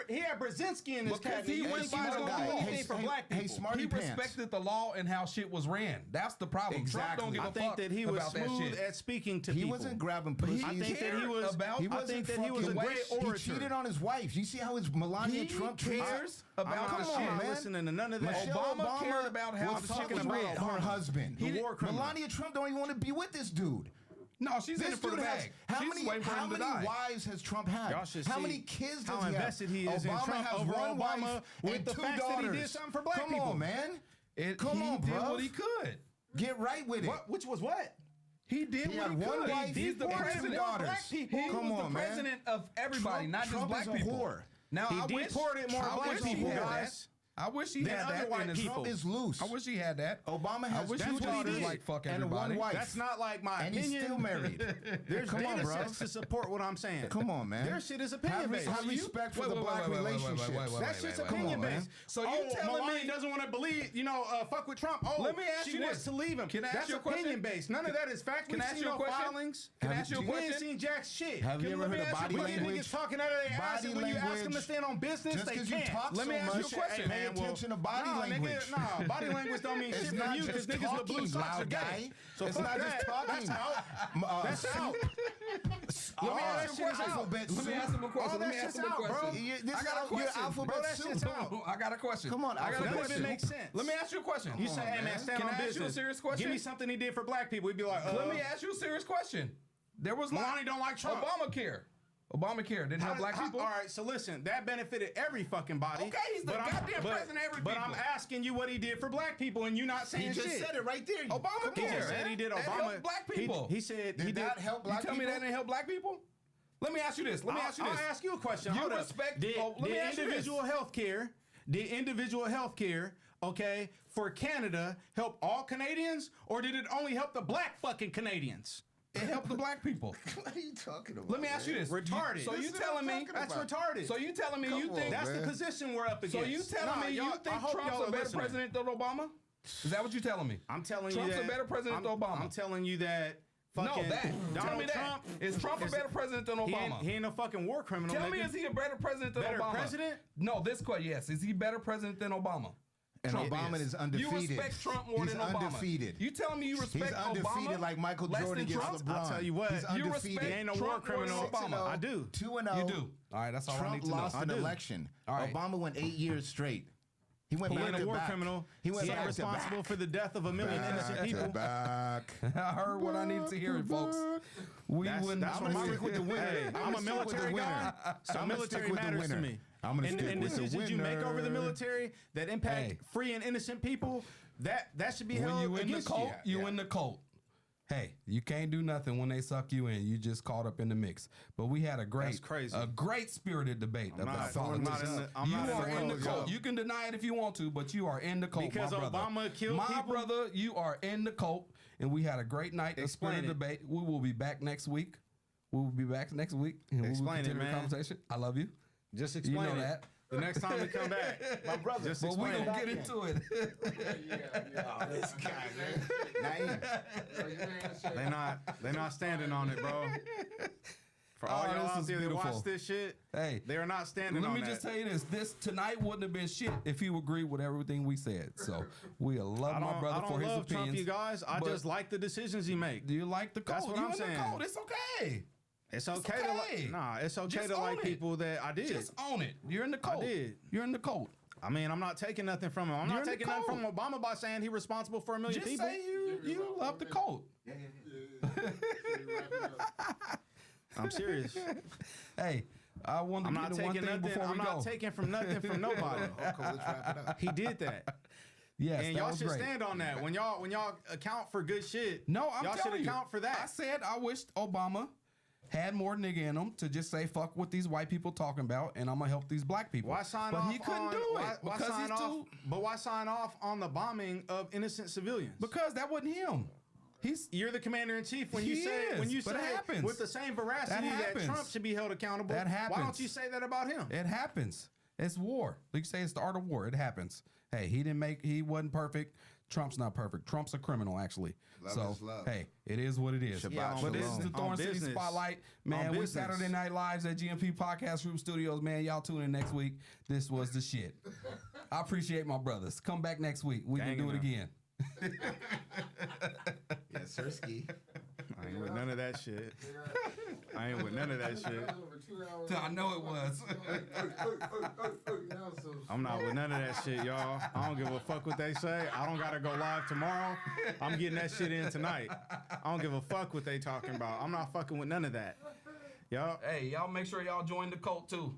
He had Brzezinski in his cabinet. He went by the law. Anything for black people. Hey, Smarty He Pants. respected the law and how shit was ran. That's the problem. Exactly. Trump don't give a I think fuck that he was about that smooth shit. at speaking to He people. wasn't grabbing pussies. I think that he was about- He I wasn't think that he was a fucking great He orator. cheated on his wife. You see how his Melania Trump treats cares I'm about not, the I'm shit. not man. listening to none of that. Michelle Obama cared about how was the talking shit was about ran. her husband. The war criminal. Melania Trump don't even want to be with this dude. No, she's in it for the bag. How She's many, waiting for how him to many die. wives has Trump had? Y'all should How see many kids does how he have? invested he is in Obama Trump has over one Obama wife with and the 2 fact daughters. that he did something for black Come people. on, man. Come He on, did bro. what he could. Get right with it. Which was what? He did He what had he one could. wife He's the and 2 president. daughters. Black people. He Come was on, the man. president of everybody, not just Trump black is a people. whore. Now He I wish deported more I black wish he people, had guys. that. I wish he Than had other that white in his people. Trump is loose. I wish he had that. Obama has wish 2 he was daughters like fuck and everybody. 1 wife. That's not like my and opinion. he's still married. There's Come on, data bro. sets to support what I'm saying. Come on, man. Their shit is opinion based. Have respect for the black relationships. That shit's Come opinion on, man. based. So you telling Melania me- doesn't want to believe, fuck with Trump. Oh, Let me ask she you wants this. to leave him. Can I ask That's you a question? opinion based. None of that is fact. Can We've I ask seen you a no question? filings. Can I ask you a We ain't question? seen jack shit. Have you Can- ever let heard me of ask you body a We get question. language? niggas talking out of their ass, Body and when you ask them to language. stand on business, Just they because you can't. talk Let me so ask you a much, question. pay attention to body Nah, language. Nigga, body language don't mean It's shit not for you just because niggas with blue talking, socks are loud gay. guy. So It's fuck not just that. talking. That's out. That's out. Let me ask you a question. Alphabet Let me soup. ask him a question. All Let me that ask shit's him a out, bro. question. This I got a your question. alphabet Bro, that soup. shit's out. I got a question. Come on, I got a alphabet None of question. it makes sense. Let me ask you a question. You say, hey man, man. stand Can on I ask you a business. serious question? Give me something he did for black people. We'd be like, Let me ask you a serious question. There was Melania don't like Trump. Obamacare didn't help black people. All right, so listen, that benefited every fucking body. Okay, he's the But I'm- goddamn but- president of every But people. I'm asking you what he did for black people, and you not saying He just shit. said it right there. Obamacare. He just said he did That Obama. helped black people. He said he Did did. that help You black tell people? me that didn't help black people? Let me ask you this. Let me ask you this. I'll ask you a question. You Hold up. respect- Did, oh, let me did ask you this. individual health care, okay, for Canada help all Canadians, or did it only help the black fucking Canadians? It helped the black people. What are you talking about? Let me ask you this. Retarded. So This you is what telling I'm me talking That's about. retarded. So you telling me you Come think on, That's man. the position we're up against. So you telling me you y'all- I think hope Trump's y'all a are better listening. president than Obama? Is that what you're telling me? I'm telling Trump's you that a better president than Obama. I'm telling you that. No, Fucking that. Donald Tell me that. Trump Is Trump a better president than Obama? He ain't a fucking war criminal. Tell me, nigga. is he a better president than Better Obama? president? No, this question, yes. Is he better president than Obama? And Trump Obama is undefeated. You respect Trump more He's than Obama. undefeated. You telling me you respect He's undefeated Obama like Michael less Jordan than against Trump? LeBron. I'll tell you what. He's You undefeated. He ain't no war Trump more than criminal. Obama. I do. 2-0. You do. All right, that's all I Trump need to know. lost an I do. election. All right. Obama went 8 years straight. He went He back ain't a to war back. criminal. He went He ain't back to responsible back. for the death of a million innocent Back to people. back. I heard what I needed to hear, folks. We That's wouldn't. what I'm gonna my stick with the winner. Hey, I'm I'm gonna a stick with the military guy, winner. so I'm gonna military stick with the matters to winner. me. I'm gonna stick And with the decisions you make over the winner. military that impact Hey. free and innocent people, that should be When held you in the against cult, you. you in the cult. Hey, you can't do nothing when they suck you in. You just caught up in the mix. But we had a That's crazy. great spirited debate about I'm not politics. in the- I'm You not in are the in the cult, cult. yo. You can deny it if you want to, but you are in the cult, Because my brother. Obama killed my people? brother, you are in the cult, and we had a great night of Explain spirited it. debate. We will be back next week. We will be back next week, and we will Explain it, continue the man. conversation. I love you. Just You explain know it. that. The next time we come back, my brother. Just But we explain gonna it. get into it. This guy, man. Naeem. They not standing on it, bro. For all Oh, y'all this out is there that beautiful. watch this shit, Hey, they are not standing let on me that. just tell you this tonight wouldn't have been shit if you agreed with everything we said. So we love I my don't, brother I don't for his love opinions. Trump, you guys. I but just like the decisions he make. do you like the code? That's what you I'm in saying. the code. It's okay. It's okay, to okay. like. Nah, it's okay Just to like own it. people that I did. Just own it. You're in the code. did. You're in the code. I mean, I'm not taking nothing from him. I'm You're not in the taking nothing from code. Obama by saying he's responsible for a million Just people. say you love the code. I'm serious. Hey, I wanted I'm to not get to one taking thing nothing. before I'm we go. not taking from nothing from nobody. Okay, let's wrap it up. He did that. Yes, And that y'all was should great. stand on that. When y'all account for good shit, No, I'm y'all should telling you. account for that. I said I wished Obama had more nigga in him to just say fuck what these white people talking about, and I'm gonna help these black people. Why sign but off he couldn't on, do why, it why because sign he's off, too. But why sign off on the bombing of innocent civilians? Because that wasn't him. He's You're the commander in chief when you He say is, when you but it say happens. with the same veracity That that happens. Trump should be held accountable. That Why happens. don't you say that about him? It happens. It's war. You can say it's the art of war. It happens. Hey, he wasn't perfect. Trump's not perfect. Trump's a criminal, actually. Love is love. Hey, it is what it is. Shabbat But this is the On Thorn City business. Spotlight. Man, On we business. Saturday Night Lives at GMP Podcast Group Studios. Man, y'all tune in next week. This was the shit. I appreciate my brothers. Come back next week. We can do it again. Yes, Sirski. I ain't with none of that shit. I ain't with none of that shit. I know it was. I'm not with none of that shit, y'all. I don't give a fuck what they say. I don't gotta go live tomorrow. I'm getting that shit in tonight. I don't give a fuck what they talking about. I'm not fucking with none of that. Y'all. Hey, y'all make sure y'all join the cult too.